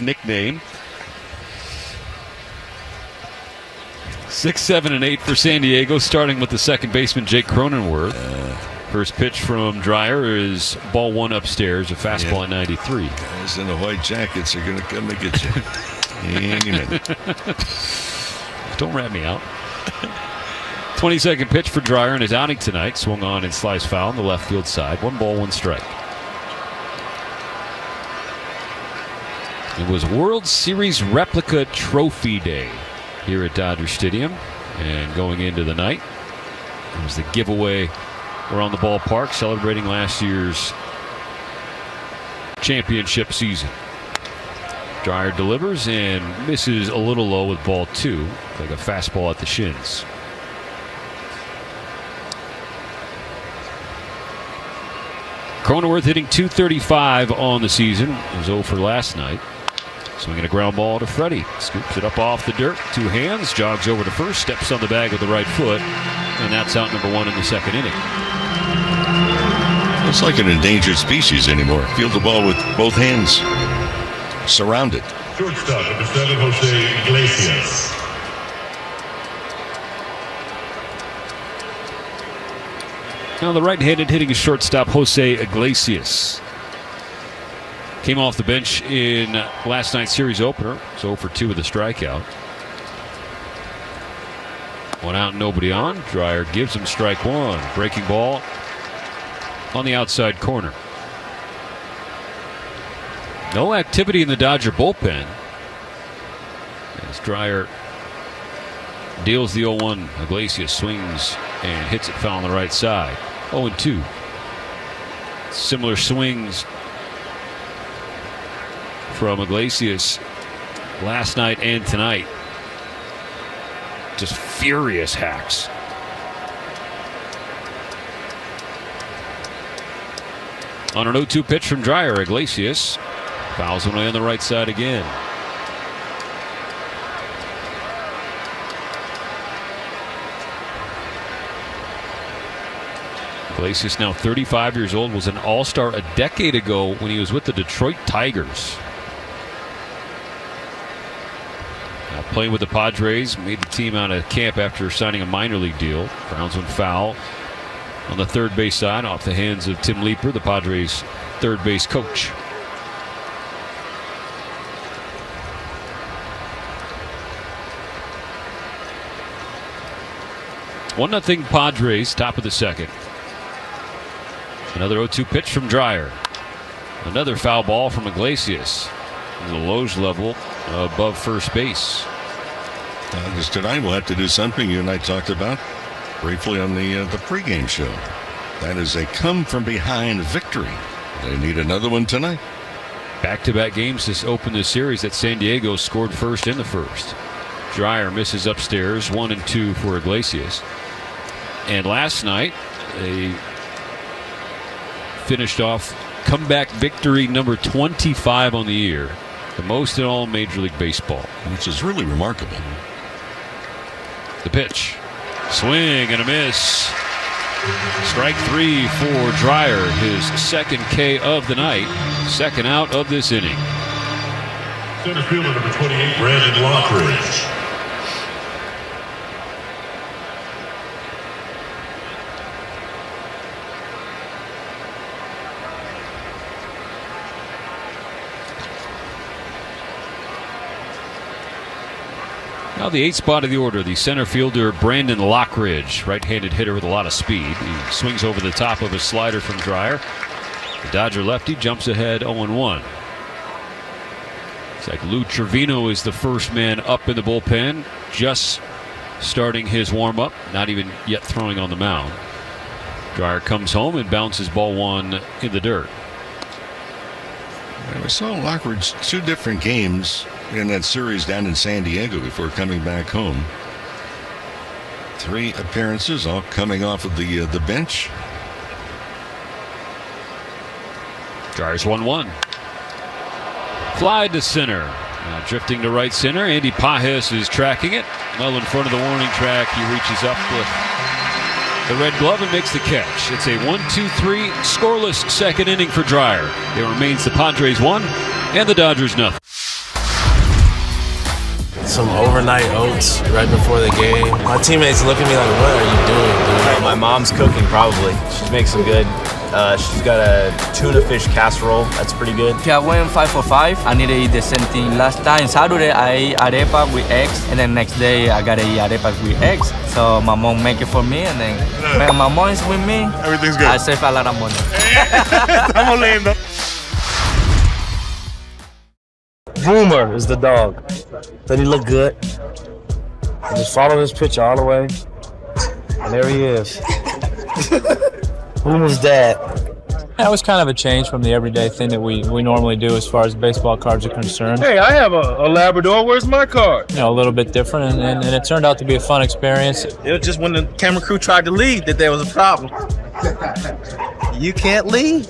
nickname. 6, 7, and 8 for San Diego, starting with the second baseman, Jake Cronenworth. First pitch from Dreyer is ball one upstairs, a fastball at 93. Guys in the white jackets are going to come and get you any minute. Don't rat me out. 22nd pitch for Dreyer in his outing tonight. Swung on and sliced foul on the left field side. 1 ball, 1 strike. It was World Series Replica Trophy Day here at Dodger Stadium. And going into the night, it was the giveaway around the ballpark celebrating last year's championship season. Dreyer delivers and misses a little low with ball 2, like a fastball at the shins. Cronenworth hitting .235 on the season. He was 0 for last night. Swinging a ground ball to Freddie. Scoops it up off the dirt. 2 hands. Jogs over to first. Steps on the bag with the right foot. And that's out number 1 in the second inning. It's like an endangered species anymore. Field the ball with both hands. Surrounded. Shortstop, number 7, Shohei Iglesias. Now the right-handed hitting shortstop, Jose Iglesias. Came off the bench in last night's series opener. So 0 for 2 with a strikeout. 1 out, nobody on. Dreyer gives him strike 1. Breaking ball on the outside corner. No activity in the Dodger bullpen as Dreyer deals the 0-1. Iglesias swings and hits it foul on the right side. 0-2. Similar swings from Iglesias last night and tonight. Just furious hacks. On an 0-2 pitch from Dreyer, Iglesias fouls him away on the right side again. Iglesias, now 35 years old, was an all-star a decade ago when he was with the Detroit Tigers. Now playing with the Padres, made the team out of camp after signing a minor league deal. Grounds one foul on the third base side off the hands of Tim Leeper, the Padres' third base coach. One nothing Padres, top of the second. Another 0-2 pitch from Dreyer. Another foul ball from Iglesias. The Loge level above first base. Because tonight we'll have to do something you and I talked about briefly on the pregame show. That is a come-from-behind victory. They need another one tonight. Back-to-back games to open this series that San Diego scored first in the first. Dreyer misses upstairs, 1 and 2 for Iglesias. And last night, they finished off comeback victory number 25 on the year. The most in all Major League Baseball. Which is really remarkable. The pitch. Swing and a miss. Strike 3 for Dreyer. His second K of the night. Second out of this inning. Center fielder, number 28, Brandon Lockridge. Now the 8th spot of the order, the center fielder Brandon Lockridge, right-handed hitter with a lot of speed. He swings over the top of his slider from Dreyer. The Dodger lefty jumps ahead 0-1. It's like Lou Trevino is the first man up in the bullpen, just starting his warm-up, not even yet throwing on the mound. Dreyer comes home and bounces ball 1 in the dirt. We saw Lockridge 2 different games in that series down in San Diego before coming back home. 3 appearances, all coming off of the bench. Dryer's 1-1. Fly to center. Now drifting to right center. Andy Pajes is tracking it. Well in front of the warning track. He reaches up with the red glove and makes the catch. It's a 1-2-3 scoreless second inning for Dreyer. It remains the Padres 1 and the Dodgers nothing. some overnight oats right before the game. My teammates look at me like, what are you doing, dude? My mom's cooking, probably. She makes some good. She's got a tuna fish casserole. That's pretty good. Okay, I went 5 for 5. I need to eat the same thing. Last time, Saturday, I ate arepa with eggs. And then next day, I gotta eat arepa with eggs. So my mom make it for me. And then when my mom is with me, everything's good. I save a lot of money. Estamos leyendo. Boomer is the dog. Then he look good. I just follow this picture all the way. And there he is. Boomer's dad. That was kind of a change from the everyday thing that we normally do as far as baseball cards are concerned. Hey, I have a Labrador. Where's my card? You know, a little bit different, and it turned out to be a fun experience. It was just when the camera crew tried to leave that there was a problem. You can't leave.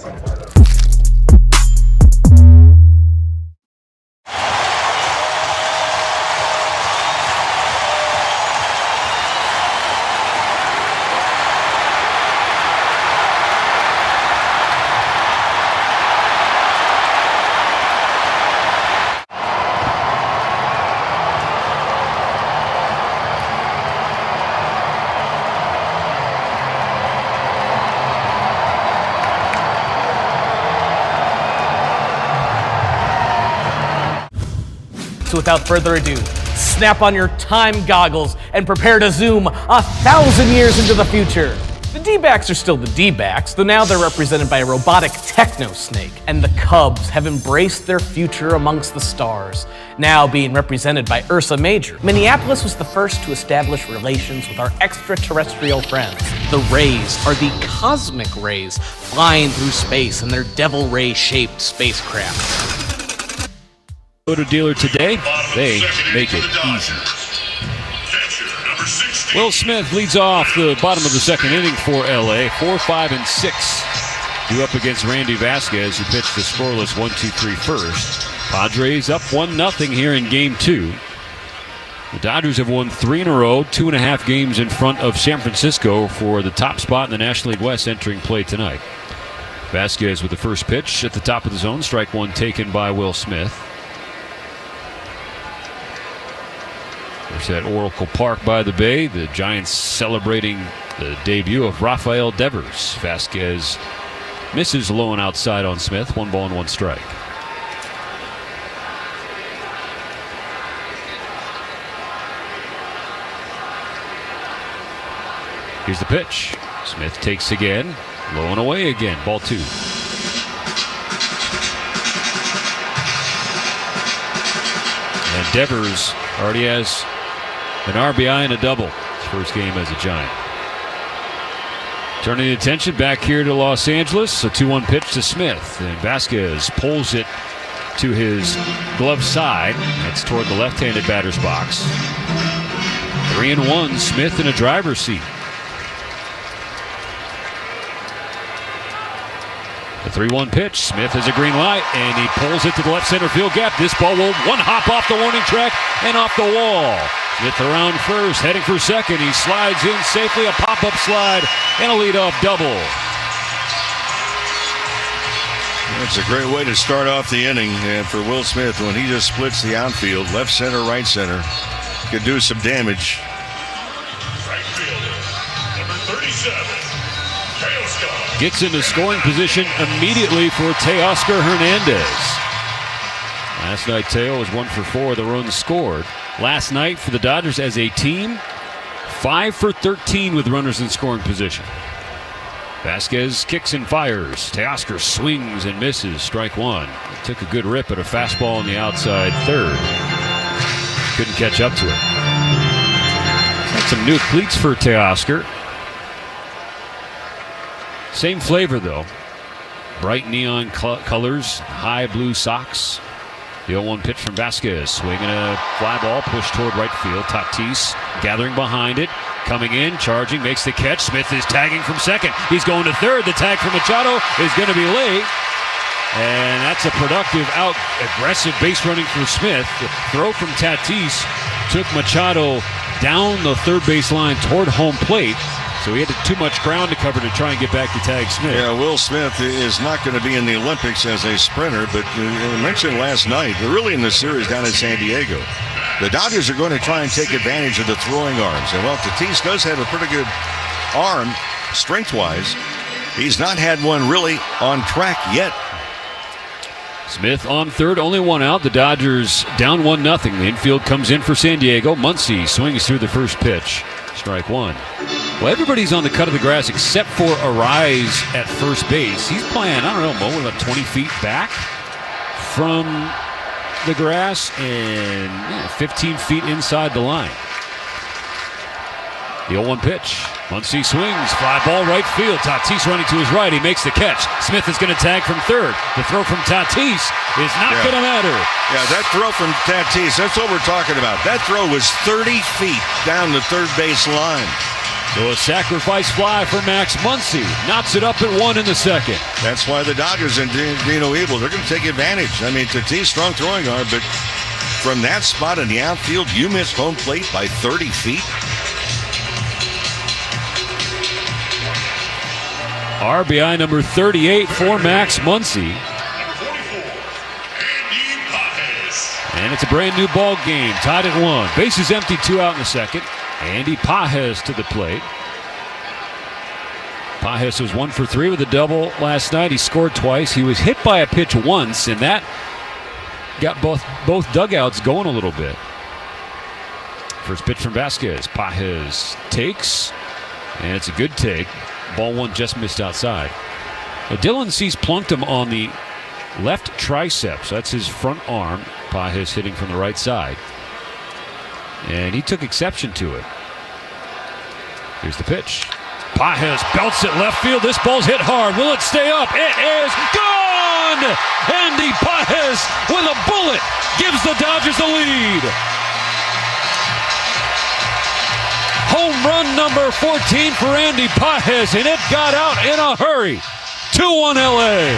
So without further ado, snap on your time goggles and prepare to zoom 1,000 years into the future. The D-backs are still the D-backs, though now they're represented by a robotic techno-snake, and the Cubs have embraced their future amongst the stars, now being represented by Ursa Major. Minneapolis was the first to establish relations with our extraterrestrial friends. The Rays are the cosmic rays flying through space in their devil ray-shaped spacecraft. Auto dealer today, they make it easy. Will Smith leads off the bottom of the second inning for LA. 4, 5, and 6. Due up against Randy Vasquez, who pitched the scoreless 1-2-3 first. Padres up 1-0 here in game 2. The Dodgers have won 3 in a row, 2.5 games in front of San Francisco for the top spot in the National League West entering play tonight. Vasquez with the first pitch at the top of the zone. Strike one taken by Will Smith. There's at Oracle Park by the Bay. The Giants celebrating the debut of Rafael Devers. Vasquez misses low and outside on Smith. 1 ball and 1 strike. Here's the pitch. Smith takes again. Low and away again. Ball 2. And Devers already has an RBI and a double. His first game as a Giant. Turning the attention back here to Los Angeles. A 2-1 pitch to Smith. And Vasquez pulls it to his glove side. That's toward the left-handed batter's box. 3-1. Smith in a driver's seat. The 3-1 pitch. Smith has a green light, and he pulls it to the left center field gap. This ball will one hop off the warning track and off the wall. Smith around first, heading for second. He slides in safely, a pop-up slide, and a leadoff double. It's a great way to start off the inning, and for Will Smith, when he just splits the outfield, left center, right center, could do some damage. Right fielder, number 37, Teoscar. Gets into scoring position immediately for Teoscar Hernandez. Last night, Teo was 1 for 4. The runs scored. Last night for the Dodgers as a team, 5 for 13 with runners in scoring position. Vasquez kicks and fires. Teoscar swings and misses. Strike 1. Took a good rip at a fastball on the outside third. Couldn't catch up to it. Got some new cleats for Teoscar. Same flavor though. Bright neon colors, high blue socks. The 0-1 pitch from Vasquez. Swinging a fly ball, pushed toward right field. Tatis gathering behind it. Coming in, charging, makes the catch. Smith is tagging from second. He's going to third. The tag from Machado is going to be late. And that's a productive out. Aggressive base running for Smith. The throw from Tatis took Machado down the third base line toward home plate. So he had too much ground to cover to try and get back to tag Smith. Yeah, Will Smith is not going to be in the Olympics as a sprinter, but you mentioned last night, really in the series down in San Diego, The Dodgers are going to try and take advantage of the throwing arms. And while Tatis does have a pretty good arm, strength-wise, he's not had one really on track yet. Smith on third, only one out. The Dodgers down 1-0. The infield comes in for San Diego. Muncy swings through the first pitch. Strike one. Well, everybody's on the cut of the grass except for Arraez at first base. He's playing, I don't know, Mo, about 20 feet back from the grass and 15 feet inside the line. The 0-1 pitch. Muncy swings. Fly ball right field. Tatis running to his right. He makes the catch. Smith is going to tag from third. The throw from Tatis is not going to matter. Yeah, that throw from Tatis, that's what we're talking about. That throw was 30 feet down the third base line. So a sacrifice fly for Max Muncy. Knocks it up at one in the second. That's why the Dodgers and Dino Evil, they're going to take advantage. I mean, Tatis, strong throwing arm, but from that spot in the outfield, you missed home plate by 30 feet. RBI number 38 for Max Muncy. And it's a brand new ball game, tied at 1. Bases empty, 2 out in the second. Andy Pages to the plate. Pages was 1 for 3 with a double last night. He scored twice. He was hit by a pitch once, and that got both dugouts going a little bit. First pitch from Vasquez. Pages takes, and it's a good take. Ball one just missed outside. Dylan Cease plunked him on the left triceps. That's his front arm. Pages hitting from the right side. And he took exception to it. Here's the pitch. Pages belts it left field. This ball's hit hard. Will it stay up? It is gone! Andy Pages with a bullet gives the Dodgers the lead. Home run number 14 for Andy Pages, and it got out in a hurry. 2-1 LA.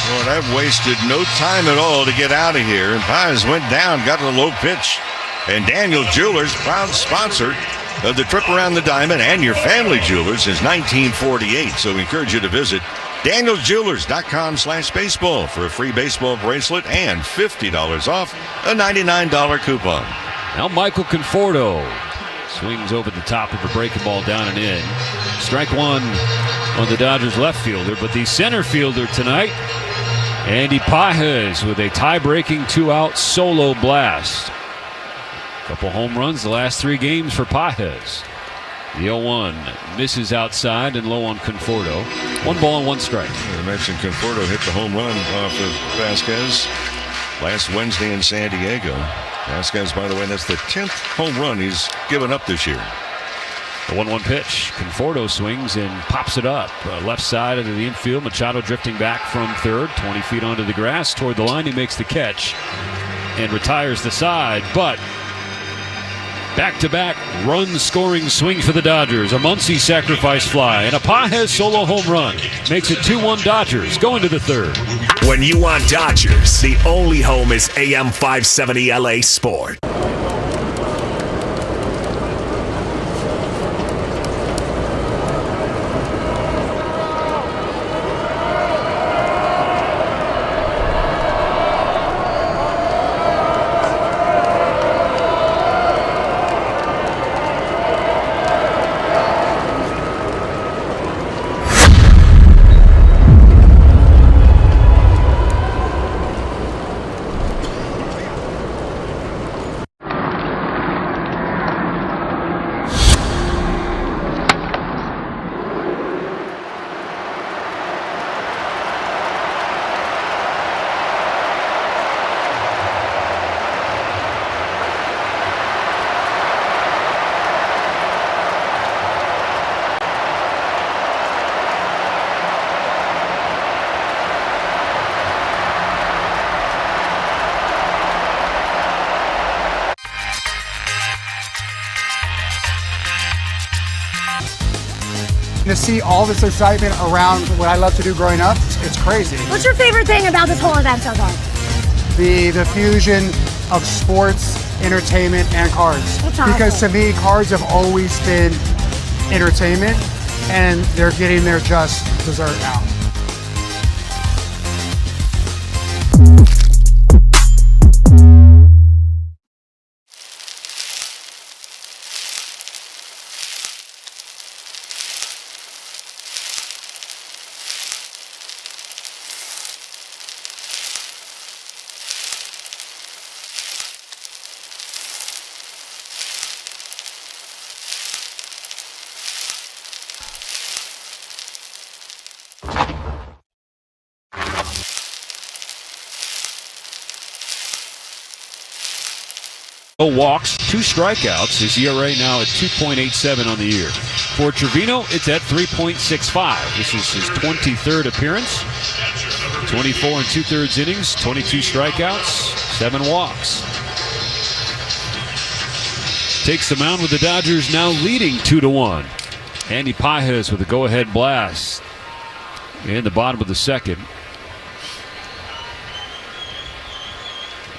Well, that wasted no time at all to get out of here. And Pages went down, got a low pitch. And Daniel Jewelers, proud sponsor of the trip around the diamond and your family jewelers since 1948. So we encourage you to visit DanielJewelers.com/baseball for a free baseball bracelet and $50 off a $99 coupon. Now Michael Conforto swings over the top of a breaking ball down and in. Strike one on the Dodgers left fielder, but the center fielder tonight, Andy Pages, with a tie-breaking 2-out solo blast. Couple home runs the last 3 games for Pages. The 0-1 misses outside and low on Conforto. 1 ball and 1 strike. I mentioned Conforto hit the home run off of Vasquez last Wednesday in San Diego. Vasquez, by the way, that's the 10th home run he's given up this year. The 1-1 pitch. Conforto swings and pops it up. Left side of the infield. Machado drifting back from third. 20 feet onto the grass. Toward the line, he makes the catch and retires the side. But back-to-back run-scoring swings for the Dodgers. A Muncy sacrifice fly and a Pages solo home run. Makes it 2-1 Dodgers. Going to the third. When you want Dodgers, the only home is AM 570 LA Sport. To see all this excitement around what I love to do growing up, it's crazy. What's your favorite thing about this whole event so far? The fusion of sports, entertainment, and cards. That's awesome. Because to me, cards have always been entertainment, and they're getting their just dessert now. No walks, 2 strikeouts. His ERA now at 2.87 on the year. For Trevino, it's at 3.65. This is his 23rd appearance. 24 2/3 innings, 22 strikeouts, 7 walks. Takes the mound with the Dodgers now leading 2-1. Andy Pages with a go-ahead blast in the bottom of the second.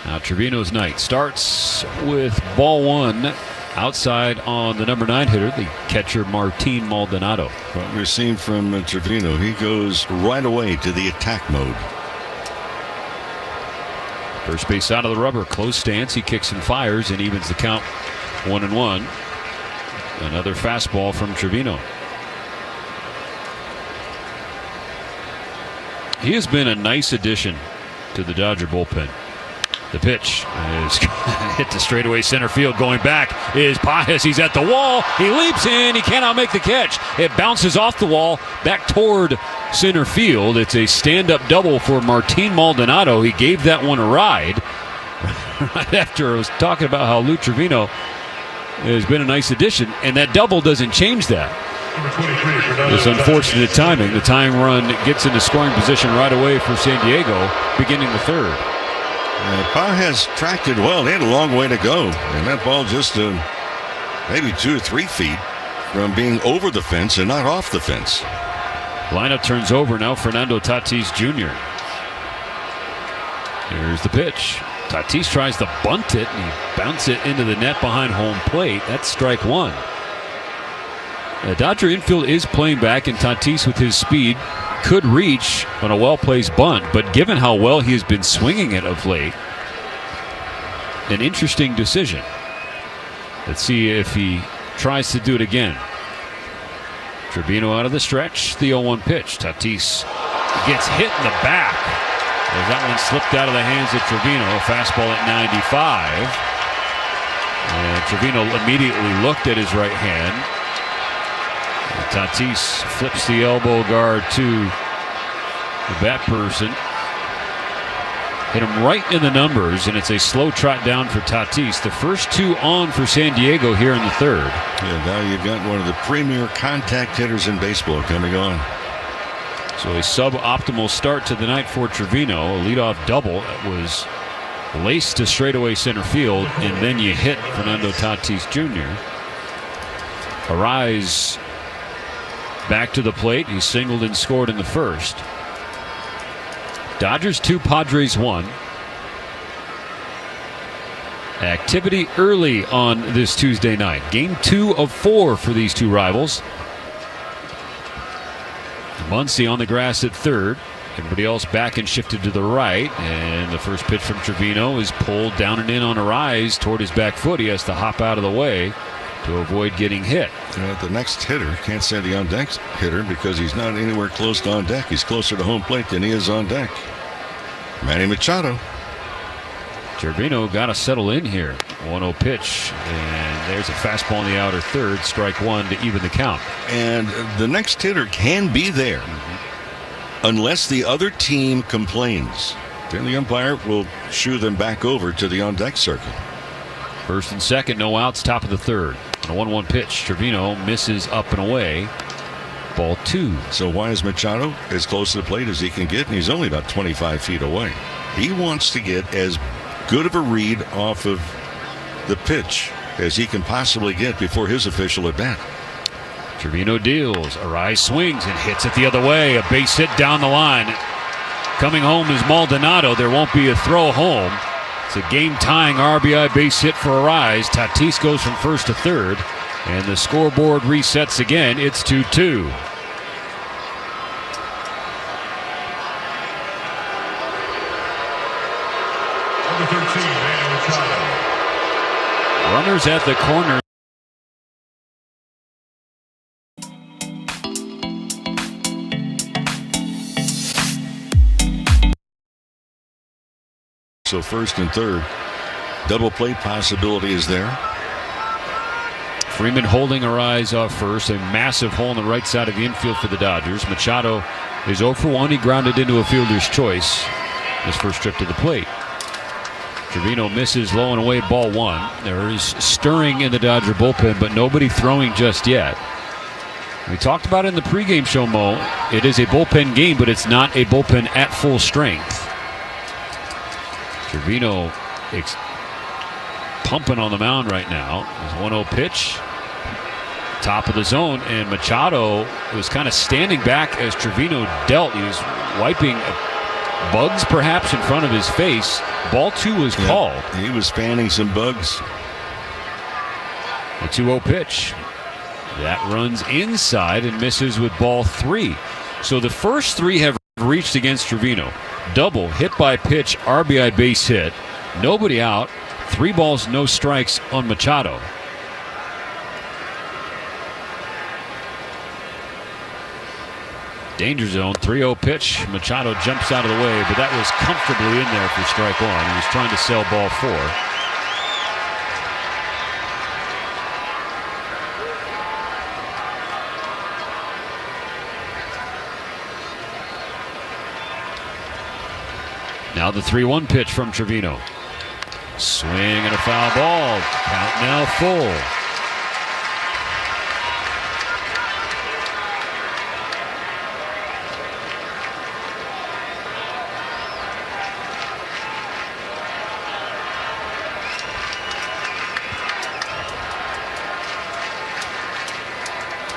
Now Trevino's night starts with ball 1 outside on the number 9 hitter, the catcher Martin Maldonado. What we're seeing from Trevino, he goes right away to the attack mode. First base out of the rubber, close stance. He kicks and fires and evens the count 1-1. Another fastball from Trevino. He has been a nice addition to the Dodger bullpen. The pitch is hit to straightaway center field. Going back is Pages. He's at the wall. He leaps in. He cannot make the catch. It bounces off the wall back toward center field. It's a stand-up double for Martin Maldonado. He gave that one a ride. Right after I was talking about how Lou Trevino has been a nice addition, and that double doesn't change that. It's unfortunate timing. The tying run gets into scoring position right away for San Diego, beginning the 3rd. Pages tracked it well. They had a long way to go, and that ball just maybe 2 or 3 feet from being over the fence and not off the fence. Lineup turns over now. Fernando Tatis Jr. Here's the pitch. Tatis tries to bunt it, and he bounces it into the net behind home plate. That's strike 1. The Dodger infield is playing back, and Tatis with his speed could reach on a well-placed bunt, but given how well he has been swinging it of late, an interesting decision. Let's see if he tries to do it again. Trevino out of the stretch, the 0-1 pitch. Tatis gets hit in the back as that one slipped out of the hands of Trevino. Fastball at 95. And Trevino immediately looked at his right hand. Tatis flips the elbow guard to the bat person. Hit him right in the numbers, and it's a slow trot down for Tatis. The first 2 on for San Diego here in the 3rd. Yeah, now you've got one of the premier contact hitters in baseball coming on. So a suboptimal start to the night for Trevino. A leadoff double that was laced to straightaway center field, and then you hit Fernando Tatis Jr. Arraez back to the plate. He singled and scored in the 1st. Dodgers 2, Padres 1. Activity early on this Tuesday night. Game 2 of 4 for these 2 rivals. Muncy on the grass at 3rd. Everybody else back and shifted to the right. And the first pitch from Trevino is pulled down and in on Arraez toward his back foot. He has to hop out of the way to avoid getting hit. The next hitter, can't say the on-deck hitter because he's not anywhere close to on deck. He's closer to home plate than he is on deck. Manny Machado. Trevino got to settle in here. 1-0 pitch, and there's a fastball in the outer 3rd. Strike 1 to even the count. And the next hitter can be there unless the other team complains. Then the umpire will shoo them back over to the on-deck circle. 1st and 2nd, no outs, top of the 3rd. On a 1-1 pitch, Trevino misses up and away. Ball 2. So why is Machado as close to the plate as he can get? And he's only about 25 feet away. He wants to get as good of a read off of the pitch as he can possibly get before his official at bat. Trevino deals. Arraez swings and hits it the other way. A base hit down the line. Coming home is Maldonado. There won't be a throw home. It's a game-tying RBI base hit for Arraez. Tatis goes from 1st to 3rd, and the scoreboard resets again. It's 2-2. Number 13, Manny Machado. Runners at the corner. So 1st and 3rd, double plate possibility is there. Freeman holding Arraez off first. A massive hole in the right side of the infield for the Dodgers. Machado is 0 for 1. He grounded into a fielder's choice his first trip to the plate. Trevino misses low and away, ball one. There is stirring in the Dodger bullpen, but nobody throwing just yet. We talked about it in the pregame show, Mo. It is a bullpen game, but it's not a bullpen at full strength. Trevino pumping on the mound right now. There's 1-0 pitch. Top of the zone, and Machado was kind of standing back as Trevino dealt. He was wiping bugs perhaps in front of his face. Ball two was called. He was fanning some bugs. The 2-0 pitch. That runs inside and misses with ball three. So the first three have reached against Trevino. Double, hit by pitch, RBI base hit. Nobody out. 3 balls, no strikes on Machado. Danger zone, 3-0 pitch. Machado jumps out of the way, but that was comfortably in there for strike one. He was trying to sell ball 4. Now the 3-1 pitch from Trevino. Swing and a foul ball. Count now full.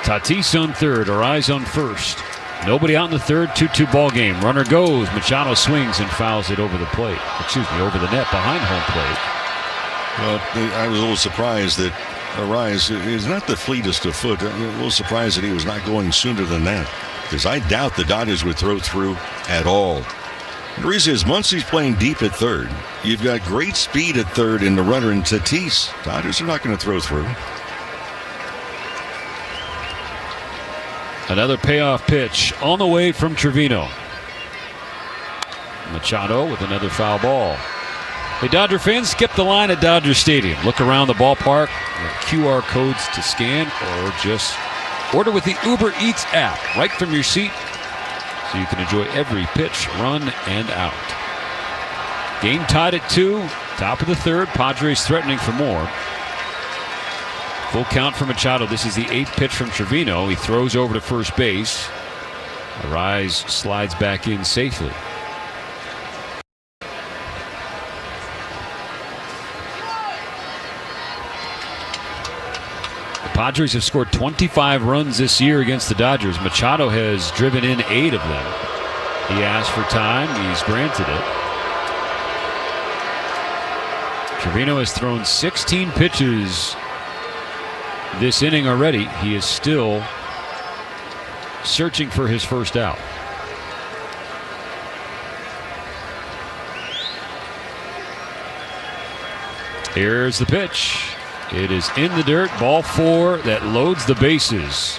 Tatis on third, Arraez on first. Nobody out in the third, 2-2 ball game. Runner goes. Machado swings and fouls it over the plate. Over the net behind home plate. Well, I was a little surprised that Arraez is not the fleetest of foot. I'm a little surprised that he was not going sooner than that, because I doubt the Dodgers would throw through at all. The reason is Muncy's playing deep at third. You've got great speed at third in the runner in Tatis. Dodgers are not going to throw through. Another payoff pitch on the way from Trevino. Machado with another foul ball. Hey, Dodger fans, skip the line at Dodger Stadium. Look around the ballpark with QR codes to scan, or just order with the Uber Eats app right from your seat so you can enjoy every pitch, run, and out. Game tied at 2. Top of the third. Padres threatening for more. Full count for Machado. This is the 8th pitch from Trevino. He throws over to first base. Arraez slides back in safely. The Padres have scored 25 runs this year against the Dodgers. Machado has driven in 8 of them. He asked for time. He's granted it. Trevino has thrown 16 pitches this inning already. He is still searching for his first out. Here's the pitch. It is in the dirt. Ball 4 that loads the bases.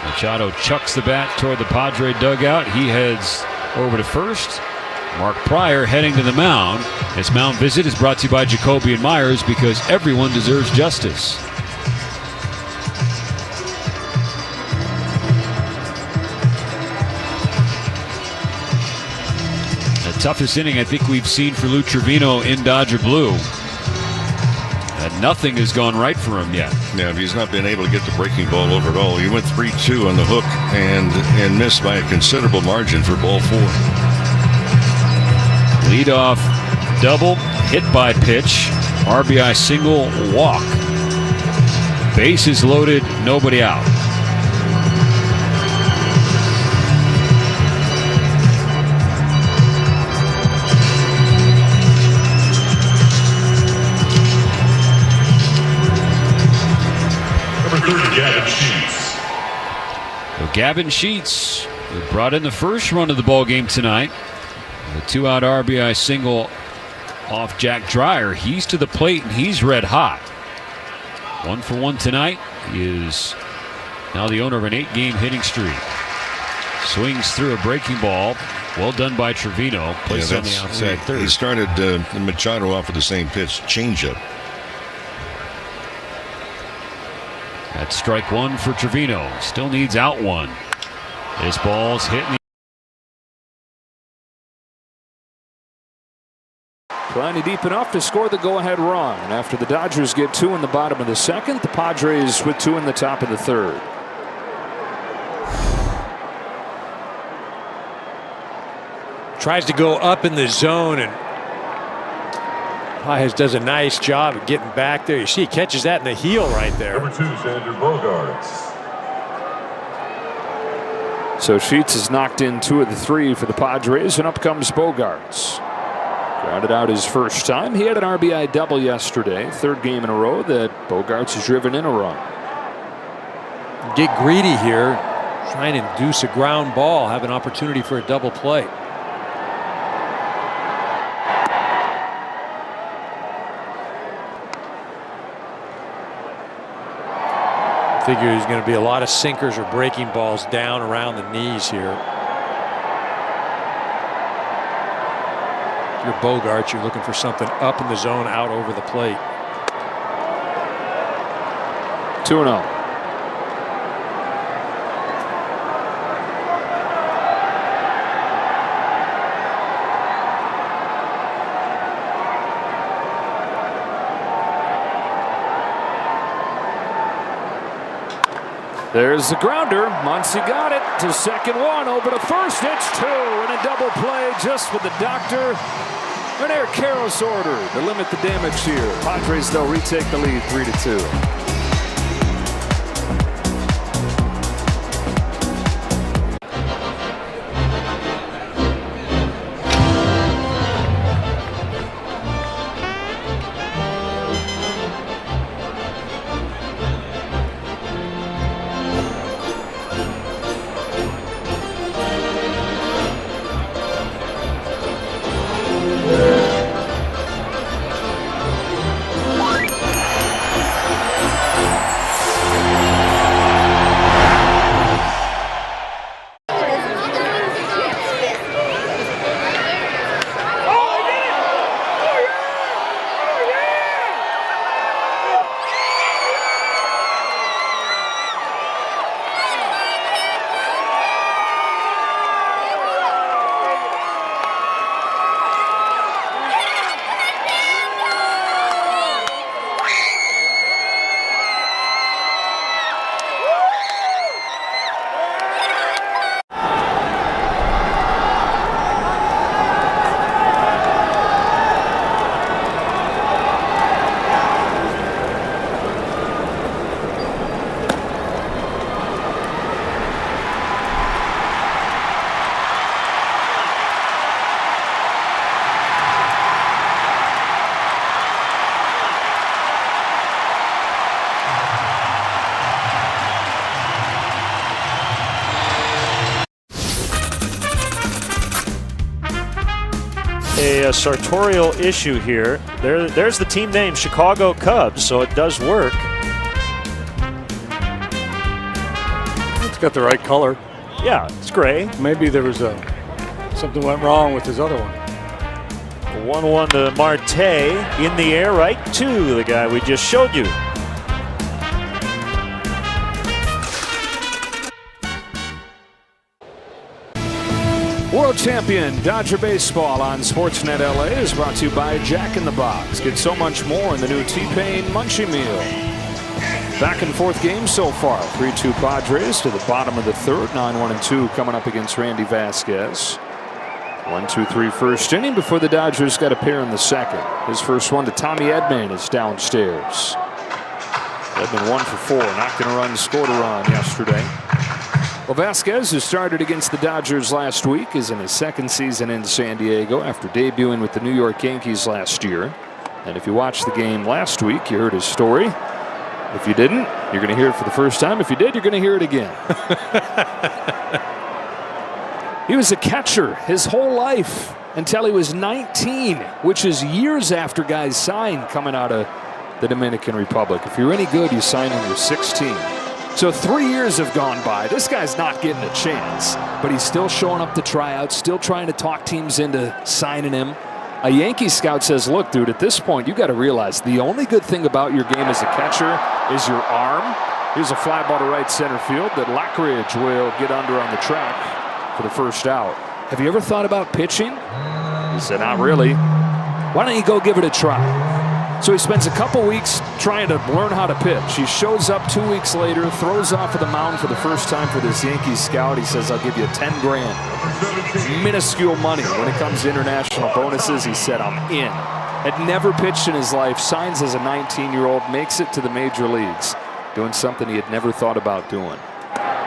Machado chucks the bat toward the Padre dugout. He heads over to first. Mark Pryor heading to the mound. This mound visit is brought to you by Jacoby and Myers, because everyone deserves justice. The toughest inning I think we've seen for Lou Trevino in Dodger blue. And nothing has gone right for him yet. Yeah, he's not been able to get the breaking ball over at all. He went 3-2 on the hook and missed by a considerable margin for ball 4. Leadoff double, hit by pitch, RBI single, walk. Bases loaded, nobody out. Number 30, Gavin Sheets. So Gavin Sheets, who brought in the first run of the ball game tonight. The 2-out RBI single off Jack Dreyer. He's to the plate and he's red hot. 1 for 1 tonight. He is now the owner of an 8-game hitting streak. Swings through a breaking ball. Well done by Trevino. Placed on the outside third. He started Machado off with the same pitch, changeup. That's strike 1 for Trevino. Still needs out 1. This ball's hitting the Plenty deep enough to score the go-ahead run. And after the Dodgers get 2 in the bottom of the second, the Padres with 2 in the top of the third. Tries to go up in the zone, and Arraez does a nice job of getting back there. You see he catches that in the heel right there. Number 2, Xander Bogaerts. So Sheets has knocked in 2 of the 3 for the Padres, and up comes Bogaerts. Grounded out his first time. He had an RBI double yesterday. 3rd game in a row that Bogaerts has driven in a run. Get greedy here. Try and induce a ground ball. Have an opportunity for a double play. Figure there's going to be a lot of sinkers or breaking balls down around the knees here. If you're Bogaerts, you're looking for something up in the zone, out over the plate. 2-0. There's the grounder. Muncy got it to second 1, over to first. It's 2, and a double play just with the doctor. An Air Caros order to limit the damage here. Padres, they'll retake the lead 3-2. A sartorial issue here. There's the team name, Chicago Cubs, so it does work. It's got the right color. Yeah, it's gray. Maybe there was something went wrong with his other one. 1-1 to Marte, in the air, right to the guy we just showed you. World champion Dodger Baseball on Sportsnet LA is brought to you by Jack in the Box. Get so much more in the new T-Pain Munchie Meal. Back and forth game so far. 3-2 Padres to the bottom of the third. 9-1-2 coming up against Randy Vasquez. 1-2-3 first inning before the Dodgers got a pair in the second. His first one to Tommy Edman is downstairs. Edman 1 for 4, knocked in a run, scored a run yesterday. Well, Vasquez, who started against the Dodgers last week, is in his second season in San Diego after debuting with the New York Yankees last year. And if you watched the game last week, you heard his story. If you didn't, you're going to hear it for the first time. If you did, you're going to hear it again. He was a catcher his whole life until he was 19, which is years after guys sign coming out of the Dominican Republic. If you're any good, you sign when you're 16. So 3 years have gone by. This guy's not getting a chance, but he's still showing up to tryouts, still trying to talk teams into signing him. A Yankee scout says, look, dude, at this point, you got to realize the only good thing about your game as a catcher is your arm. Here's a fly ball to right center field that Lockridge will get under on the track for the first out. Have you ever thought about pitching? He said, not really. Why don't you go give it a try? So he spends a couple weeks trying to learn how to pitch. He shows up 2 weeks later, throws off of the mound for the first time for this Yankees scout. He says, I'll give you 10 grand. Minuscule money when it comes to international bonuses. He said, I'm in. Had never pitched in his life, signs as a 19-year-old, makes it to the major leagues, doing something he had never thought about doing.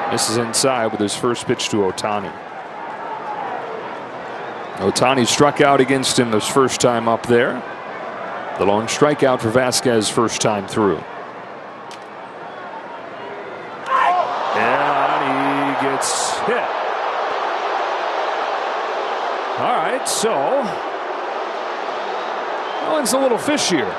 This is inside with his first pitch to Ohtani. Ohtani struck out against him his first time up there. The lone strikeout for Vasquez first time through. And he gets hit. All right, so that one's a little fishier.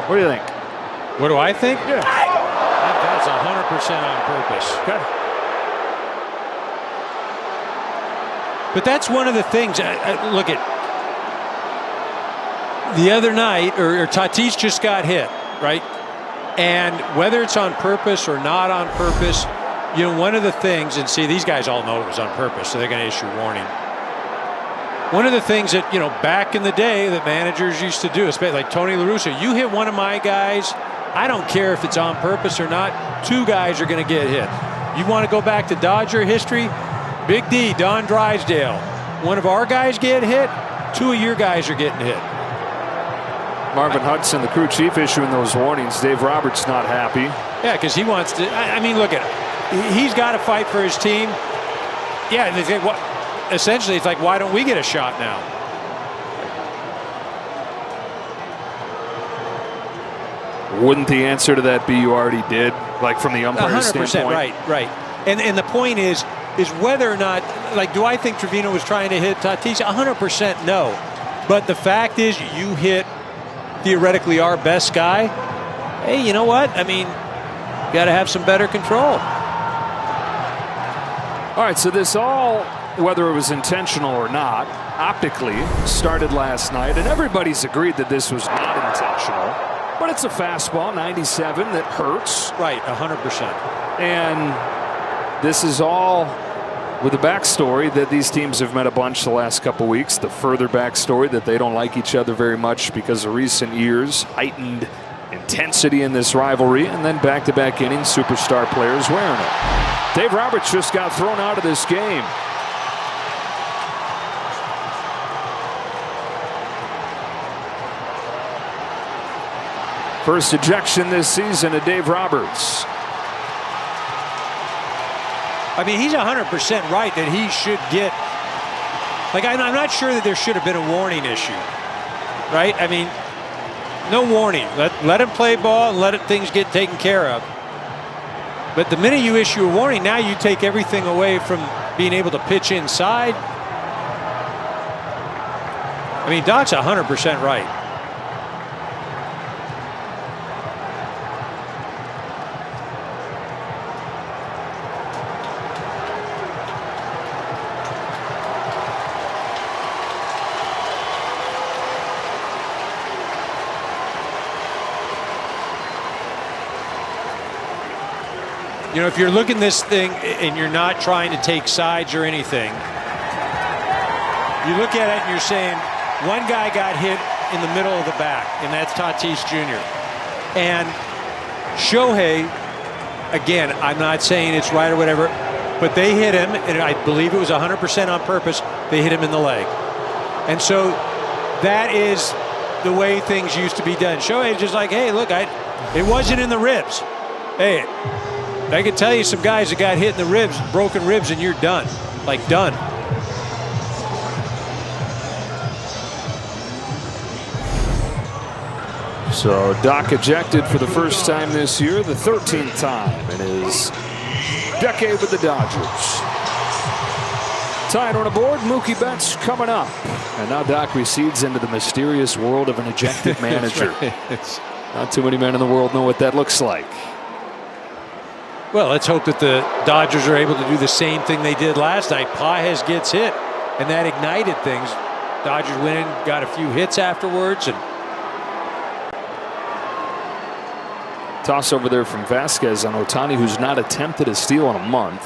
What do you think? What do I think? Yeah. That's 100% on purpose. Okay. But that's one of the things. Look at the other night, or Tatis just got hit, right? And whether it's on purpose or not on purpose, you know, one of the things, and see, these guys all know it was on purpose, so they're going to issue a warning. One of the things that, you know, back in the day that managers used to do, especially like Tony La Russa, you hit one of my guys, I don't care if it's on purpose or not, 2 guys are going to get hit. You want to go back to Dodger history? Big D, Don Drysdale. One of our guys get hit, 2 of your guys are getting hit. Marvin Hudson, the crew chief, issuing those warnings. Dave Roberts not happy. Yeah, because he wants to. I mean, look at it. He's got to fight for his team. Yeah, they think, what? Essentially, it's like, why don't we get a shot now? Wouldn't the answer to that be you already did, like from the umpire's standpoint? Right. And the point is whether or not, like, do I think Trevino was trying to hit Tatis? 100% no. But the fact is, you hit theoretically our best guy. Hey, you know what? I mean, you got to have some better control. All right, so this all, whether it was intentional or not, optically started last night, and everybody's agreed that this was not intentional. But it's a fastball, 97, that hurts. Right, 100%. And this is all with the backstory that these teams have met a bunch the last couple weeks. The further backstory that they don't like each other very much because of recent years, heightened intensity in this rivalry, and then back-to-back innings, superstar players wearing it. Dave Roberts just got thrown out of this game. First ejection this season of Dave Roberts. I mean, he's 100% right that he should get, like, I'm not sure that there should have been a warning issue, right? I mean, no warning. Let him play ball and let things get taken care of. But the minute you issue a warning, now you take everything away from being able to pitch inside. I mean, Doc's 100% right. You know, if you're looking this thing and you're not trying to take sides or anything, you look at it and you're saying one guy got hit in the middle of the back, and that's Tatis Jr. And Shohei, again, I'm not saying it's right or whatever, but they hit him, and I believe it was 100% on purpose. They hit him in the leg. And so that is the way things used to be done. Shohei's just like, hey, look, it wasn't in the ribs. Hey, I can tell you some guys that got hit in the ribs, broken ribs, and you're done. Like, done. So Doc ejected for the first time this year, the 13th time in his decade with the Dodgers. Tied on the board, Mookie Betts coming up. And now Doc recedes into the mysterious world of an ejected manager. Right. Not too many men in the world know what that looks like. Well, let's hope that the Dodgers are able to do the same thing they did last night. Pages gets hit, and that ignited things. Dodgers went in, got a few hits afterwards, and Toss over there from Vasquez on Ohtani, who's not attempted a steal in a month.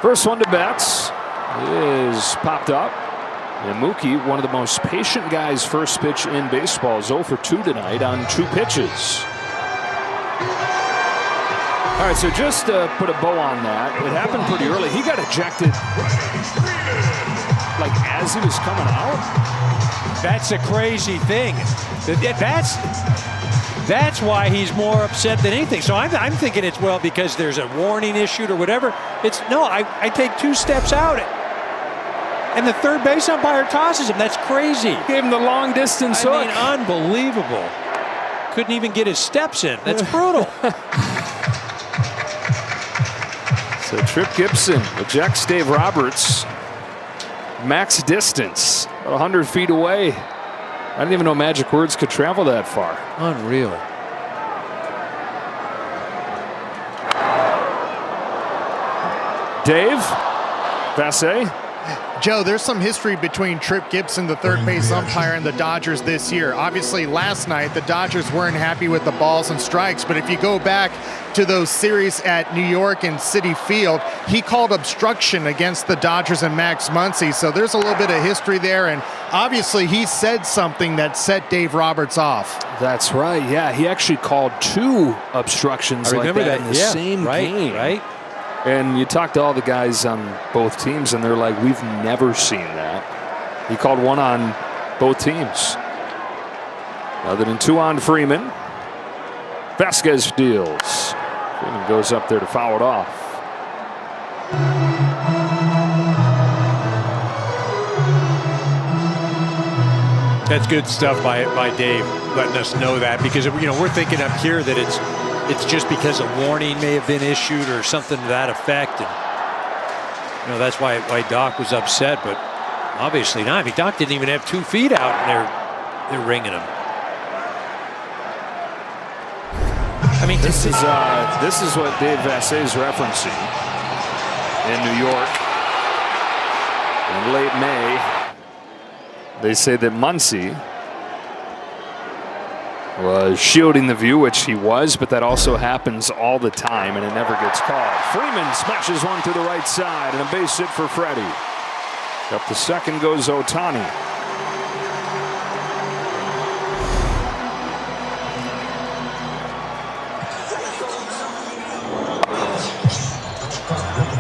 First one to Betts is popped up. And Mookie, one of the most patient guys, first pitch in baseball, is 0 for 2 tonight on 2 pitches. All right, so just to put a bow on that, it happened pretty early. He got ejected like as he was coming out. That's a crazy thing. That's why he's more upset than anything. So I'm thinking it's, well, because there's a warning issued or whatever. It's no, I take 2 steps out. And the third base umpire tosses him. That's crazy. Gave him the long distance hook. I mean, unbelievable. Couldn't even get his steps in. That's brutal. So Trip Gibson ejects Dave Roberts. Max distance, about 100 feet away. I didn't even know magic words could travel that far. Unreal. Dave, Vassay. Joe, there's some history between Trip Gibson, the third base umpire, and the Dodgers this year. Obviously, last night, the Dodgers weren't happy with the balls and strikes, but if you go back to those series at New York and Citi Field, he called obstruction against the Dodgers and Max Muncy, so there's a little bit of history there, and obviously he said something that set Dave Roberts off. That's right, yeah, he actually called 2 obstructions like that in the same game. Right. And you talk to all the guys on both teams, and they're like, we've never seen that. He called 1 on both teams. Other than 2 on Freeman. Vasquez deals. Freeman goes up there to foul it off. That's good stuff by Dave, letting us know that, because we're thinking up here that it's just because a warning may have been issued or something to that effect, and that's why Doc was upset, but obviously not. I mean, Doc didn't even have 2 feet out, and they're ringing him. I mean, this is what Dave Vassay is referencing in New York in late May. They say that Muncy was shielding the view, which he was, but that also happens all the time, and it never gets called. Freeman smashes one to the right side, and a base hit for Freddie. Up the second goes Ohtani.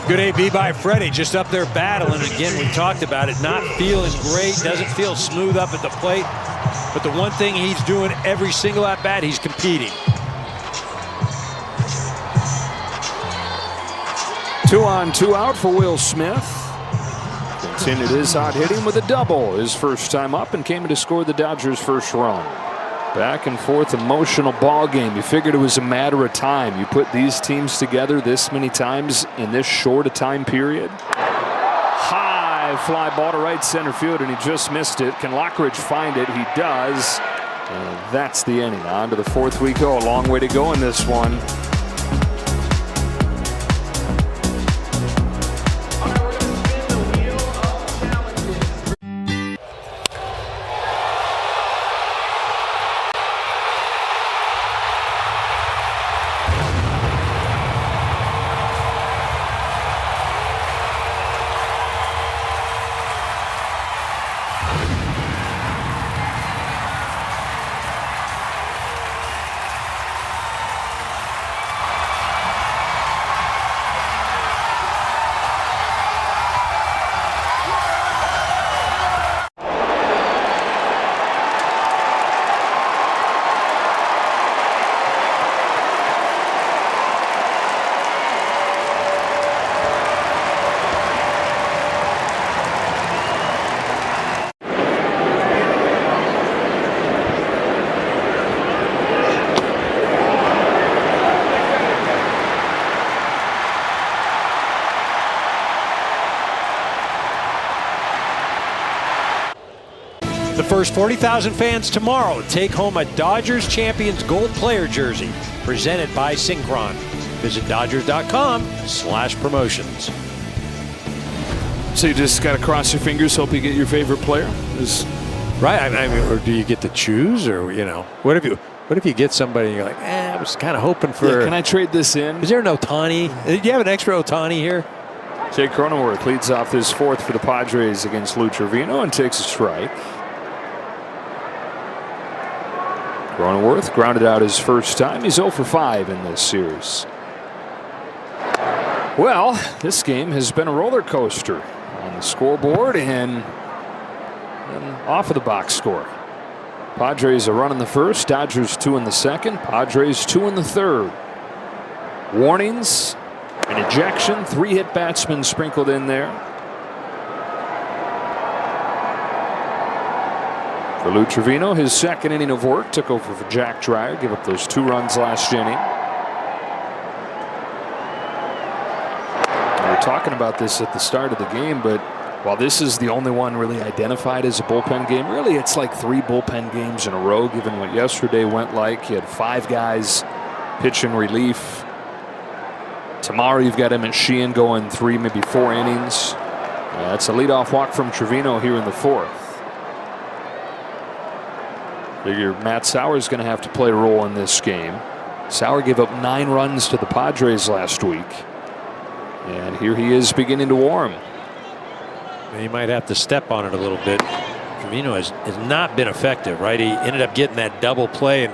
Good AB by Freddie, just up there battling. Again, we talked about it, not feeling great, doesn't feel smooth up at the plate. But the one thing he's doing every single at-bat, he's competing. 2 on, 2 out for Will Smith. Continued his hot hitting with a double his first time up, and came in to score the Dodgers' first run. Back and forth emotional ball game. You figured it was a matter of time. You put these teams together this many times in this short a time period. High fly ball to right center field, and he just missed it. Can Lockridge find it? He does. And that's the inning. On to the 4th we go. A long way to go in this one. The first 40,000 fans tomorrow take home a Dodgers Champions Gold Player jersey presented by Synchron. Visit Dodgers.com/promotions. So you just got to cross your fingers, hope you get your favorite player? Right. I mean, or do you get to choose, or what have you? What if you get somebody and you're like, I was kind of hoping for. Yeah, can I trade this in? Is there an Ohtani? Do you have an extra Ohtani here? Jake Cronenworth leads off this fourth for the Padres against Lou Trevino and takes a strike. Cronenworth grounded out his first time. He's 0 for 5 in this series. Well, this game has been a roller coaster on the scoreboard and off of the box score. Padres a run in the first, Dodgers 2 in the second, Padres 2 in the third. Warnings, an ejection, 3 hit batsmen sprinkled in there. For Lou Trevino, his second inning of work, took over for Jack Dreyer, gave up those 2 runs last inning. We were talking about this at the start of the game, but while this is the only one really identified as a bullpen game, really it's like 3 bullpen games in a row, given what yesterday went like. You had 5 guys pitching relief. Tomorrow you've got Emmett Sheehan going 3, maybe 4 innings. That's a leadoff walk from Trevino here in the 4th. Figure Matt Sauer is going to have to play a role in this game. Sauer gave up 9 runs to the Padres last week. And here he is beginning to warm. He might have to step on it a little bit. Trevino has not been effective, right? He ended up getting that double play, and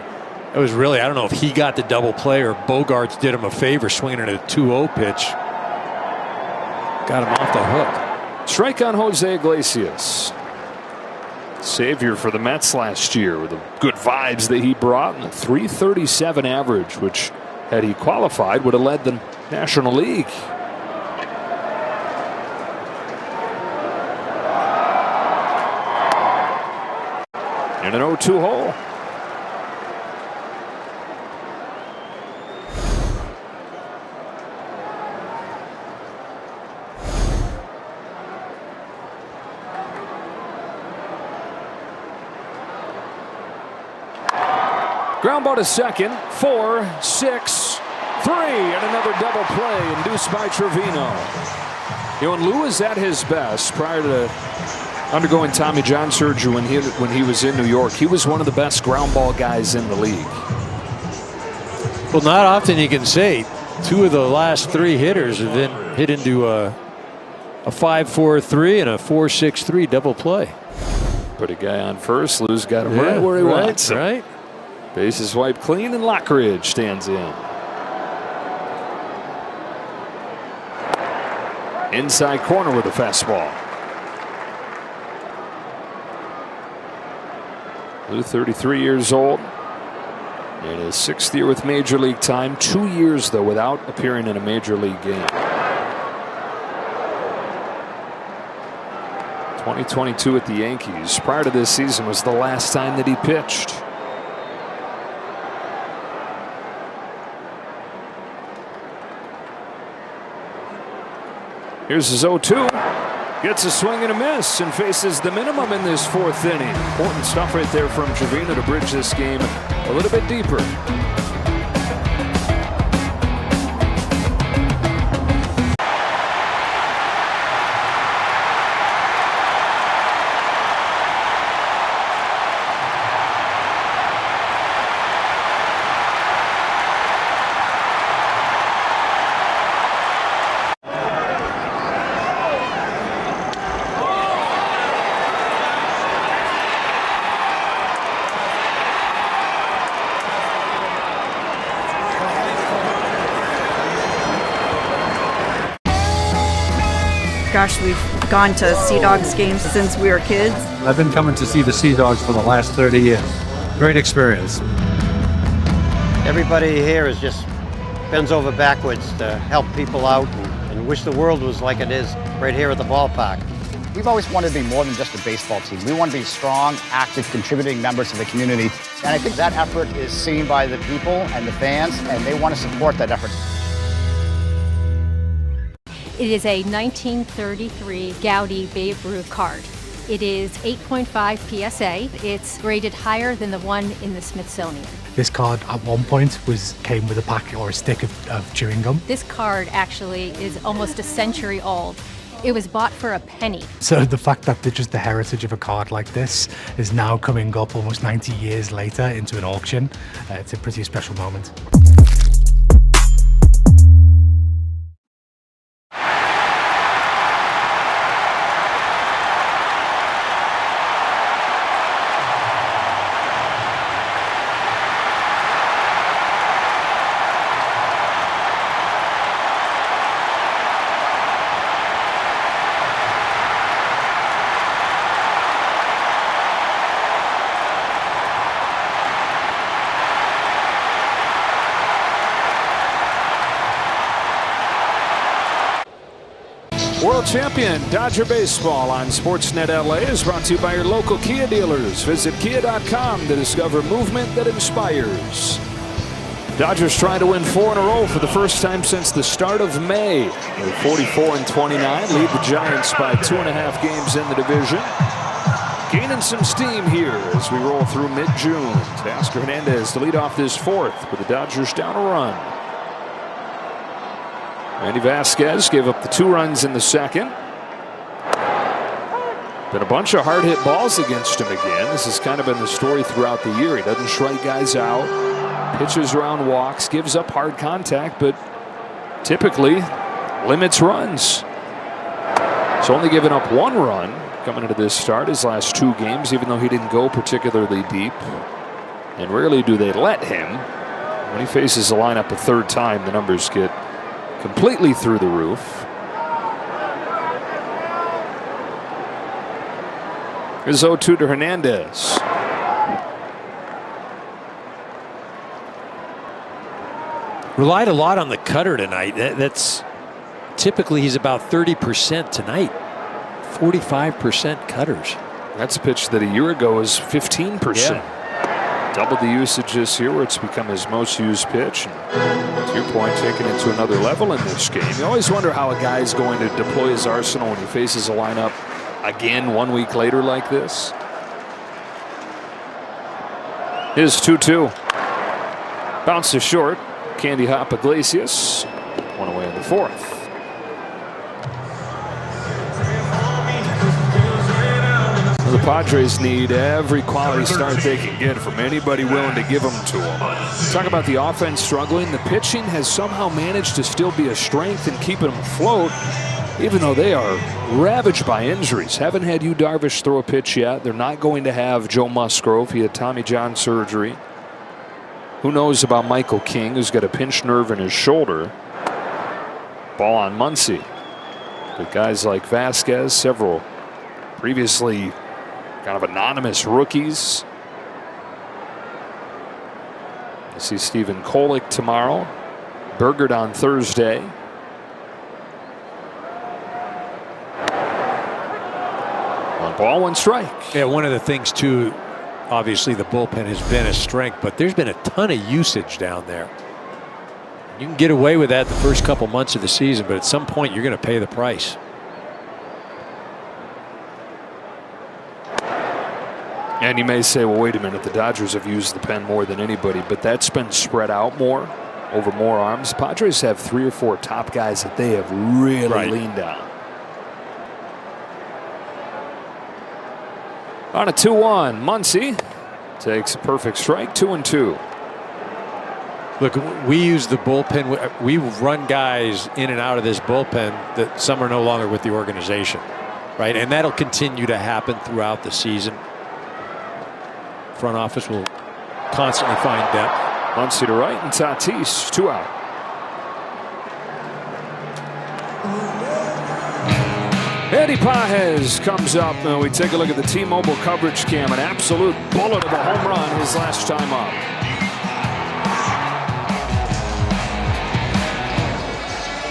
it was really, I don't know if he got the double play or Bogarts did him a favor swinging at a 2-0 pitch. Got him off the hook. Strike on Jose Iglesias. Savior for the Mets last year with the good vibes that he brought and the .337 average, which had he qualified would have led the National League. In an 0-2 hole. Ground ball to second. 4, 6, 3, and another double play induced by Trevino. You know, and Lou is at his best prior to undergoing Tommy John surgery when he was in New York. He was one of the best ground ball guys in the league. Well, not often you can say 2 of the last 3 hitters have been hit into a 5-4-3 and a 4-6-3 double play. Put a guy on first. Lou's got him right where he wants him. Right. Bases wiped clean, and Lockridge stands in. Inside corner with a fastball. Lou, 33 years old. In his 6th year with Major League time. 2 years, though, without appearing in a Major League game. 2022 at the Yankees. Prior to this season was the last time that he pitched. Here's his 0-2. Gets a swing and a miss and faces the minimum in this 4th inning. Important stuff right there from Trevino to bridge this game a little bit deeper. Gosh, we've gone to Sea Dogs games since we were kids. I've been coming to see the Sea Dogs for the last 30 years. Great experience. Everybody here is just bends over backwards to help people out and wish the world was like it is right here at the ballpark. We've always wanted to be more than just a baseball team. We want to be strong, active, contributing members of the community. And I think that effort is seen by the people and the fans, and they want to support that effort. It is a 1933 Gaudy Babe Ruth card. It is 8.5 PSA. It's rated higher than the one in the Smithsonian. This card at one point came with a packet or a stick of chewing gum. This card actually is almost a century old. It was bought for a penny. So the fact that just the heritage of a card like this is now coming up almost 90 years later into an auction, it's a pretty special moment. World Champion Dodger Baseball on Sportsnet LA is brought to you by your local Kia dealers. Visit Kia.com to discover movement that inspires. Dodgers trying to win 4 in a row for the first time since the start of May. They're 44-29, lead the Giants by 2.5 games in the division. Gaining some steam here as we roll through mid-June. Teoscar Hernandez to lead off this 4th with the Dodgers down a run. Randy Vasquez gave up the 2 runs in the 2nd. Been a bunch of hard hit balls against him again. This has kind of been the story throughout the year. He doesn't strike guys out, pitches around walks, gives up hard contact, but typically limits runs. He's only given up 1 run coming into this start his last 2 games, even though he didn't go particularly deep. And rarely do they let him. When he faces the lineup a 3rd time, the numbers get completely through the roof. Here's 0-2 to Hernandez. Relied a lot on the cutter tonight. That's typically he's about 30% tonight. 45% cutters. That's a pitch that a year ago was 15%. Yeah. Doubled the usage this year, where it's become his most used pitch. And to your point, taking it to another level in this game. You always wonder how a guy's going to deploy his arsenal when he faces a lineup again 1 week later like this. Here's 2-2. Bounces short. Candy Hop Iglesias. 1 away in the 4th. The Padres need every quality start they can get from anybody willing to give them to them. Talk about the offense struggling. The pitching has somehow managed to still be a strength and keep them afloat, even though they are ravaged by injuries. Haven't had Yu Darvish throw a pitch yet. They're not going to have Joe Musgrove. He had Tommy John surgery. Who knows about Michael King, who's got a pinched nerve in his shoulder. Ball on Muncy. But guys like Vasquez, several previously kind of anonymous rookies. You see Stephen Kolek tomorrow. Burgard on Thursday. One ball, 1 strike. Yeah, one of the things too, obviously the bullpen has been a strength, but there's been a ton of usage down there. You can get away with that the first couple months of the season, but at some point you're going to pay the price. And you may say, well, wait a minute, the Dodgers have used the pen more than anybody, but that's been spread out more over more arms. Padres have 3 or 4 top guys that they have really leaned on. On a 2-1, Muncy takes a perfect strike, 2-2. Look, we use the bullpen. We run guys in and out of this bullpen that some are no longer with the organization, right? And that'll continue to happen throughout the season. Front office will constantly find depth. Muncy to right and Tatis 2 out. Eddie Pages comes up and we take a look at the T-Mobile coverage cam. An absolute bullet of a home run his last time up.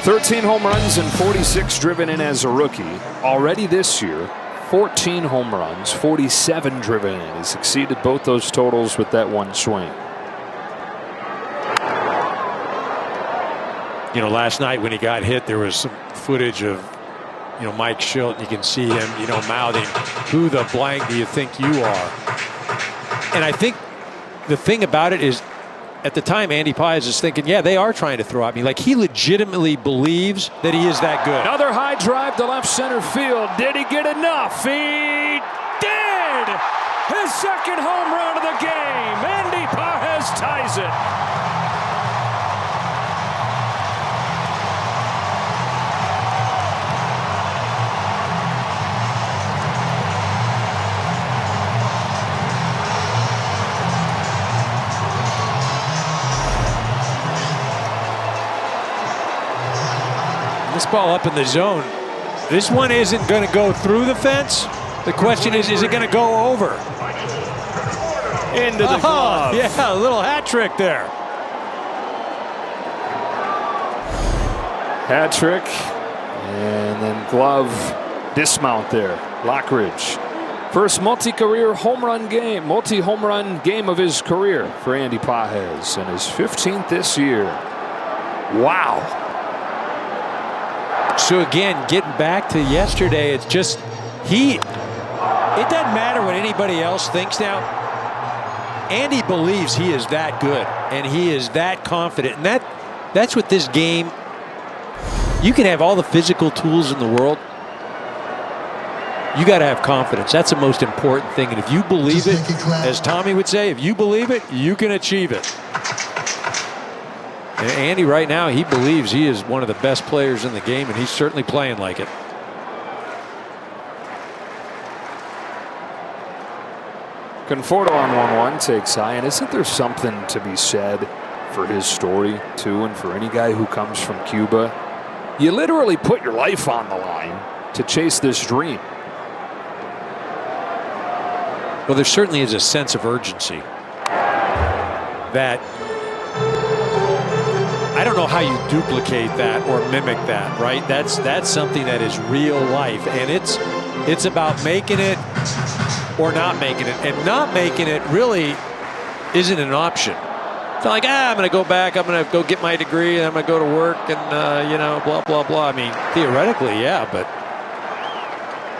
"13 home runs and 46 driven in as a rookie. Already this year, 14 home runs, 47 driven in. He's exceeded both those totals with that 1 swing. You know, last night when he got hit, there was some footage of, you know, Mike Schilt. You can see him, you know, mouthing, "Who the blank do you think you are?" And I think the thing about it is at the time, Andy Paez is thinking, yeah, they are trying to throw at me. Like, he legitimately believes that he is that good. Another high drive to left center field. Did he get enough? He did! His second home run of the game. Andy Paez ties it. This ball up in the zone. This one isn't going to go through the fence. The question is it going to go over? Into the glove. Yeah, a little hat trick there. Hat trick. And then glove dismount there. Lockridge. First multi-home run game of his career for Andy Paez, and his 15th this year. Wow. So again, getting back to yesterday, it's just it doesn't matter what anybody else thinks now. Andy believes he is that good and he is that confident, and that's what this game, you can have all the physical tools in the world. You got to have confidence. That's the most important thing. And if you believe it, as Tommy would say, if you believe it, you can achieve it. And Andy right now, he believes he is one of the best players in the game, and he's certainly playing like it. Conforto on 1-1 takes high, and isn't there something to be said for his story too, and for any guy who comes from Cuba? You literally put your life on the line to chase this dream. Well, there certainly is a sense of urgency that I don't know how you duplicate that or mimic that, right? That's something that is real life, and it's about making it or not making it, and not making it really isn't an option. It's not like, I'm going to go back, I'm going to go get my degree, and I'm going to go to work, and blah blah blah. I mean, theoretically, yeah, but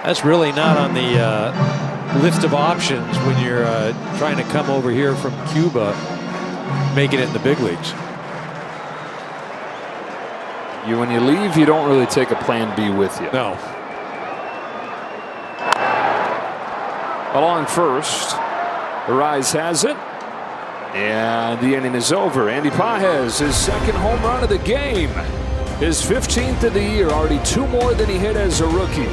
that's really not on the list of options when you're trying to come over here from Cuba, making it in the big leagues. When you leave, you don't really take a plan B with you. No. Along first, Arraez has it, and the inning is over. Andy Paez, his second home run of the game, his 15th of the year, already 2 more than he hit as a rookie,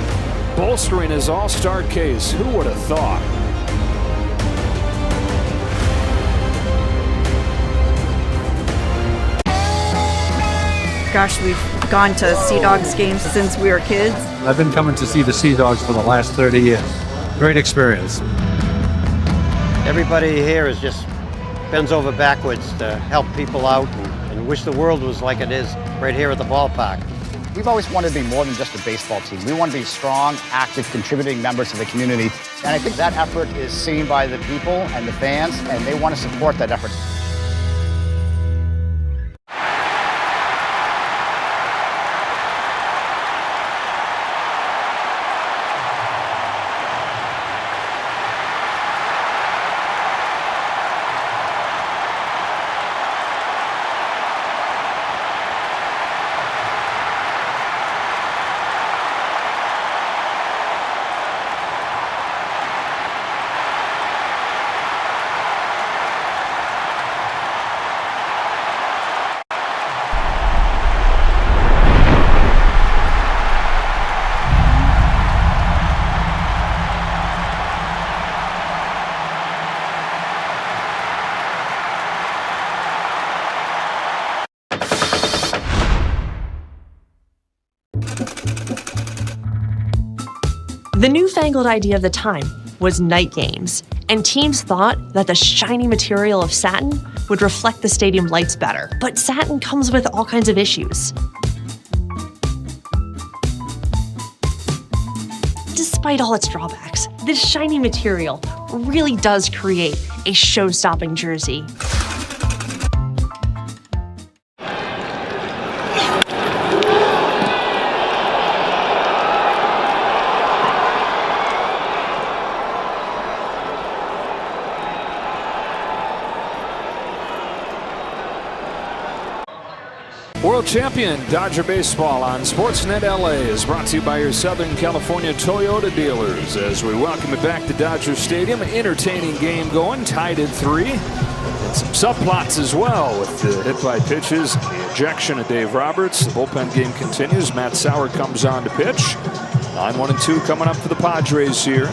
bolstering his all-star case. Who would have thought? Gosh, we've gone to Sea Dogs games since we were kids. I've been coming to see the Sea Dogs for the last 30 years. Great experience. Everybody here is just bends over backwards to help people out and wish the world was like it is right here at the ballpark. We've always wanted to be more than just a baseball team. We want to be strong, active, contributing members of the community. And I think that effort is seen by the people and the fans, and they want to support that effort. The newfangled idea of the time was night games, and teams thought that the shiny material of satin would reflect the stadium lights better. But satin comes with all kinds of issues. Despite all its drawbacks, this shiny material really does create a show-stopping jersey. World champion Dodger baseball on Sportsnet LA is brought to you by your Southern California Toyota dealers as we welcome it back to Dodger Stadium. Entertaining game going, tied at 3. And some subplots as well with the hit by pitches, the ejection of Dave Roberts. The bullpen game continues. Matt Sauer comes on to pitch. 9-1-2 coming up for the Padres here.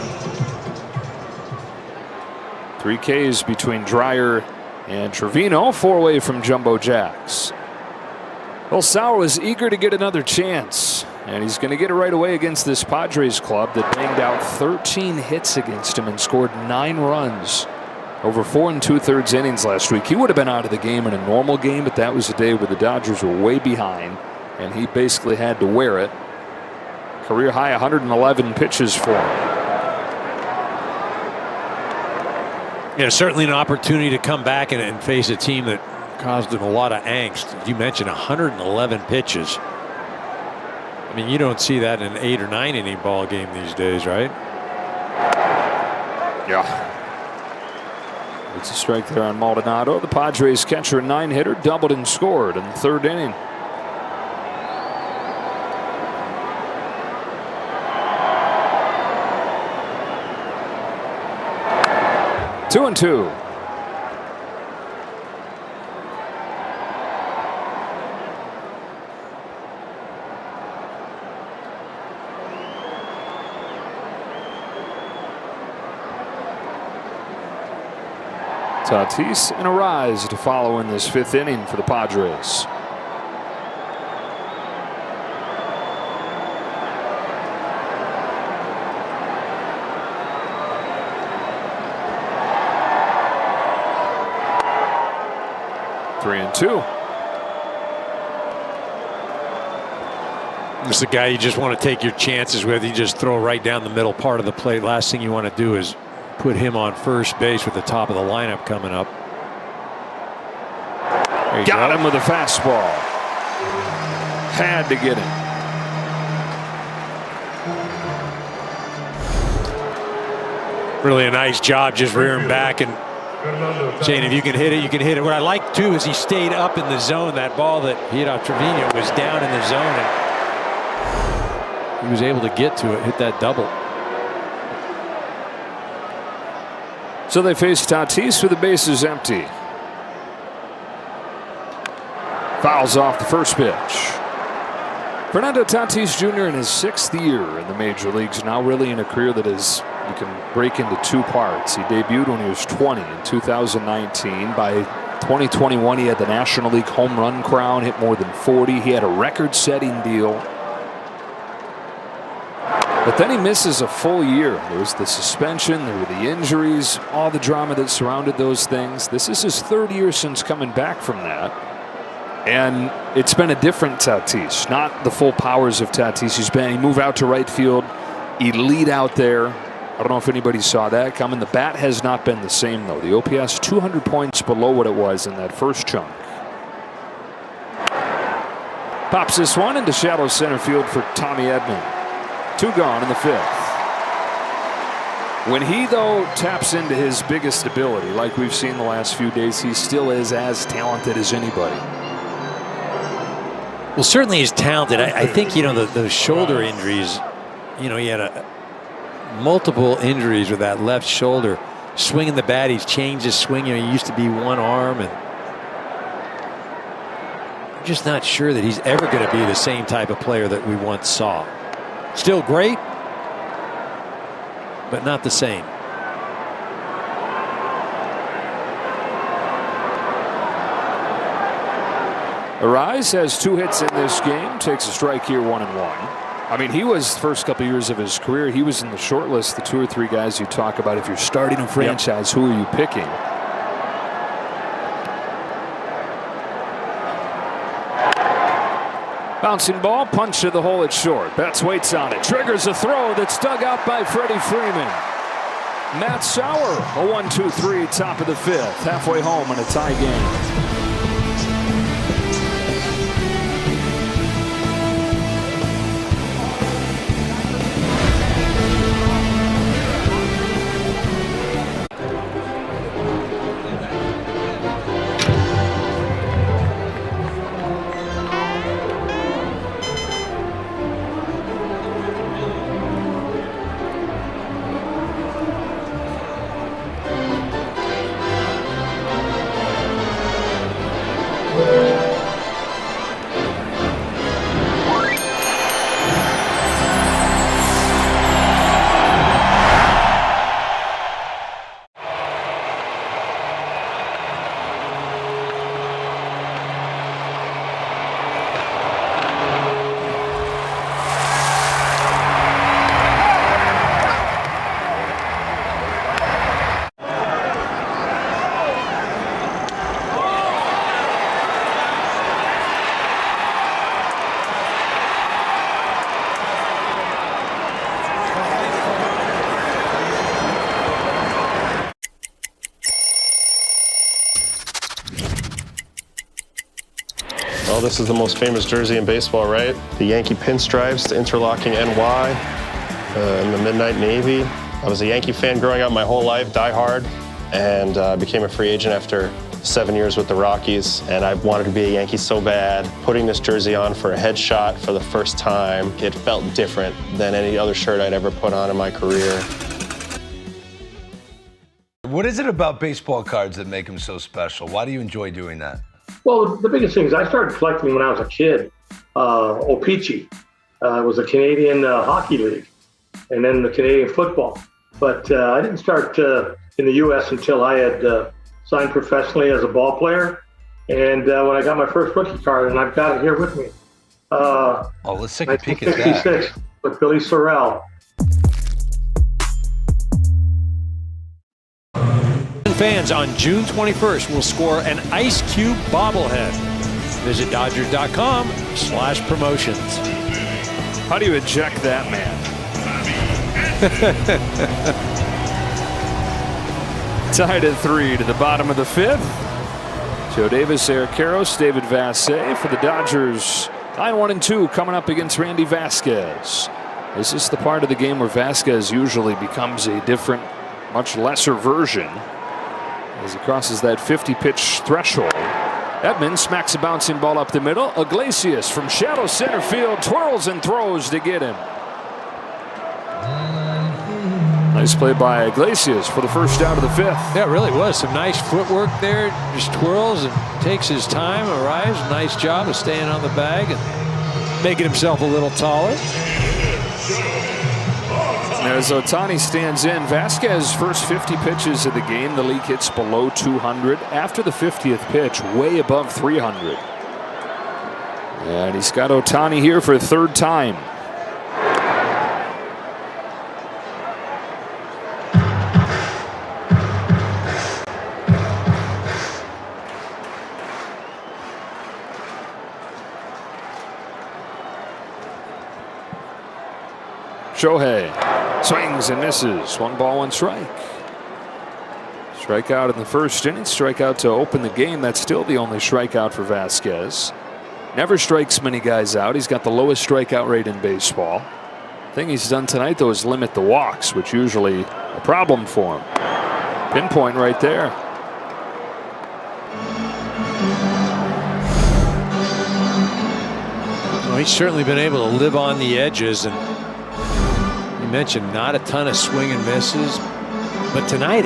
3 Ks between Dreyer and Trevino, 4 away from Jumbo Jacks. Well, Sauer was eager to get another chance, and he's going to get it right away against this Padres club that banged out 13 hits against him and scored 9 runs over 4 2/3 innings last week. He would have been out of the game in a normal game, but that was a day where the Dodgers were way behind, and he basically had to wear it. Career high 111 pitches for him. Yeah, certainly an opportunity to come back and face a team that caused him a lot of angst. You mentioned 111 pitches. I mean, you don't see that in an 8 or 9 inning ball game these days, right? Yeah. It's a strike there on Maldonado. The Padres catcher, 9-hitter, doubled and scored in the 3rd inning. Two and two. Tatis and Arraez to follow in this 5th inning for the Padres. Three and two. This is the guy you just want to take your chances with. You just throw right down the middle part of the plate. Last thing you want to do is put him on first base with the top of the lineup coming up. Got him with a fastball. Had to get him. Really a nice job just rearing back and saying if you can hit it, you can hit it. What I like too is he stayed up in the zone. That ball that hit off Trevino was down in the zone and he was able to get to it, hit that double. So they face Tatis with the bases empty. Fouls off the first pitch. Fernando Tatis Jr. in his 6th year in the major leagues, now really in a career that is, you can break into 2 parts. He debuted when he was 20 in 2019. By 2021, he had the National League home run crown, hit more than 40. He had a record-setting deal. But then he misses a full year. There was the suspension, there were the injuries, all the drama that surrounded those things. This is his 3rd year since coming back from that. And it's been a different Tatis, not the full powers of Tatis. He moved out to right field, elite out there. I don't know if anybody saw that coming. The bat has not been the same, though. The OPS 200 points below what it was in that first chunk. Pops this one into shallow center field for Tommy Edman. 2 gone in the 5th. When he, though, taps into his biggest ability, like we've seen the last few days, he still is as talented as anybody. Well, certainly he's talented. I think, you know, the shoulder injuries, you know, he had multiple injuries with that left shoulder. Swinging the bat, he's changed his swing. You know, he used to be one arm, and I'm just not sure that he's ever going to be the same type of player that we once saw. Still great, but not the same. Arraez has 2 hits in this game, takes a strike here, 1-1. I mean, he was, first couple years of his career, he was in the short list, the 2 or 3 guys you talk about. If you're starting a franchise, who are you picking? Bouncing ball, punch to the hole at short. Betts waits on it, triggers a throw that's dug out by Freddie Freeman. Matt Sauer, a 1-2-3, top of the 5th, halfway home in a tie game. Well, this is the most famous jersey in baseball, right? The Yankee pinstripes, the interlocking NY, and the midnight navy. I was a Yankee fan growing up my whole life, die hard, and became a free agent after 7 years with the Rockies, and I wanted to be a Yankee so bad. Putting this jersey on for a headshot for the first time, it felt different than any other shirt I'd ever put on in my career. What is it about baseball cards that make them so special? Why do you enjoy doing that? Well, the biggest thing is I started collecting when I was a kid. O-Pee-Chee was a Canadian hockey league, and then the Canadian football. But I didn't start in the U.S. until I had signed professionally as a ball player, and when I got my first rookie card, and I've got it here with me. Let's take a peek at that. 1966 with Billy Sorrell. Fans on June 21st will score an Ice Cube bobblehead. Visit Dodgers.com/promotions. How do you eject that man? Tied at 3 to the bottom of the 5th. Joe Davis, Eric Karros, David Vassegh for the Dodgers. 9-1-2 coming up against Randy Vasquez. This is the part of the game where Vasquez usually becomes a different, much lesser version as he crosses that 50-pitch threshold. Edman smacks a bouncing ball up the middle. Iglesias from shallow center field twirls and throws to get him. Nice play by Iglesias for the first out of the 5th. Yeah, it really was. Some nice footwork there. Just twirls and takes his time. Arraez, nice job of staying on the bag and making himself a little taller. As Ohtani stands in, Vasquez's first 50 pitches of the game, the league hits below 200. After the 50th pitch, way above 300. And he's got Ohtani here for a third time. Shohei swings and misses. 1 ball, 1 strike. Strikeout in the first inning. Strikeout to open the game. That's still the only strikeout for Vasquez. Never strikes many guys out. He's got the lowest strikeout rate in baseball. Thing he's done tonight, though, is limit the walks, which usually a problem for him. Pinpoint right there. Well, he's certainly been able to live on the edges, and you mentioned not a ton of swing and misses, but tonight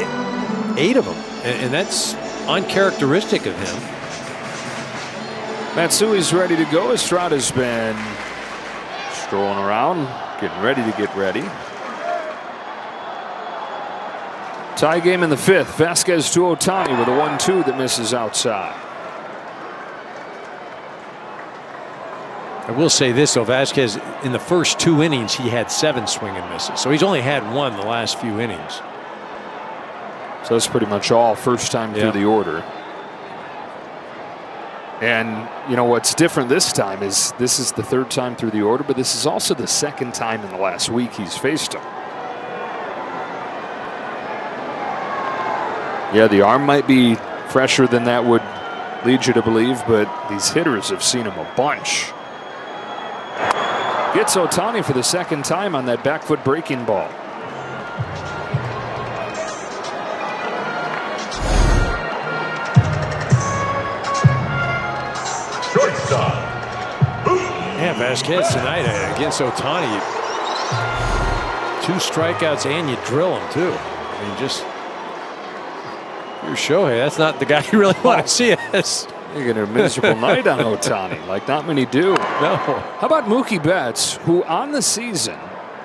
8 of them, and that's uncharacteristic of him. Matsui's ready to go. Estrada's been strolling around, getting ready to get ready. Tie game in the 5th. Vasquez to Ohtani with a 1-2 that misses outside. I will say this, though, Vasquez, in the first 2 innings, he had 7 swing and misses. So he's only had 1 the last few innings. So that's pretty much all first time through the order. And, you know, what's different this time is this is the 3rd time through the order, but this is also the 2nd time in the last week he's faced him. Yeah, the arm might be fresher than that would lead you to believe, but these hitters have seen him a bunch. Gets Ohtani for the 2nd time on that back foot breaking ball. Yeah, Vasquez tonight against Ohtani. 2 strikeouts and you drill him too. I mean, just you're Shohei. That's not the guy you really want to see us. You're getting a miserable night on Ohtani, like not many do. No. How about Mookie Betts, who on the season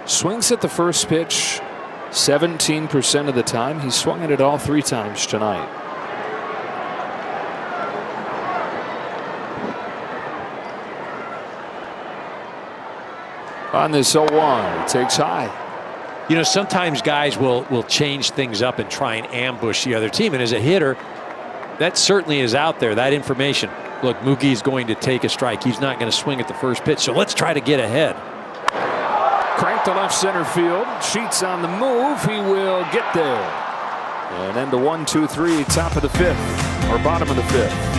swings at the first pitch 17% of the time? He swung at it all 3 times tonight. On this 0-1, it takes high. You know, sometimes guys will change things up and try and ambush the other team. And as a hitter, that certainly is out there, that information. Look, Mookie's going to take a strike. He's not going to swing at the first pitch, so let's try to get ahead. Crank to left center field. Sheets on the move. He will get there. And then the 1-2-3, top of the 5th, or bottom of the 5th.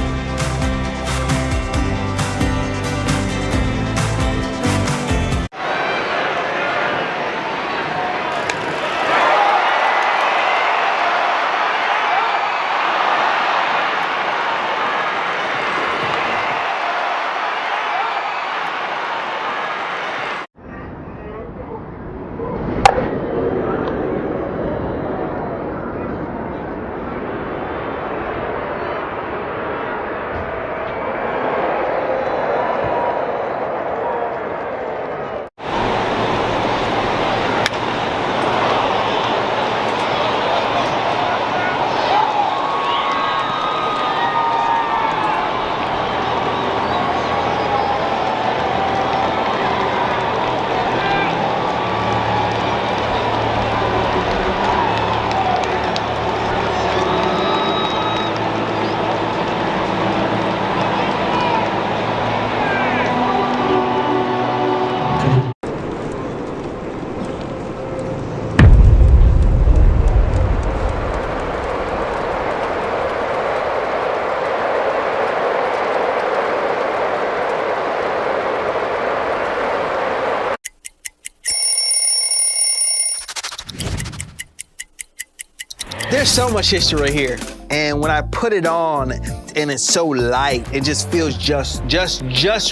There's so much history right here. And when I put it on and it's so light, it just feels just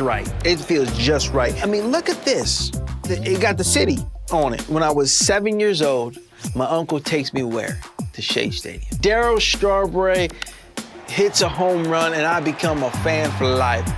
right. It feels just right. I mean, look at this. It got the city on it. When I was 7 years old, my uncle takes me where? To Shea Stadium. Darryl Strawberry hits a home run and I become a fan for life.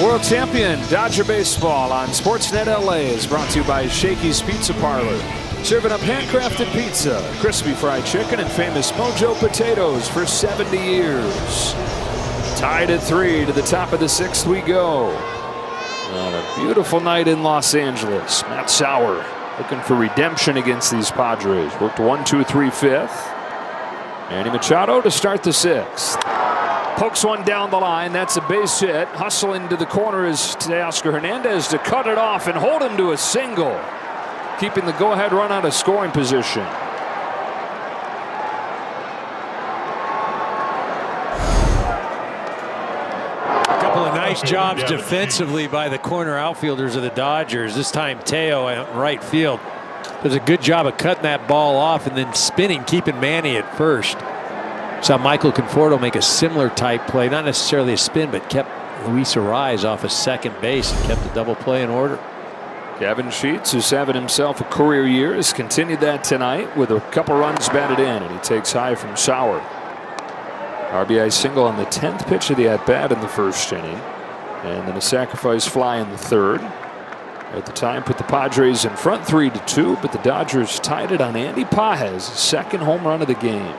World champion Dodger baseball on Sportsnet LA is brought to you by Shakey's Pizza Parlor. Serving up handcrafted pizza, crispy fried chicken, and famous Mojo potatoes for 70 years. Tied at 3 to the top of the 6th we go. On a beautiful night in Los Angeles. Matt Sauer looking for redemption against these Padres. Worked 1-2-3 5th. Manny Machado to start the 6th. Pokes one down the line. That's a base hit. Hustling to the corner is Teoscar Hernandez to cut it off and hold him to a single, keeping the go-ahead run out of scoring position. A couple of nice jobs defensively by the corner outfielders of the Dodgers. This time Teo at right field does a good job of cutting that ball off and then spinning, keeping Manny at first. Saw Michael Conforto make a similar type play, not necessarily a spin, but kept Luis Arraez off of second base and kept the double play in order. Gavin Sheets, who's having himself a career year, has continued that tonight with a couple runs batted in, and he takes high from Sauer. RBI single on the 10th pitch of the at-bat in the first inning, and then a sacrifice fly in the 3rd. At the time, put the Padres in front 3-2, but the Dodgers tied it on Andy Pages' second home run of the game.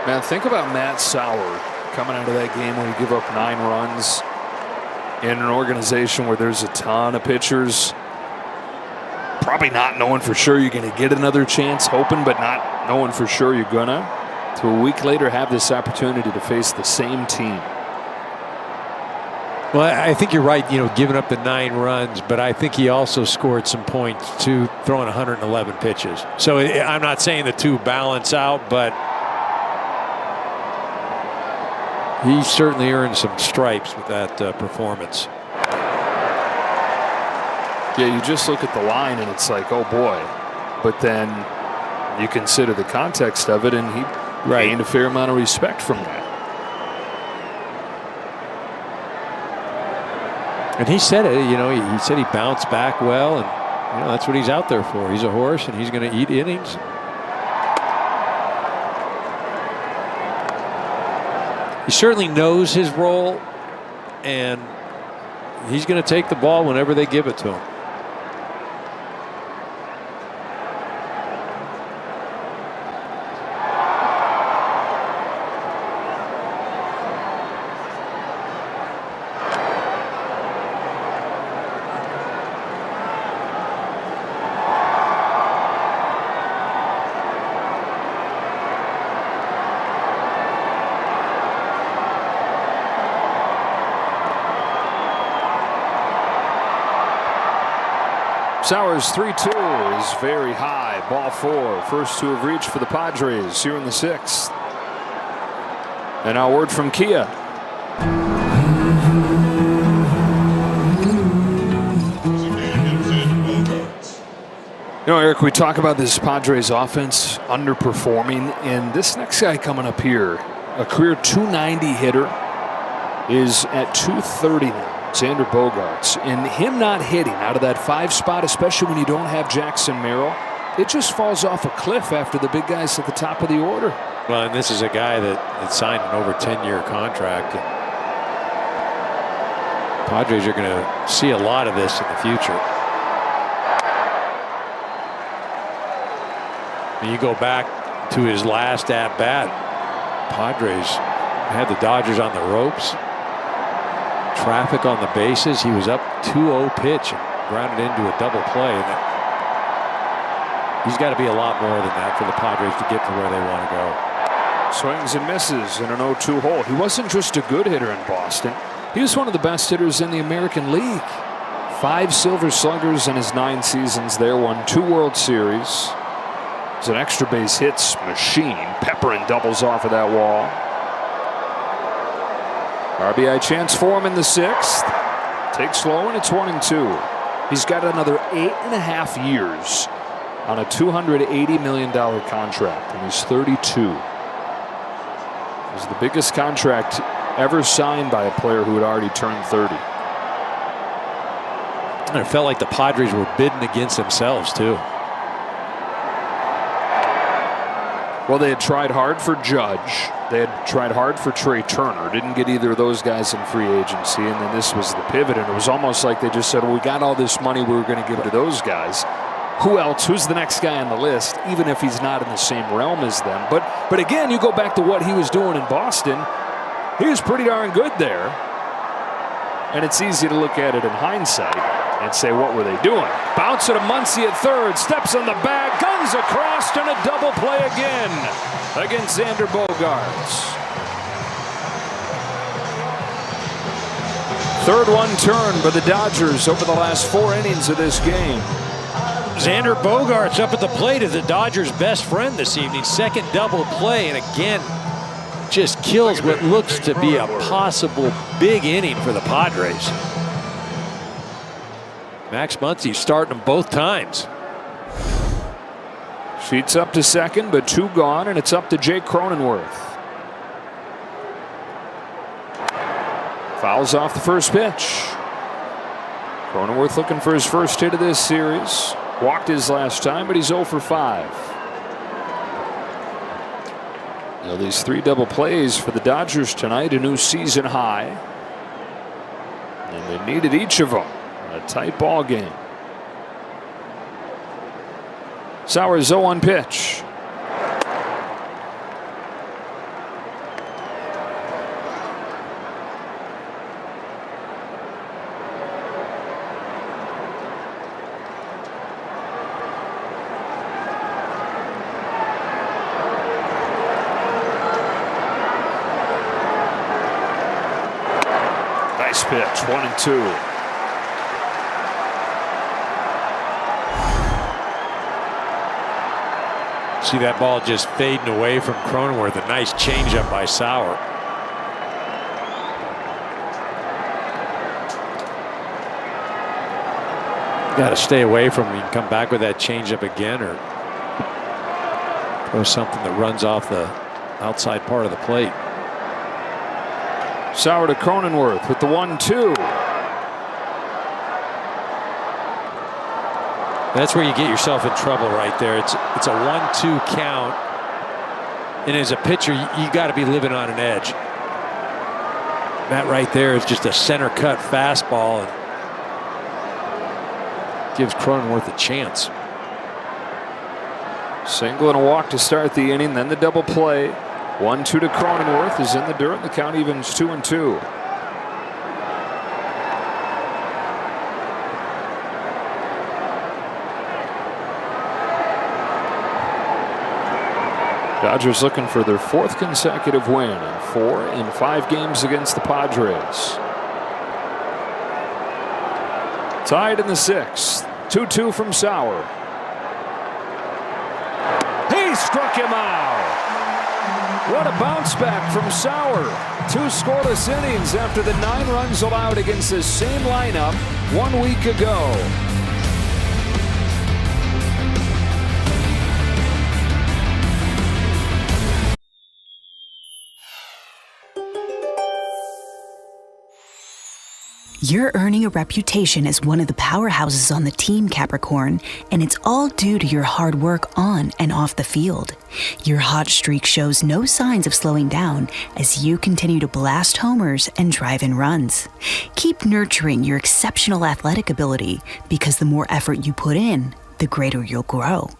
Man, think about Matt Sauer coming out of that game where you give up 9 runs in an organization where there's a ton of pitchers. Probably not knowing for sure you're going to get another chance, hoping, but not knowing for sure you're going to. To a week later have this opportunity to face the same team. Well, I think you're right, giving up the 9 runs, but I think he also scored some points too, throwing 111 pitches. So I'm not saying the two balance out, but he certainly earned some stripes with that performance. Yeah, you just look at the line and it's like, oh boy. But then You consider the context of it, and he gained a fair amount of respect from that. And he said it, you know, he said he bounced back well, and you know, that's what he's out there for. He's a horse, and he's going to eat innings. He certainly knows his role, and he's going to take the ball whenever they give it to him. Sauer's 3-2 is very high. Ball 4. First to have reached for the Padres here in the 6th. And now word from Kia. You know, Eric, we talk about this Padres offense underperforming, and this next guy coming up here, a career .290 hitter, is at .230 now. Xander Bogaerts, and him not hitting out of that 5 spot, especially when you don't have Jackson Merrill, it just falls off a cliff after the big guys at the top of the order. Well, and this is a guy that signed an over 10-year contract. And Padres are going to see a lot of this in the future. And you go back to his last at bat, Padres had the Dodgers on the ropes. Traffic on the bases. He was up 2-0 pitch and grounded into a double play. And he's got to be a lot more than that for the Padres to get to where they want to go. Swings and misses in an 0-2 hole. He wasn't just a good hitter in Boston. He was one of the best hitters in the American League. 5 Silver Sluggers in his 9 seasons there. Won 2 World Series. He's an extra base hits machine. Peppering doubles off of that wall. RBI chance for him in the 6th. Takes low, and it's 1-2. He's got another 8.5 years on a $280 million contract, and he's 32. It was the biggest contract ever signed by a player who had already turned 30. And it felt like the Padres were bidding against themselves, too. Well, they had tried hard for Judge. They had tried hard for Trey Turner. Didn't get either of those guys in free agency. And then this was the pivot. And it was almost like they just said, well, we got all this money, we were going to give it to those guys. Who else? Who's the next guy on the list, even if he's not in the same realm as them? But again, you go back to what he was doing in Boston. He was pretty darn good there. And it's easy to look at it in hindsight and say, what were they doing? Bounce it to Muncy at third, steps on the bag, guns across, and a double play again against Xander Bogaerts. Third one turn by the Dodgers over the last 4 innings of this game. Xander Bogaerts up at the plate is the Dodgers' best friend this evening. Second double play, and again, just kills what looks to be a possible big inning for the Padres. Max Muncy starting them both times. Sheets up to second, but 2 gone, and it's up to Jake Cronenworth. Fouls off the first pitch. Cronenworth looking for his first hit of this series. Walked his last time, but he's 0 for 5. Now these 3 double plays for the Dodgers tonight, a new season high. And they needed each of them. A tight ball game. Sauer's 0-1 pitch. Nice pitch, 1-2. See that ball just fading away from Cronenworth. A nice changeup by Sauer. Got to stay away from him. You can come back with that changeup again, or Throw something that runs off the outside part of the plate. Sauer to Cronenworth with the 1-2. That's where you get yourself in trouble right there. It's a 1-2 count. And as a pitcher, you got to be living on an edge. That right there is just a center cut fastball and gives Cronenworth a chance. Single and a walk to start the inning, then the double play. 1-2 to Cronenworth is in the dirt, and the count evens 2-2. Dodgers looking for their 4th consecutive win and 4 in 5 games against the Padres. Tied in the 6th. 2-2 from Sauer. He struck him out. What a bounce back from Sauer. 2 scoreless innings after the 9 runs allowed against the same lineup 1 week ago. You're earning a reputation as one of the powerhouses on the team, Capricorn, and it's all due to your hard work on and off the field. Your hot streak shows no signs of slowing down as you continue to blast homers and drive in runs. Keep nurturing your exceptional athletic ability because the more effort you put in, the greater you'll grow.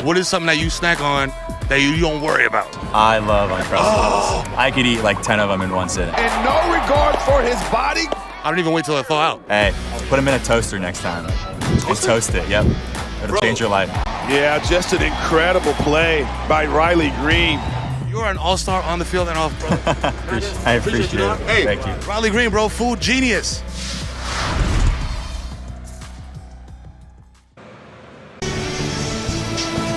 What is something that you snack on that you don't worry about? I love Uncrustables. I could eat like 10 of them in one sitting. And no regard for his body? I don't even wait till I thaw out. Hey, put them in a toaster next time. And toast it, yep. It'll change your life. Yeah, just an incredible play by Riley Green. You're an all-star on the field and off, bro. I appreciate it. Hey, thank you. Riley Green, bro, food genius.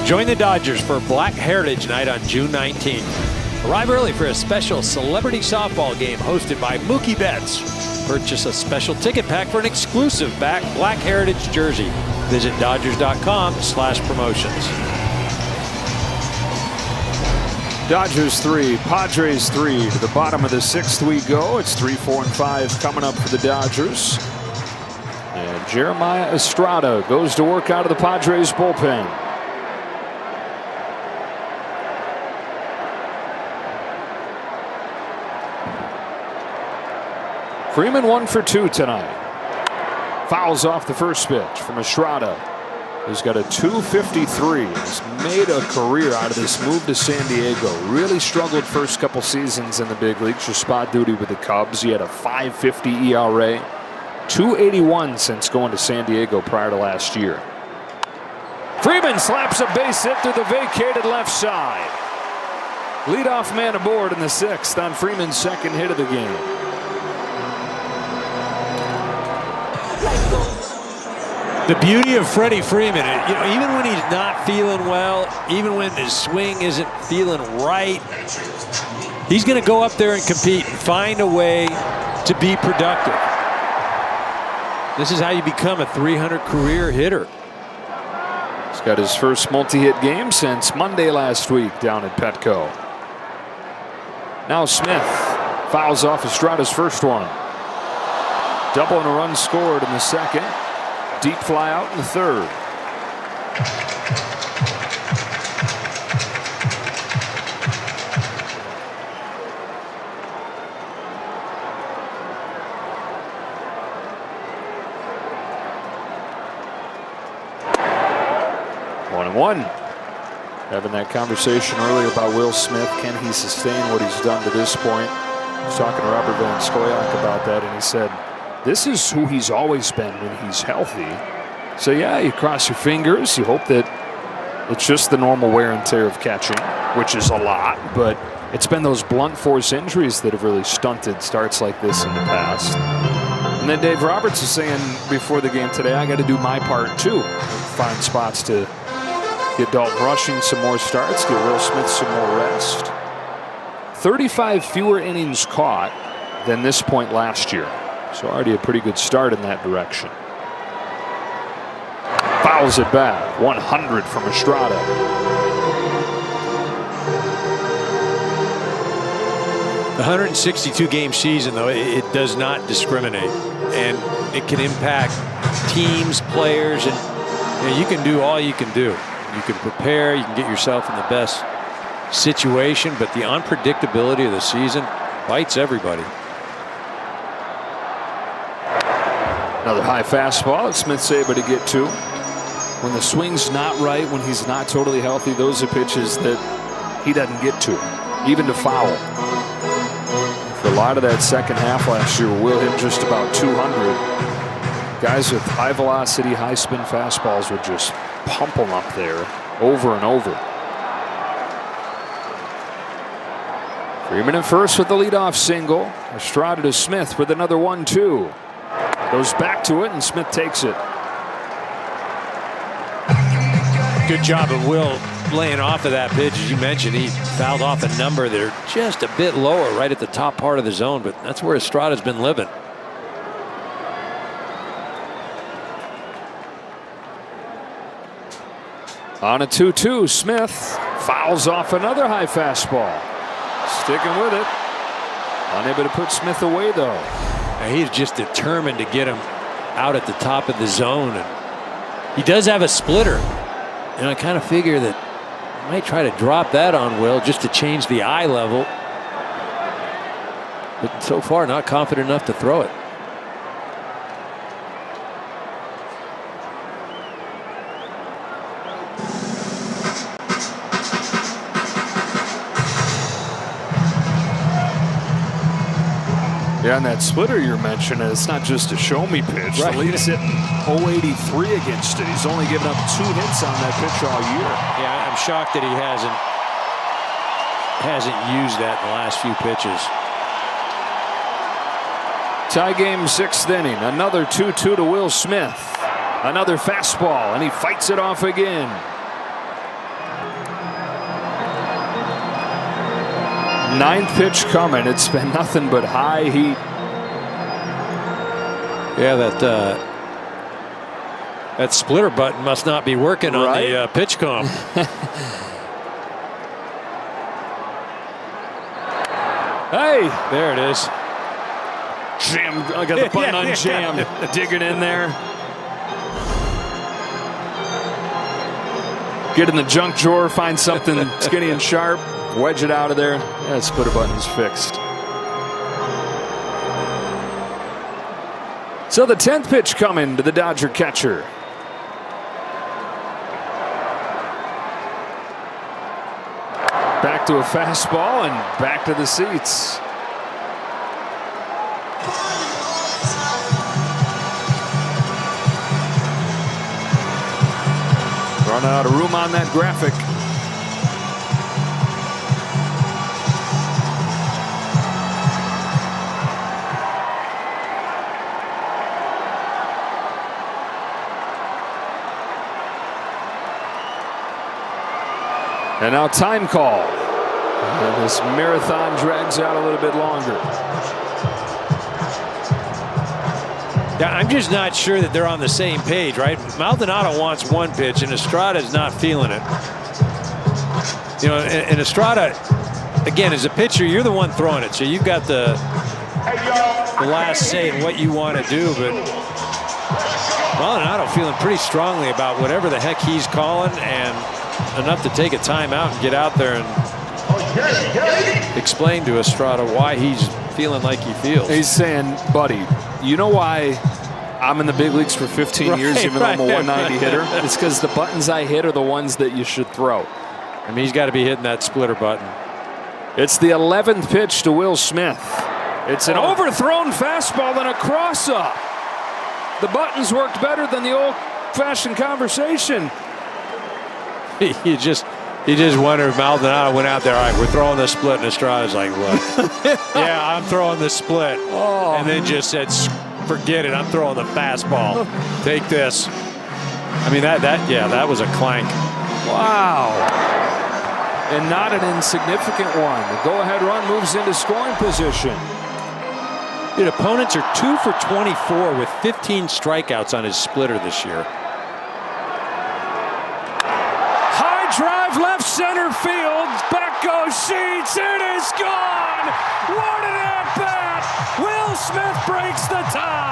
Join the Dodgers for Black Heritage Night on June 19th. Arrive early for a special celebrity softball game hosted by Mookie Betts. Purchase a special ticket pack for an exclusive Black Heritage jersey. Visit Dodgers.com/promotions. Dodgers 3, Padres 3. To the bottom of the 6th we go. It's 3, 4, and 5 coming up for the Dodgers. And Jeremiah Estrada goes to work out of the Padres bullpen. Freeman 1 for 2 tonight. Fouls off the first pitch from Estrada, who's got a 2.53. Has made a career out of this move to San Diego. Really struggled first couple seasons in the big leagues for spot duty with the Cubs. He had a 5.50 ERA, 2.81 since going to San Diego prior to last year. Freeman slaps a base hit through the vacated left side. Leadoff man aboard in the 6th on Freeman's second hit of the game. The beauty of Freddie Freeman, even when he's not feeling well, even when his swing isn't feeling right, he's going to go up there and compete and find a way to be productive. This is how you become a 300 career hitter. He's got his first multi-hit game since Monday last week down at Petco. Now Smith fouls off Estrada's first one. Double and a run scored in the second. Deep fly out in the third. One. Having that conversation earlier about Will Smith. Can he sustain what he's done to this point? I was talking to Robert Van Scoyoc about that, and he said, this is who he's always been when he's healthy. So yeah, you cross your fingers. You hope that it's just the normal wear and tear of catching, which is a lot, but it's been those blunt force injuries that have really stunted starts like this in the past. And then Dave Roberts is saying before the game today, I got to do my part too. Find spots to get Dalton Rushing some more starts, get Will Smith some more rest. 35 fewer innings caught than this point last year. So already a pretty good start in that direction. Fouls it back. 100 from Estrada. The 162-game season, though, it does not discriminate. And it can impact teams, players, and you can do all you can do. You can prepare, you can get yourself in the best situation, but the unpredictability of the season bites everybody. Another high fastball that Smith's able to get to. When the swing's not right, when he's not totally healthy, those are pitches that he doesn't get to, even to foul. For a lot of that second half last year, Will hit just about 200. Guys with high velocity, high spin fastballs would just pump them up there over and over. Freeman at first with the leadoff single. Estrada to Smith with another 1-2. Goes back to it, and Smith takes it. Good job of Will laying off of that pitch. As you mentioned, he fouled off a number that are just a bit lower right at the top part of the zone, but that's where Estrada's been living. On a 2-2, Smith fouls off another high fastball. Sticking with it. Unable to put Smith away, though. And he's just determined to get him out at the top of the zone. And he does have a splitter. And I kind of figure that I might try to drop that on Will just to change the eye level. But so far, not confident enough to throw it. Yeah, and that splitter you're mentioning, it's not just a show-me pitch. Right. The lead's hitting 083 against it. He's only given up 2 hits on that pitch all year. Yeah, I'm shocked that he hasn't used that in the last few pitches. Tie game, 6th inning. Another 2-2 to Will Smith. Another fastball, and he fights it off again. Ninth pitch coming. It's been nothing but high heat. Yeah, that splitter button must not be working on the pitch comp. Hey, there it is. Jam, I got the button unjammed. Digging in there. Get in the junk drawer, find something skinny and sharp. Wedge it out of there. Yeah, splitter button's fixed. So the 10th pitch coming to the Dodger catcher. Back to a fastball and back to the seats. Running out of room on that graphic. And now time call. And this marathon drags out a little bit longer. Yeah, I'm just not sure that they're on the same page, right? Maldonado wants one pitch, and Estrada's not feeling it. You know, and Estrada, again, as a pitcher, you're the one throwing it, so you've got the last say in what you want to do. But Maldonado feeling pretty strongly about whatever the heck he's calling, and enough to take a timeout and get out there and explain to Estrada why he's feeling like he feels. He's saying, buddy, you know why I'm in the big leagues for 15 years, even though I'm a 190 hitter? It's because the buttons I hit are the ones that you should throw. I mean, he's got to be hitting that splitter button. It's the 11th pitch to Will Smith. It's an overthrown fastball and a cross-up. The buttons worked better than the old-fashioned conversation. You just wonder if Maldonado went out there, all right, we're throwing the split, and Estrada's like, look, yeah, I'm throwing the split. And then just said, forget it, I'm throwing the fastball. Take this. I mean, that was a clank. Wow. And not an insignificant one. The go-ahead run moves into scoring position. Dude, opponents are 2 for 24 with 15 strikeouts on his splitter this year. High drive left center field. Back goes Sheets. It is gone. What an at-bat. Will Smith breaks the tie.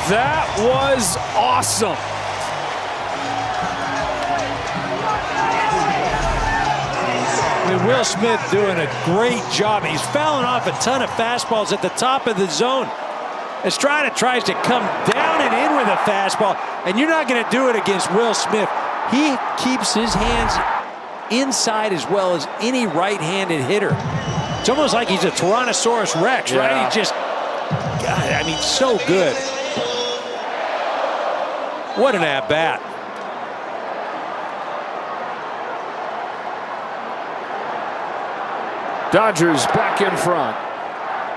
That was awesome. I mean, Will Smith doing a great job. He's fouling off a ton of fastballs at the top of the zone. Estrada tries to come down and in with a fastball, and you're not going to do it against Will Smith. He keeps his hands inside as well as any right-handed hitter. It's almost like he's a Tyrannosaurus Rex, right? He just, God, I mean, so good. What an at-bat. Dodgers back in front.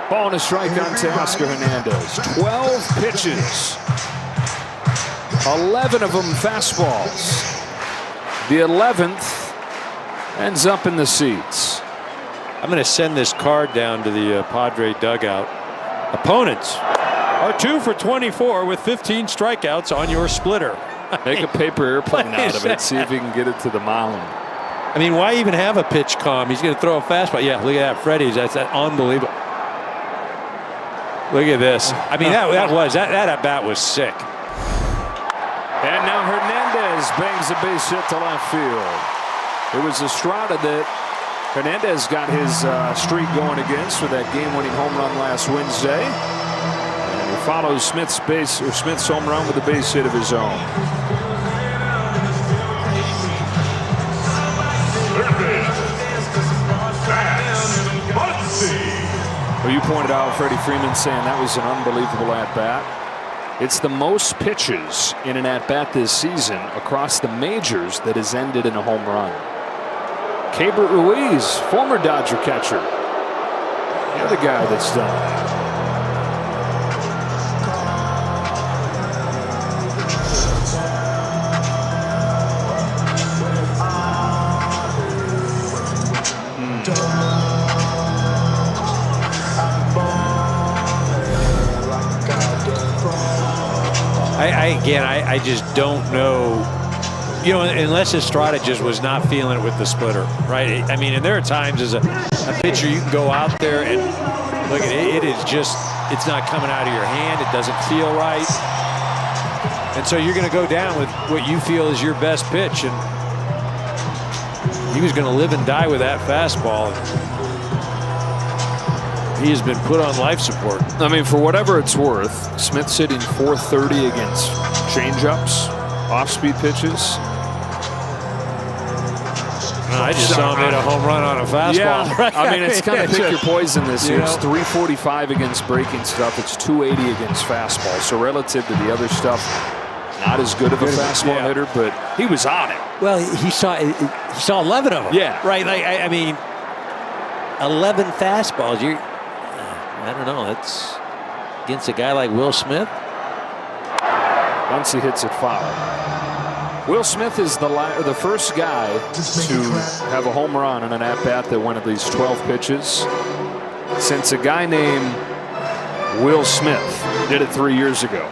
Ball and a strike on Teoscar Hernandez. 12 pitches. 11 of them fastballs. The 11th ends up in the seats. I'm going to send this card down to the Padre dugout. Opponents are 2 for 24 with 15 strikeouts on your splitter. Make a paper airplane out of it. See if you can get it to the mound. I mean, why even have a pitch calm? He's going to throw a fastball. Yeah, look at that. Freddie's. That's unbelievable. Look at this. I mean, that at bat was sick. And now Hernandez bangs a base hit to left field. It was Estrada that Hernandez got his streak going against with that game-winning home run last Wednesday. And he follows Smith's home run with a base hit of his own. Well, you pointed out Freddie Freeman saying that was an unbelievable at-bat. It's the most pitches in an at-bat this season across the majors that has ended in a home run. Keibert Ruiz, former Dodger catcher, the other guy that's done that. I just don't know, you know, unless Estrada just was not feeling it with the splitter, right? I mean, and there are times as a pitcher you can go out there and look at it, it is just, it's not coming out of your hand, it doesn't feel right. And so you're going to go down with what you feel is your best pitch, and he was going to live and die with that fastball. He has been put on life support. I mean, for whatever it's worth, Smith's hitting .430 against changeups, off-speed pitches. I just saw him hit a home run on a fastball. Yeah, right? I mean, it's kind of pick your poison this year. It's know? .345 against breaking stuff. It's .280 against fastball. So relative to the other stuff, not as good of a fastball hitter, but he was on it. Well, he saw 11 of them. Yeah. Right. Like I mean, 11 fastballs. I don't know. That's against a guy like Will Smith. Once he hits it foul. Will Smith is the first guy to have a home run in an at-bat that went at least 12 pitches since a guy named Will Smith did it 3 years ago.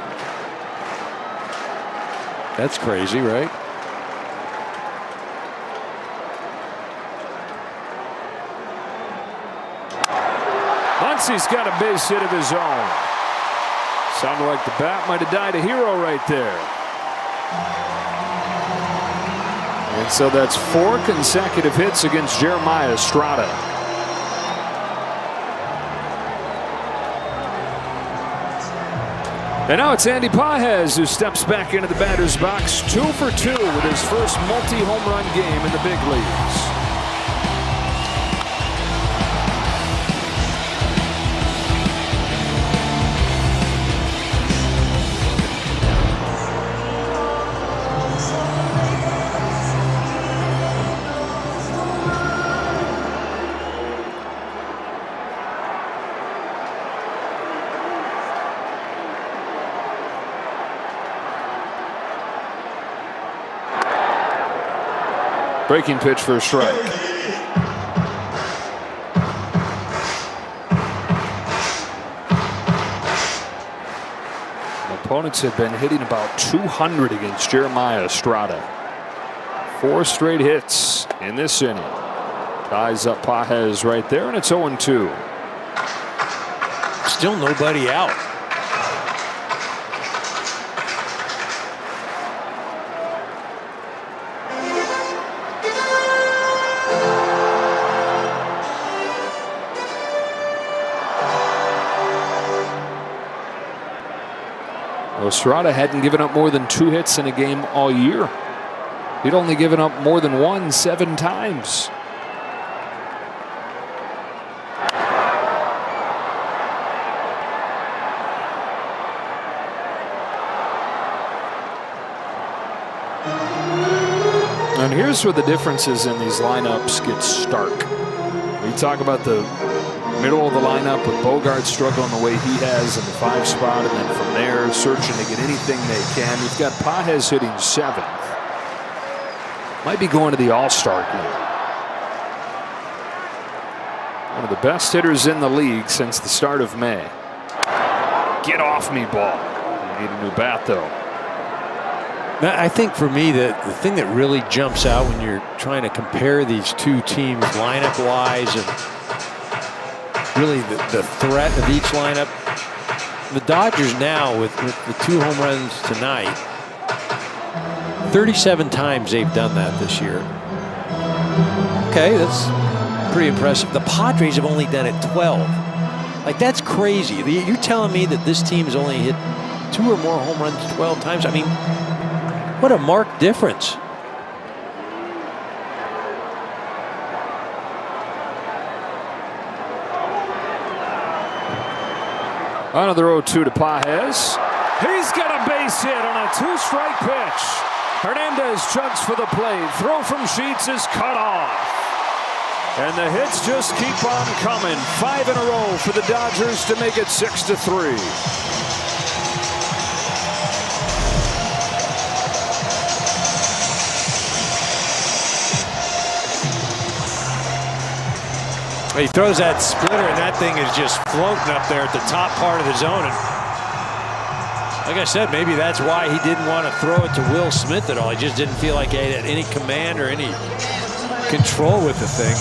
That's crazy, right? Muncy's got a base hit of his own. Sounded like the bat might have died a hero right there. And so that's 4 consecutive hits against Jeremiah Estrada. And now it's Andy Pages who steps back into the batter's box, 2 for 2 with his first multi-home run game in the big leagues. Breaking pitch for a strike. Opponents have been hitting about 200 against Jeremiah Estrada. 4 straight hits in this inning. Ties up Pages right there, and it's 0-2. Still nobody out. Estrada hadn't given up more than 2 hits in a game all year. He'd only given up more than 1 7 times. And here's where the differences in these lineups get stark. We talk about the middle of the lineup with Bogart struggling the way he has in the 5 spot, and then from there searching to get anything they can. You've got Pages hitting 7th. Might be going to the All-Star game. One of the best hitters in the league since the start of May. Get off me ball. You need a new bat though. I think for me the thing that really jumps out when you're trying to compare these two teams lineup-wise and really the threat of each lineup. The Dodgers now with the 2 home runs tonight, 37 times they've done that this year. Okay, that's pretty impressive. The Padres have only done it 12. Like, that's crazy. You're telling me that this team has only hit 2 or more home runs 12 times? I mean, what a marked difference. Another 0-2 to Pages. He's got a base hit on a 2-strike pitch. Hernandez chugs for the plate. Throw from Sheets is cut off. And the hits just keep on coming. 5 in a row for the Dodgers to make it 6-3. He throws that splitter, and that thing is just floating up there at the top part of the zone. And like I said, maybe that's why he didn't want to throw it to Will Smith at all. He just didn't feel like he had any command or any control with the thing.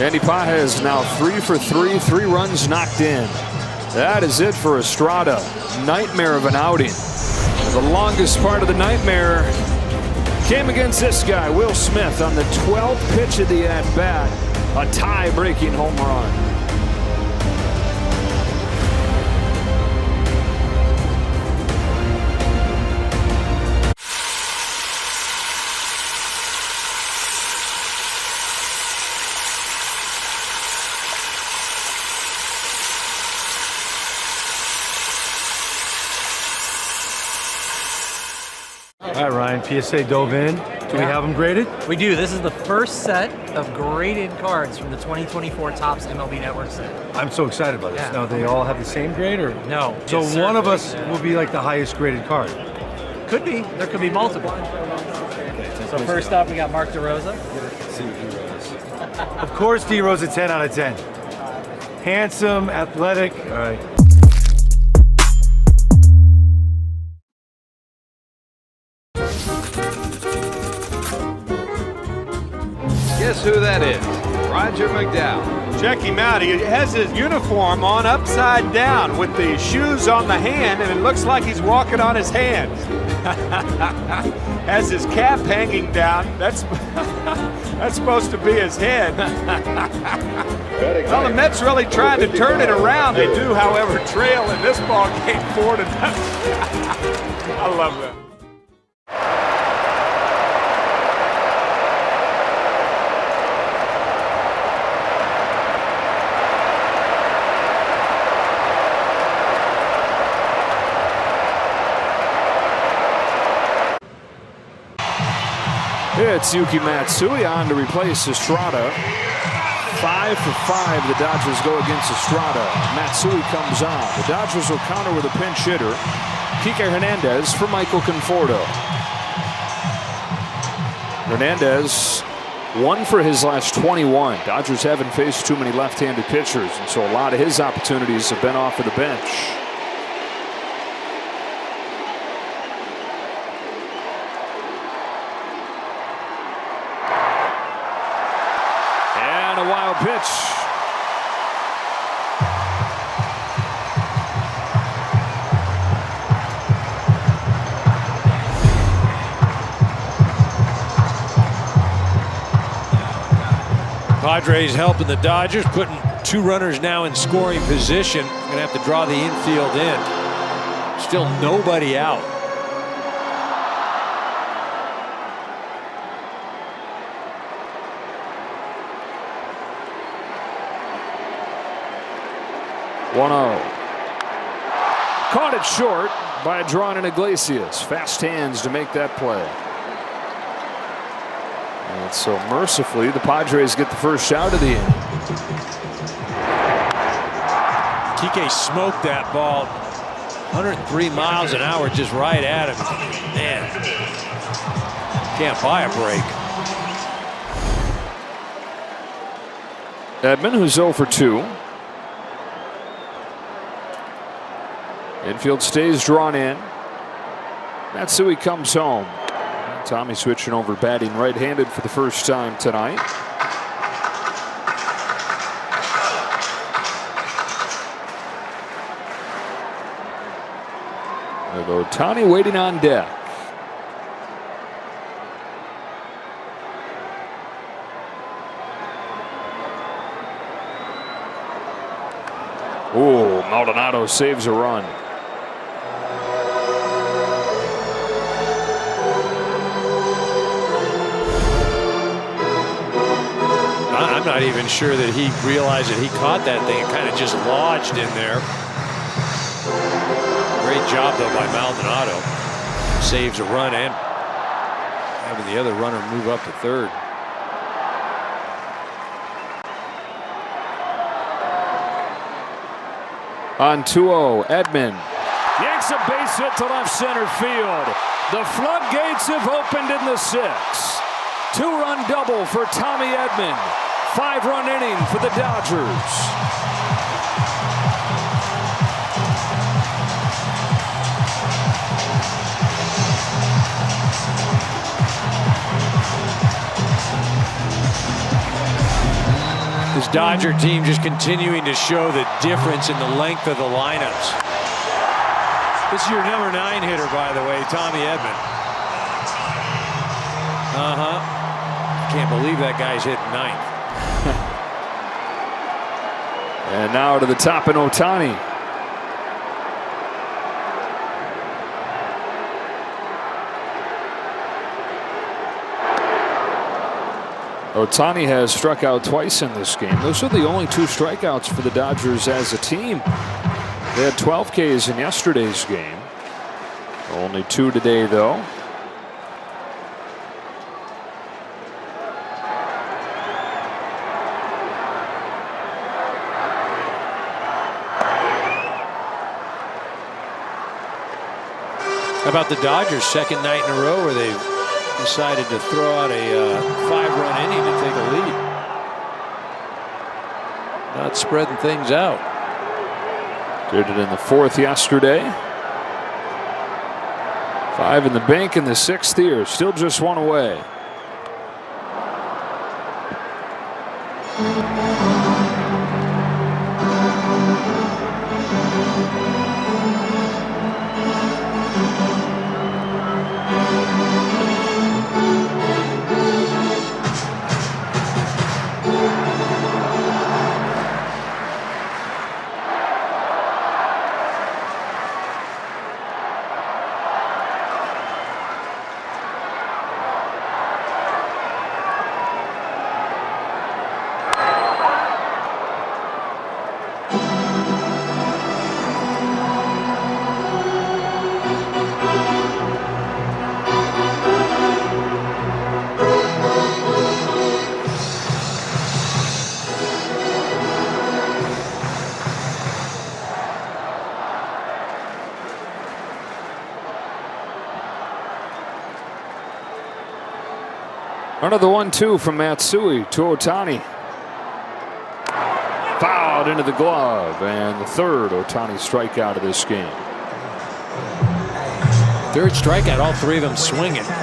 Andy Pages now 3 for 3, 3 runs knocked in. That is it for Estrada. Nightmare of an outing. The longest part of the nightmare came against this guy, Will Smith, on the 12th pitch of the at-bat. A tie-breaking home run. All right, Ryan, PSA dove in. Do we have them graded? We do. This is the first set of graded cards from the 2024 Topps MLB Network set. I'm so excited about this. Yeah. Now, they all have the same grade, or? No. So Yes, one sir. of us will be like the highest graded card. Could be. There could be multiple. So first up, we got Mark DeRosa. Let's see what D-Rose. Of course, D-Rose a 10 out of 10. handsome, athletic. All right. Guess who that is? Roger McDowell. Check him out. He has his uniform on upside down with the shoes on the hand, and it looks like he's walking on his hands. Has his cap hanging down. That's supposed to be his head. Well, the Mets really trying to turn it around. They do, however, trail in this ball game 4-0. I love that. It's Yuki Matsui on to replace Estrada. 5 for 5 the Dodgers go against Estrada. Matsui comes on. The Dodgers will counter with a pinch hitter. Kike Hernandez for Michael Conforto. Hernandez 1 for his last 21. Dodgers haven't faced too many left-handed pitchers, and so a lot of his opportunities have been off of the bench. A wild pitch. Padres helping the Dodgers, putting 2 runners now in scoring position. Going to have to draw the infield in. Still nobody out. Caught it short by Adrian Iglesias. Fast hands to make that play. And so mercifully, the Padres get the first out of the inning. Kike smoked that ball. 103 miles an hour just right at him. Man, can't buy a break. Edman, who's 0 for 2. Infield stays drawn in. Matsui comes home. Tommy switching over, batting right-handed for the first time tonight. With Ohtani waiting on deck. Oh, Maldonado saves a run. I'm not even sure that he realized that he caught that thing. It kind of just lodged in there. Great job, though, by Maldonado. Saves a run and having the other runner move up to third. On 2-0, Edman yanks a base hit to left center field. The floodgates have opened in the 6th. 2-run double for Tommy Edman. 5-run inning for the Dodgers. This Dodger team just continuing to show the difference in the length of the lineups. This is your number 9 hitter, by the way, Tommy Edman. Can't believe that guy's hitting 9th. And now to the top in Ohtani. Ohtani has struck out twice in this game. Those are the only 2 strikeouts for the Dodgers as a team. They had 12 Ks in yesterday's game. Only 2 today, though. How about the Dodgers' second night in a row where they've decided to throw out a 5-run inning to take a lead? not spreading things out. Did it in the 4th yesterday. 5 in the bank in the 6th here. Still just 1 away. Another 1-2 from Matsui to Ohtani. Fouled into the glove, and the 3rd Ohtani strikeout of this game. 3rd strikeout, all 3 of them swinging. This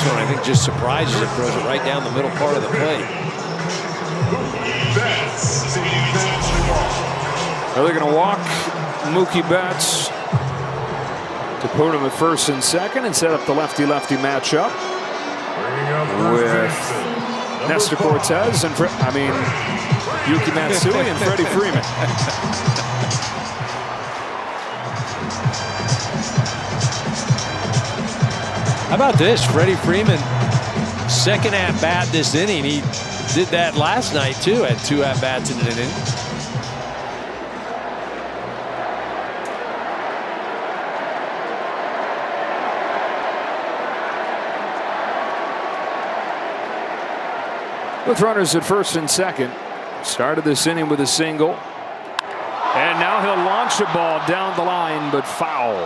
one I think just surprises it, throws it right down the middle part of the plate. Are they going to walk Mookie Betts to put him at 1st and 2nd and set up the lefty-lefty matchup with Nestor Cortez and Yuki Matsui and Freddie Freeman. How about this? Freddie Freeman, 2nd at-bat this inning. He did that last night, too. Had 2 at-bats in an inning. With runners at 1st and 2nd. Started this inning with a single. And now he'll launch a ball down the line, but foul.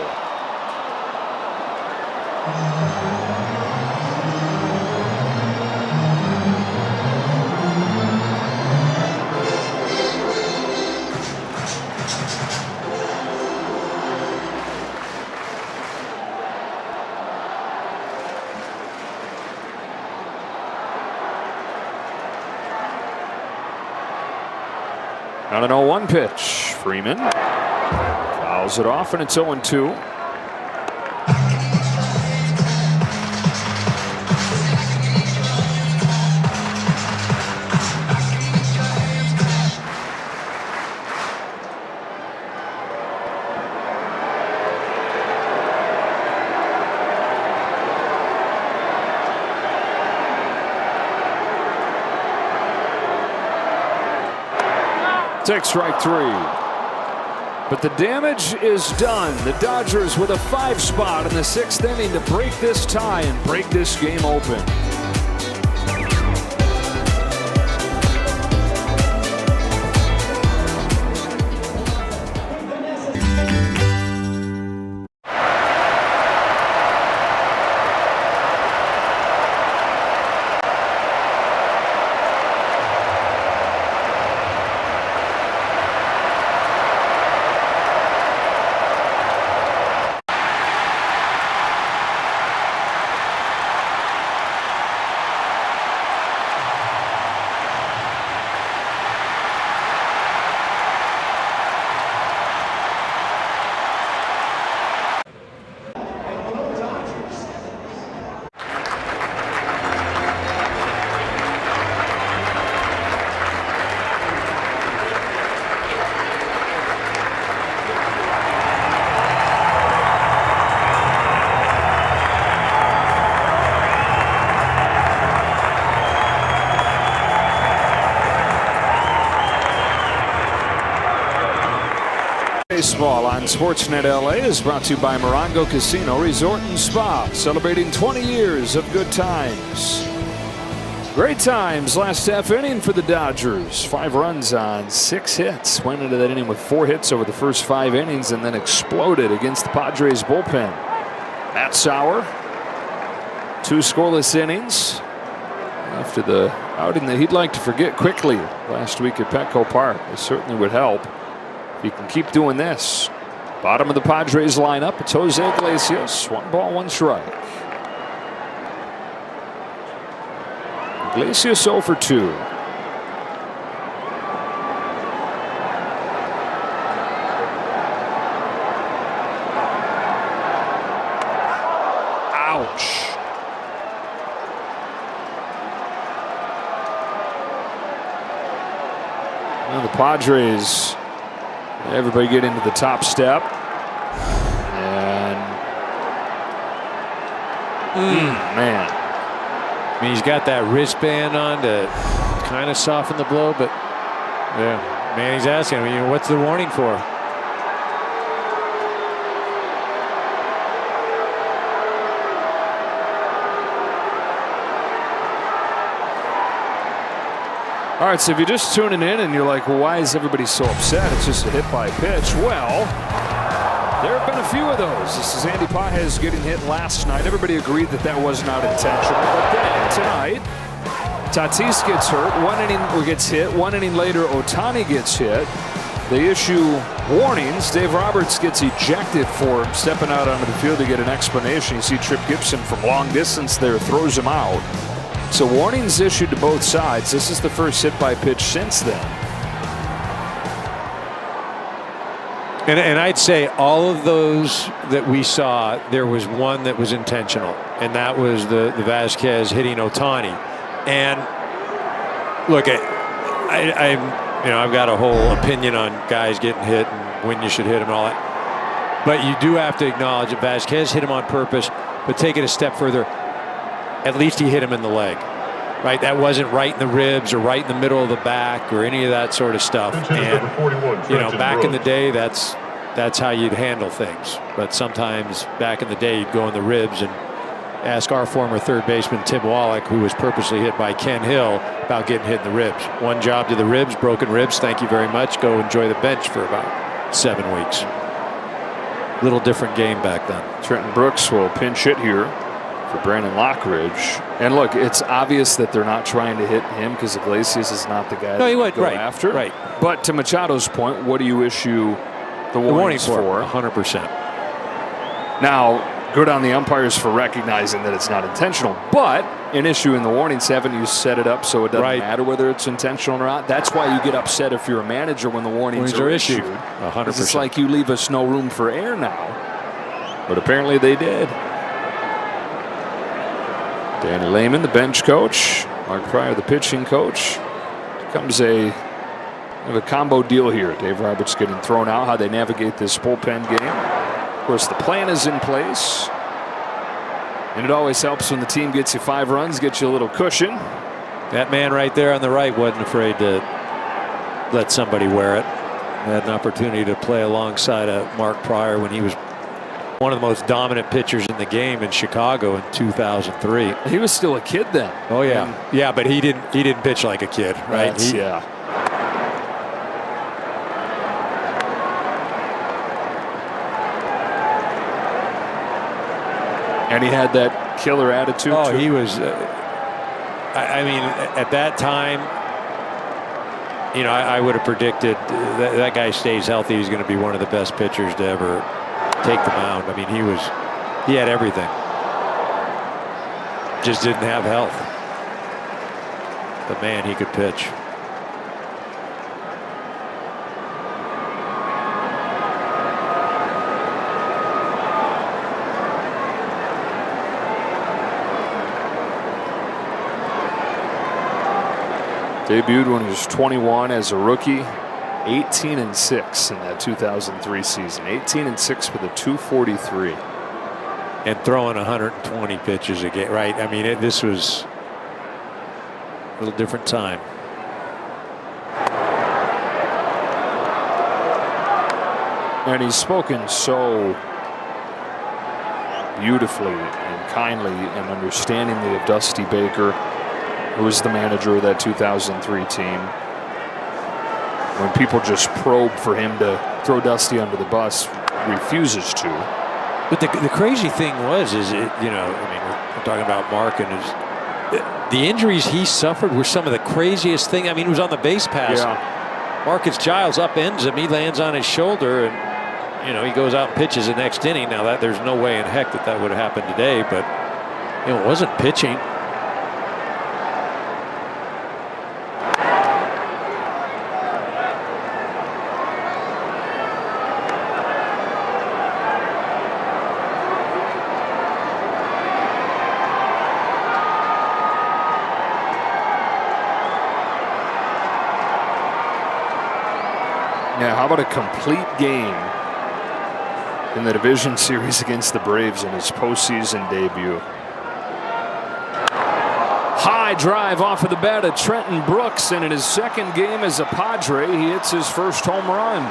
On an 0-1 pitch, Freeman fouls it off, and it's 0-2. Takes strike 3. But the damage is done. The Dodgers with a 5 spot in the 6th inning to break this tie and break this game open. Baseball on Sportsnet LA is brought to you by Morongo Casino Resort and Spa, celebrating 20 years of good times. Great times last half inning for the Dodgers. 5 runs on 6 hits. Went into that inning with 4 hits over the first 5 innings and then exploded against the Padres bullpen. Matt Sauer, 2 scoreless innings after the outing that he'd like to forget quickly last week at Petco Park. It certainly would help if he can keep doing this. Bottom of the Padres lineup, it's Jose Iglesias. 1 ball, 1 strike. Iglesias 0 for 2. Ouch. Well, the Padres, everybody get into the top step. And man. I mean, he's got that wristband on to kind of soften the blow, but yeah, man, he's asking, I mean, what's the warning for? All right, so if you're just tuning in and you're like, well, why is everybody so upset? It's just a hit by pitch. Well, there have been a few of those. This is Andy Pages getting hit last night. Everybody agreed that that was not intentional. But then tonight, Tatis gets hurt. 1 inning gets hit. 1 inning later, Ohtani gets hit. They issue warnings. Dave Roberts gets ejected for stepping out onto the field to get an explanation. You see Tripp Gibson from long distance there throws him out. So warnings issued to both sides. This is the first hit by pitch since then. And I'd say all of those that we saw, there was one that was intentional, and that was the Vasquez hitting Ohtani. And look, I've got a whole opinion on guys getting hit and when you should hit them and all that. But you do have to acknowledge that Vasquez hit him on purpose. But take it a step further, at least he hit him in the leg. Right, that wasn't right in the ribs or right in the middle of the back or any of that sort of stuff. And you know, back in the day, that's how you'd handle things. But sometimes back in the day, you'd go in the ribs. And ask our former third baseman Tim Wallach, who was purposely hit by Ken Hill, about getting hit in the ribs. One job to the ribs, broken ribs. Thank you very much. Go enjoy the bench for about 7 weeks. Little different game back then. Trenton Brooks will pinch hit here for Brandon Lockridge. And look, it's obvious that they're not trying to hit him because Iglesias is not the guy that would go after. Right. But to Machado's point, what do you issue the warnings for? 100%. Now, good on the umpires for recognizing that it's not intentional. But in issuing the warnings, haven't you set it up so it doesn't matter whether it's intentional or not? That's why you get upset if you're a manager when the warnings are issued. 100%. It's like you leave us no room for error now. But apparently they did. Danny Lehman, the bench coach. Mark Pryor, the pitching coach. Becomes a combo deal here. Dave Roberts getting thrown out, how they navigate this bullpen game. Of course, the plan is in place. And it always helps when the team gets you 5 runs, gets you a little cushion. That man right there on the right wasn't afraid to let somebody wear it. Had an opportunity to play alongside Mark Pryor when he was one of the most dominant pitchers in the game in Chicago in 2003. He was still a kid then. Oh yeah, yeah, but he didn't pitch like a kid, right? Yeah. And he had that killer attitude. Oh, too. he was. I mean, at that time, you know, I would have predicted that guy stays healthy. He's going to be one of the best pitchers to ever take the mound. I mean, he had everything. Just didn't have health. But man, he could pitch. Debuted when he was 21 as a rookie. 18-6 in that 2003 season. 18-6 with a 243. And throwing 120 pitches a game, right? I mean, this was a little different time. And he's spoken so beautifully and kindly and understandingly of Dusty Baker, who was the manager of that 2003 team. When people just probe for him to throw Dusty under the bus, refuses to. But the crazy thing is you know, I mean, we're talking about Mark and the injuries he suffered were some of the craziest thing. I mean, he was on the base pass. Yeah. Marcus Giles upends him. He lands on his shoulder, and he goes out and pitches the next inning. Now that there's no way in heck that would have happened today, but it wasn't pitching. Yeah, how about a complete game in the division series against the Braves in his postseason debut? High drive off of the bat of Trenton Brooks, and in his second game as a Padre, he hits his first home run.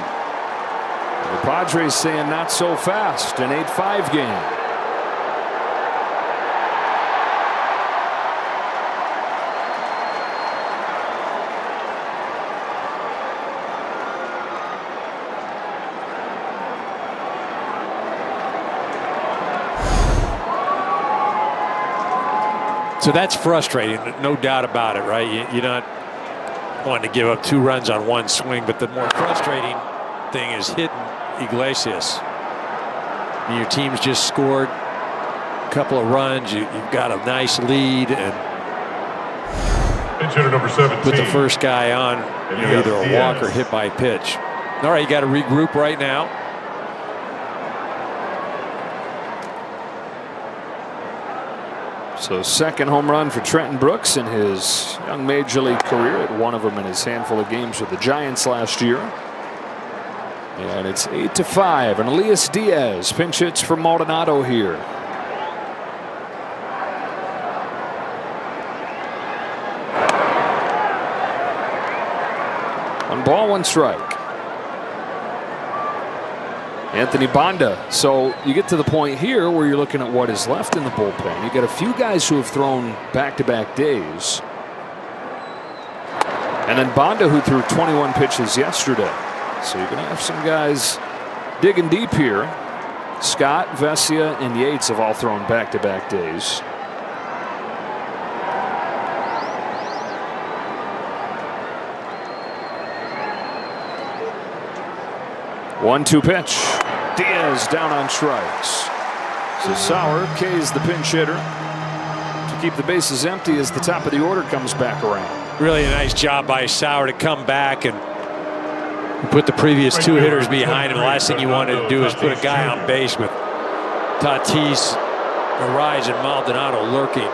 The Padres saying not so fast, an 8-5 game. So that's frustrating, no doubt about it, right? You're not wanting to give up 2 runs on one swing, but the more frustrating thing is hitting Iglesias. Your team's just scored a couple of runs. You've got a nice lead, and number 17. Put the first guy on, either a walk or hit by pitch. All right, you got to regroup right now. So second home run for Trenton Brooks in his young major league career, at one of them in his handful of games with the Giants last year. And it's 8-5, and Elias Diaz pinch hits for Maldonado here. One ball, one strike. Anthony Banda. So you get to the point here where you're looking at what is left in the bullpen. You got a few guys who have thrown back-to-back days. And then Banda, who threw 21 pitches yesterday. So you're going to have some guys digging deep here. Scott, Vesia, and Yates have all thrown back-to-back days. One-two pitch. Diaz down on strikes. So Sauer K's the pinch hitter to keep the bases empty as the top of the order comes back around. Really a nice job by Sauer to come back and put the previous 2 hitters behind him. The last thing you wanted to do is put a guy on base with Tatis, Arraez, and Maldonado lurking.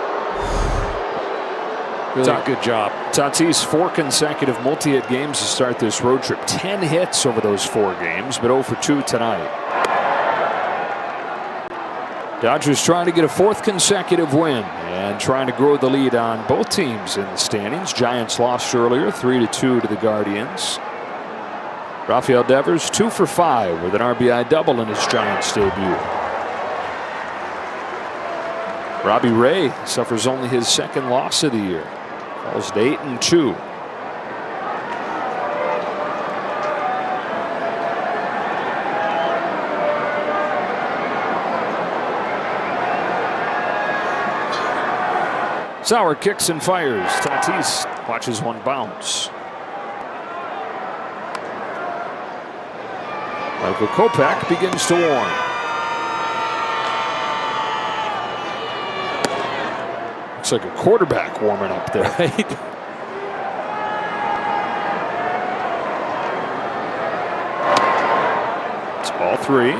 Really good job. Tatis 4 consecutive multi-hit games to start this road trip. 10 hits over those 4 games, but 0 for 2 tonight. Dodgers trying to get a 4th consecutive win and trying to grow the lead on both teams in the standings. Giants lost earlier, 3-2 to the Guardians. Rafael Devers 2 for 5 with an RBI double in his Giants debut. Robbie Ray suffers only his 2nd loss of the year. Falls to 8-2. Sauer kicks and fires. Tatis watches one bounce. Michael Kopech begins to warm. Looks like a quarterback warming up there. Right? It's ball 3.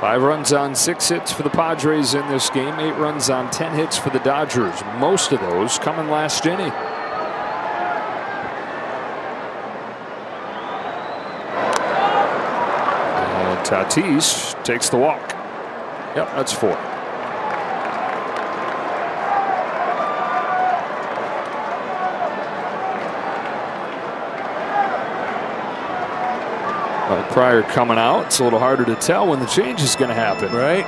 5 runs on 6 hits for the Padres in this game. 8 runs on 10 hits for the Dodgers. Most of those coming last inning. And Tatis takes the walk. Yep, that's 4. Pryor coming out. It's a little harder to tell when the change is going to happen. Right.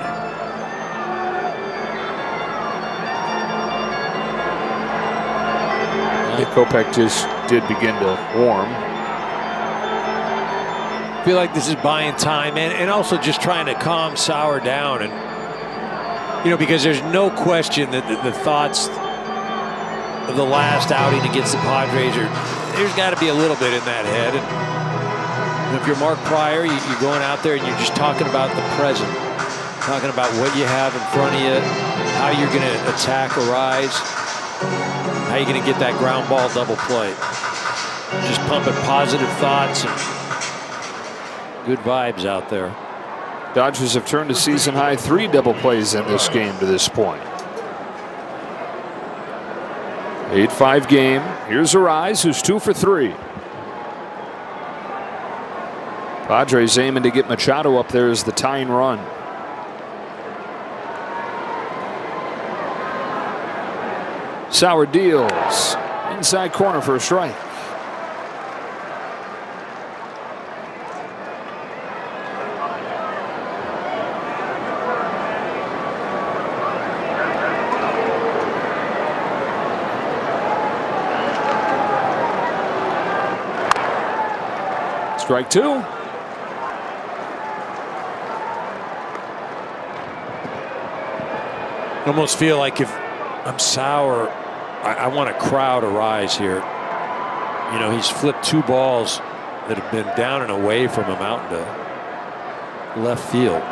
Kopech just did begin to warm. I feel like this is buying time and also just trying to calm Sauer down and because there's no question that the thoughts of the last outing against the Padres there's got to be a little bit in that head. And if you're Mark Pryor, you're going out there and you're just talking about the present, talking about what you have in front of you, how you're going to attack Arraez, how you're going to get that ground ball double play. Just pumping positive thoughts and good vibes out there. Dodgers have turned a season-high 3 double plays in this game to this point. 8-5 game. Here's Arraez, who's 2 for 3. Padres aiming to get Machado up there as the tying run. Sauer deals. Inside corner for a strike. Strike 2. I almost feel like if I'm Sauer, I want to crowd Arraez here. He's flipped 2 balls that have been down and away from him out into left field.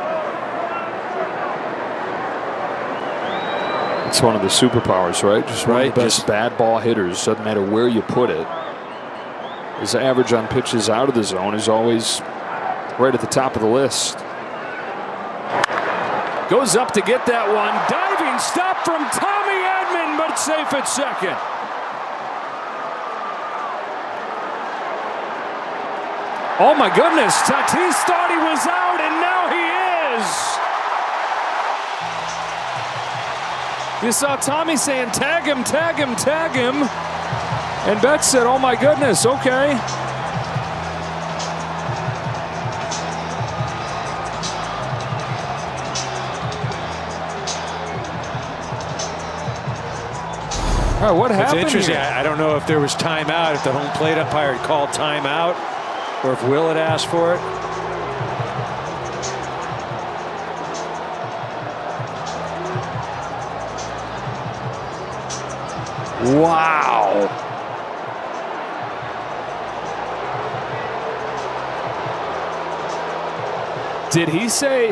It's one of the superpowers, right? Just one of the best bad ball hitters. Doesn't matter where you put it. His average on pitches out of the zone is always right at the top of the list. Goes up to get that one. Diving stop from Tommy Edman, but safe at second. Oh my goodness, Tatis thought he was out, and now he is. You saw Tommy saying, tag him, tag him, tag him. And Betts said, oh my goodness, okay. All right, what happened? It's interesting. Here? I don't know if there was timeout, if the home plate umpire had called timeout, or if Will had asked for it. Wow. Did he say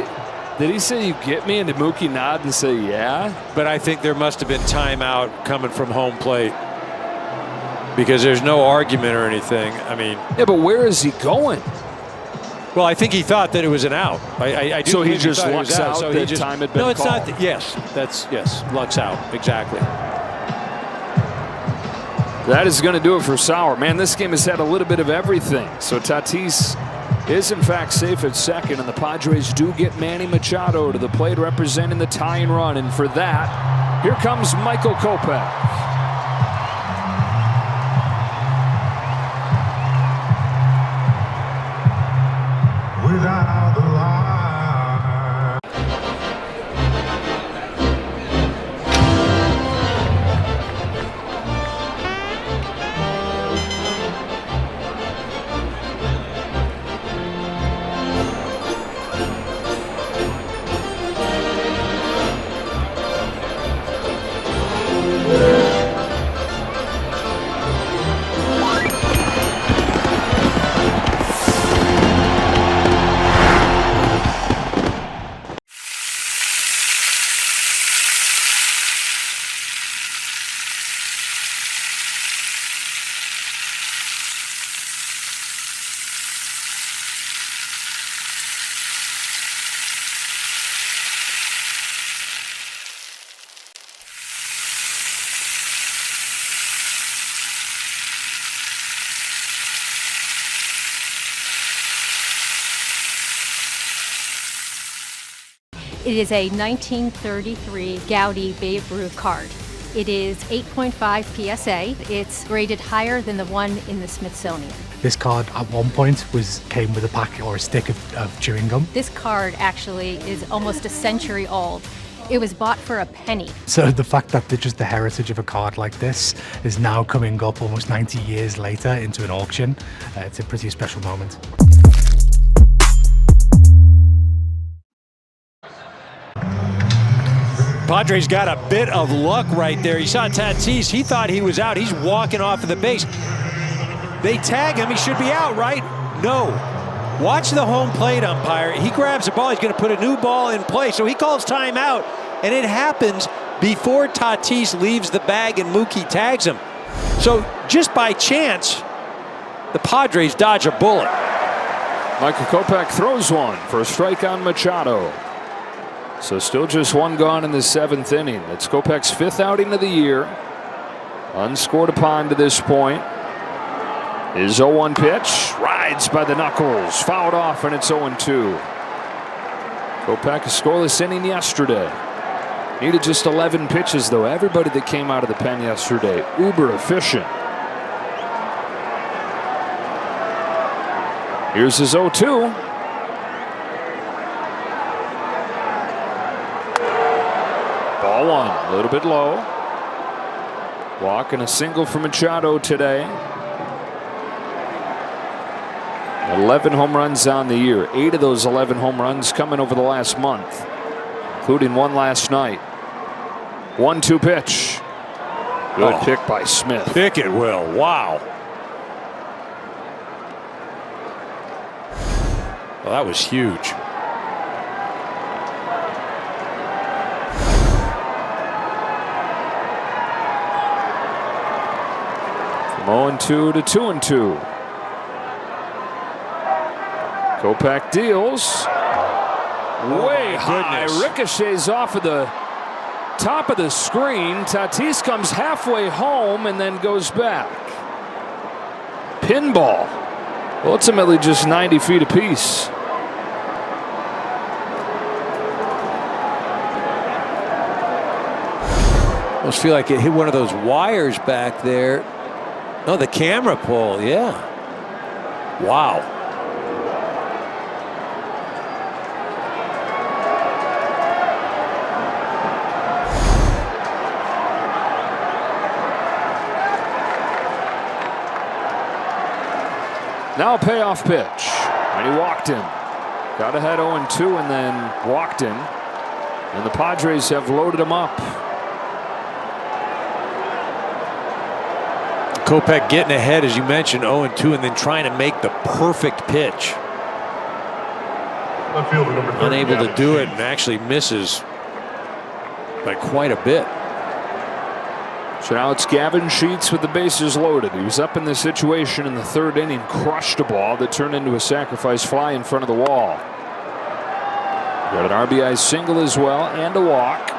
you get me? And did Mookie nod and say yeah? But I think there must have been timeout coming from home plate, because there's no argument or anything. I mean, yeah, but where is he going? Well, I think he thought that it was an out. I do. So he just lucks out. So that time had been called. Not. Yes, lucks out exactly. That is going to do it for Sauer. Man, this game has had a little bit of everything. So Tatis is in fact safe at second, and the Padres do get Manny Machado to the plate representing the tying run. And for that, here comes Michael Kopech. Without the line. It is a 1933 Gaudy Babe Ruth card. It is 8.5 PSA. It's rated higher than the one in the Smithsonian. This card at one point came with a packet or a stick of chewing gum. This card actually is almost a century old. It was bought for a penny. So the fact that just the heritage of a card like this is now coming up almost 90 years later into an auction, it's a pretty special moment. Padres got a bit of luck right there. You saw Tatis. He thought he was out. He's walking off of the base. They tag him. He should be out, right? No. Watch the home plate umpire. He grabs the ball. He's going to put a new ball in play. So he calls timeout, and it happens before Tatis leaves the bag and Mookie tags him. So just by chance, the Padres dodge a bullet. Michael Kopech throws one for a strike on Machado. So still just one gone in the 7th inning. It's Kopech's 5th outing of the year. Unscored upon to this point. His 0-1 pitch. Rides by the knuckles. Fouled off, and it's 0-2. Kopech a scoreless inning yesterday. Needed just 11 pitches, though. Everybody that came out of the pen yesterday, uber efficient. Here's his 0-2. Ball one, a little bit low. Walk and a single for Machado today. 11 home runs on the year. 8 of those 11 home runs coming over the last month, including one last night. 1-2 pitch. Good pick by Smith. Pick it, Will. Wow. Well, that was huge. From 0-2 to 2-2. Kopech deals. Way high. Ricochets off of the top of the screen. Tatis comes halfway home and then goes back. Pinball. Ultimately just 90 feet apiece. Almost feel like it hit one of those wires back there. Oh, the camera pole, yeah. Wow. Now a payoff pitch, and he walked him. Got ahead 0-2 and then walked him. And the Padres have loaded him up. Kopech getting ahead, as you mentioned, 0-2, and then trying to make the perfect pitch. Unable to do it, and actually misses by quite a bit. So now it's Gavin Sheets with the bases loaded. He was up in this situation in the 3rd inning, crushed a ball that turned into a sacrifice fly in front of the wall. Got an RBI single as well and a walk.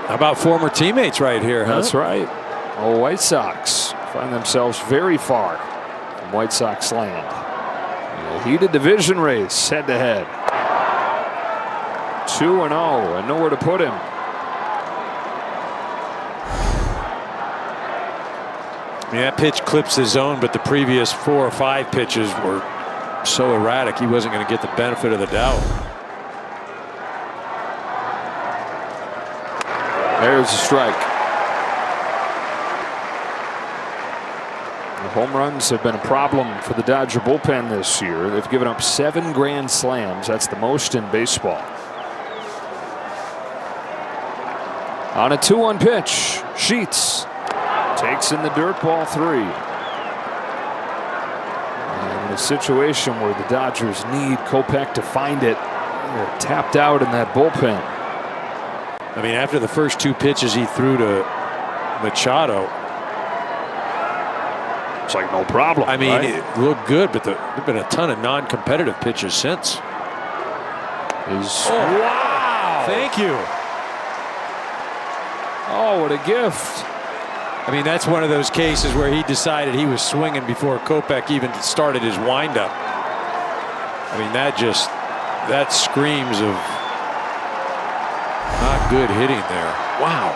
How about former teammates right here, huh? That's right. Oh, White Sox find themselves very far from White Sox land. A heated division race head to head. 2-0 and nowhere to put him. I mean, that pitch clips the zone, but the previous 4 or 5 pitches were so erratic he wasn't going to get the benefit of the doubt. There's a strike. The home runs have been a problem for the Dodger bullpen this year. They've given up 7 grand slams. That's the most in baseball. On a 2-1 pitch, Sheets takes in the dirt, ball 3. And in a situation where the Dodgers need Kopech to find it, they're tapped out in that bullpen. I mean, after the first 2 pitches he threw to Machado, it's like no problem. I mean, right? It looked good, but there have been a ton of non-competitive pitches since. Wow! Thank you. Oh, what a gift. I mean, that's one of those cases where he decided he was swinging before Kopech even started his windup. I mean, that screams of not good hitting there. Wow.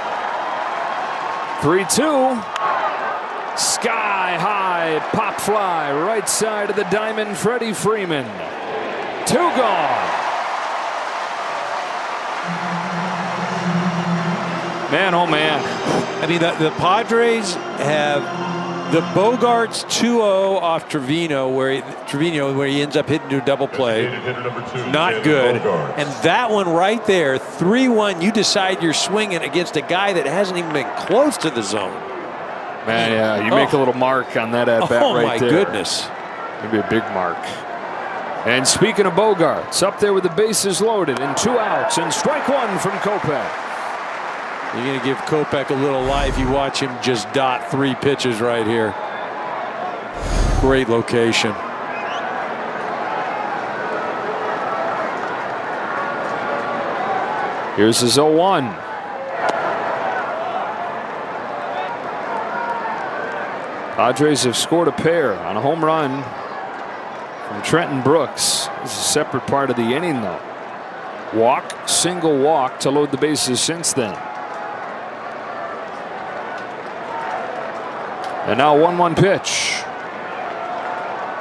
3-2. Sky high pop fly right side of the diamond. Freddie Freeman. 2 gone. Man, oh man. I mean, the Padres have The Bogarts 2-0 off Trevino, where he ends up hitting to a double play. Not good. And that one right there, 3-1. You decide you're swinging against a guy that hasn't even been close to the zone. Man, yeah, you make a little mark on that at bat right there. Oh my goodness. Maybe a big mark. And speaking of Bogarts, up there with the bases loaded and 2 outs and strike 1 from Kopech. You're going to give Kopech a little life. You watch him just dot 3 pitches right here. Great location. Here's his 0-1. Padres have scored a pair on a home run from Trenton Brooks. This is a separate part of the inning, though. Walk, single walk to load the bases since then. And now 1-1 pitch.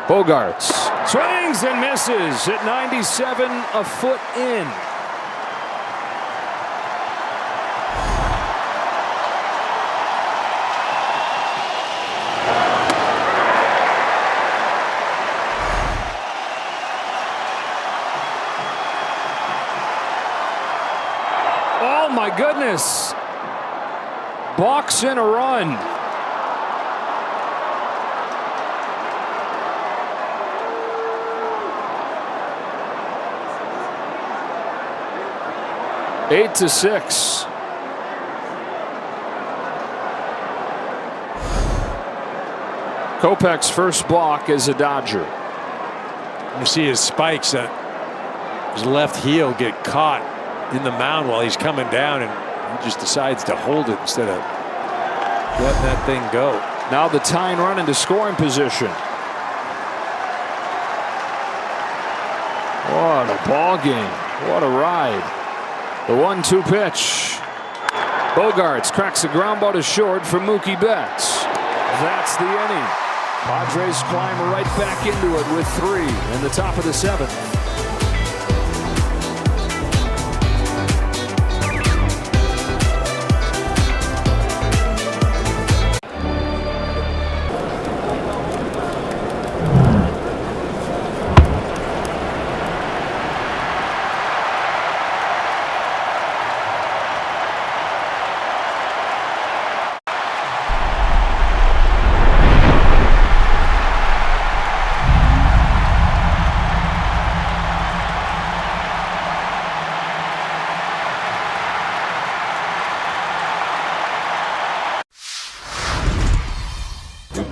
Bogarts swings and misses at 97, a foot in. Oh my goodness. Balks in a run. Eight to 6. Kopech's first balk as a Dodger. You see his spikes, his left heel get caught in the mound while he's coming down, and he just decides to hold it instead of letting that thing go. Now the tying run into scoring position. What a ball game. What a ride. The 1-2 pitch. Bogarts cracks a ground ball to short for Mookie Betts. That's the inning. Padres climb right back into it with 3 in the top of the 7th.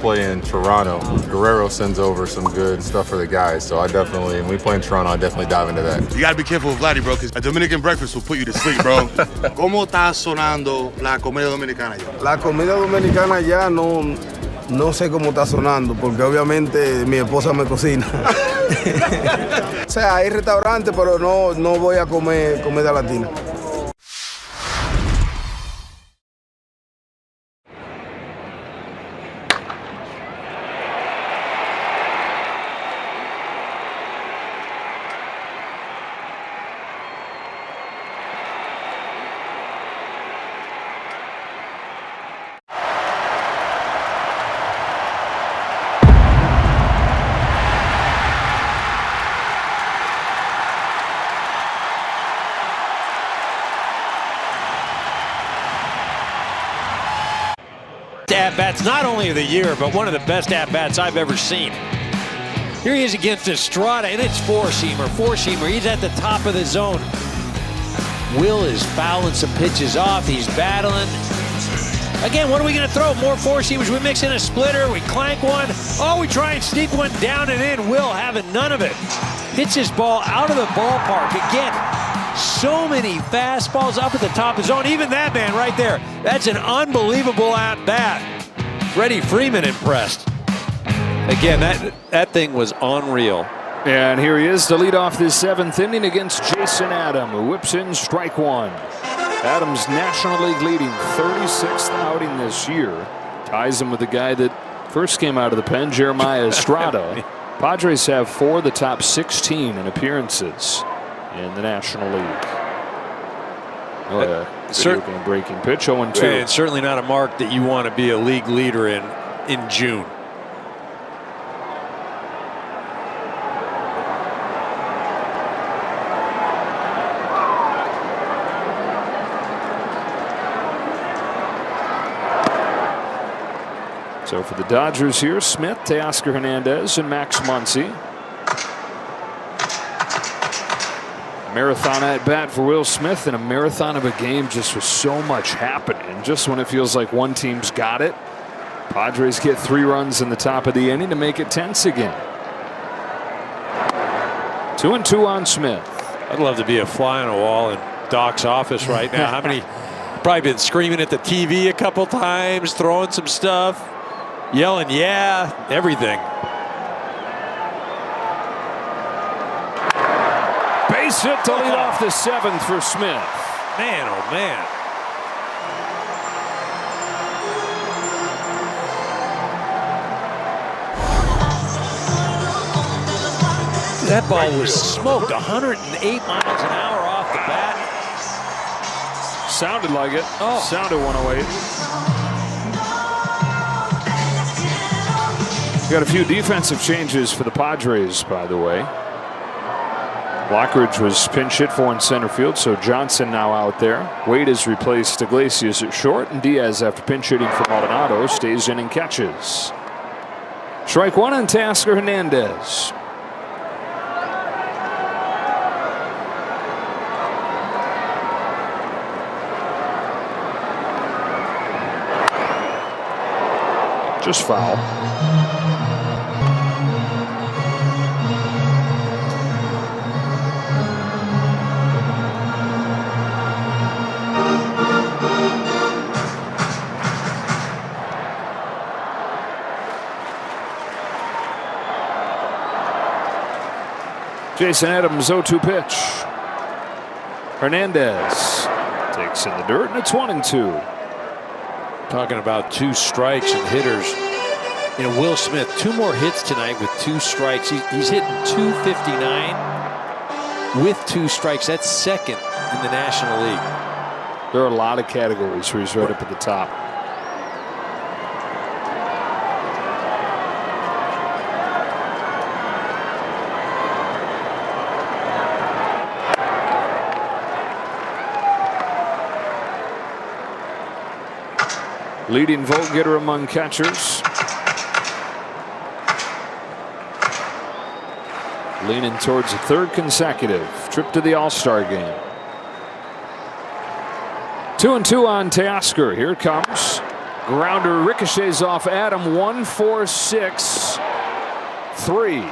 Play in Toronto. Guerrero sends over some good stuff for the guys, so when we play in Toronto, I definitely dive into that. You gotta be careful with Vladdy, bro, because a Dominican breakfast will put you to sleep, bro. ¿Cómo está sonando la comida dominicana ya? La comida dominicana ya no sé cómo está sonando, porque obviamente mi esposa me cocina. O sea, hay restaurantes, pero no voy a comer comida latina. At-bats not only of the year, but one of the best at-bats I've ever seen. Here he is against Estrada, and it's four-seamer. He's at the top of the zone. Will is fouling some pitches off. He's battling. Again, what are we going to throw? More four-seamers. We mix in a splitter. We clank one. Oh, we try and sneak one down and in. Will having none of it. Hits his ball out of the ballpark. Again, so many fastballs up at the top of the zone. Even that man right there. That's an unbelievable at-bat. Freddie Freeman impressed. Again, that thing was unreal. And here he is to lead off this 7th inning against Jason Adam, who whips in strike 1. Adams National League leading 36th outing this year. Ties him with the guy that first came out of the pen, Jeremiah Estrada. Padres have 4 of the top 16 in appearances in the National League. Video game breaking pitch, 0-2. It's certainly not a mark that you want to be a league leader in. in June. So for the Dodgers here, Smith, Teoscar Hernandez, and Max Muncy. Marathon at bat for Will Smith, and a marathon of a game just with so much happening. Just when it feels like one team's got it, Padres get 3 runs in the top of the inning to make it tense again. 2-2 on Smith. I'd love to be a fly on a wall in Doc's office right now. How many? Probably been screaming at the TV a couple times, throwing some stuff, yelling, yeah, everything. Base hit to lead off the 7th for Smith. Man, oh man. That ball was smoked, 108 miles an hour off the bat. Sounded like it. Oh. Sounded 108. We got a few defensive changes for the Padres, by the way. Lockridge was pinch hit for in center field, so Johnson now out there. Wade has replaced Iglesias at short, and Diaz, after pinch hitting for Maldonado, stays in and catches. Strike one on Teoscar Hernandez. Just foul. Jason Adams' 0-2 pitch. Hernandez takes in the dirt, and it's 1-2. Talking about 2 strikes and hitters. You know, Will Smith, 2 more hits tonight with 2 strikes. He's hitting .259 with 2 strikes. That's second in the National League. There are a lot of categories where he's right up at the top. Leading vote getter among catchers. Leaning towards a 3rd consecutive trip to the All-Star game. 2-2 on Teoscar. Here it comes. Grounder ricochets off Adam. 1-4-6-3.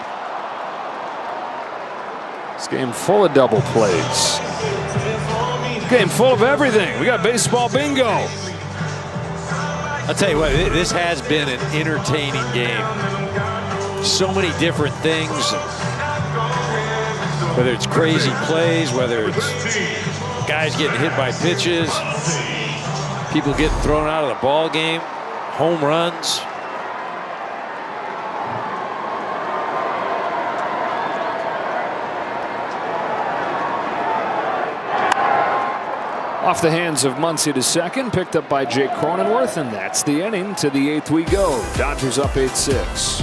This game full of double plays. Game full of everything. We got baseball bingo. I'll tell you what, this has been an entertaining game. So many different things. Whether it's crazy plays, whether it's guys getting hit by pitches, people getting thrown out of the ball game, home runs. Off the hands of Muncy to second, picked up by Jake Cronenworth, and that's the inning. To the 8th we go. Dodgers up 8-6.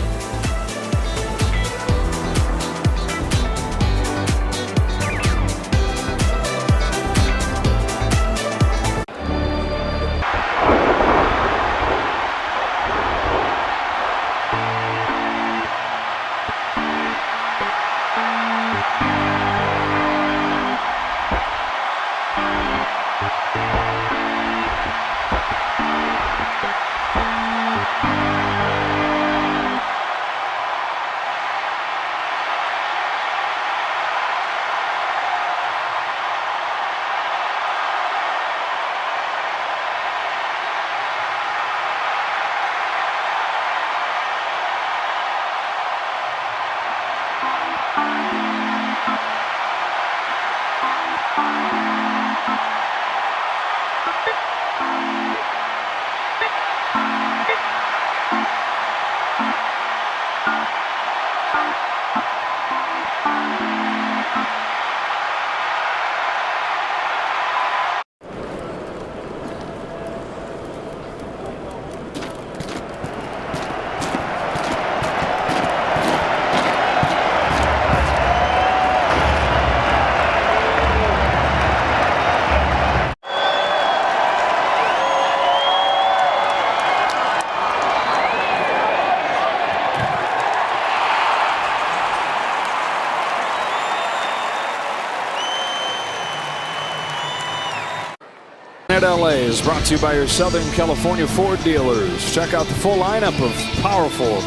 Sportsnet LA is brought to you by your Southern California Ford dealers. Check out the full lineup of powerful,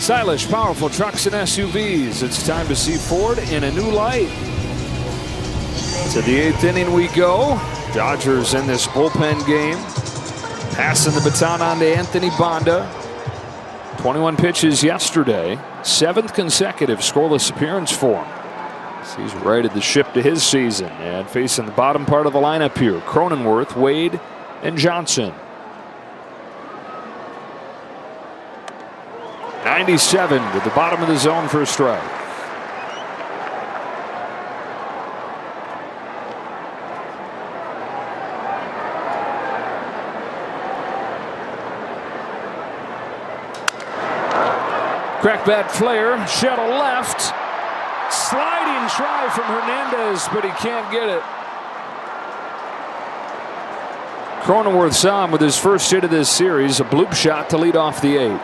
stylish, powerful trucks and SUVs. It's time to see Ford in a new light. To the 8th inning we go. Dodgers in this bullpen game. Passing the baton on to Anthony Banda. 21 pitches yesterday. 7th consecutive scoreless appearance for him. He's righted the ship to his season. And facing the bottom part of the lineup here, Cronenworth, Wade, and Johnson. 97 to the bottom of the zone for a strike. Crack bat flare, shuttle left. Sliding try from Hernandez, but he can't get it. Cronenworth saw him with his first hit of this series, a bloop shot to lead off the 8th.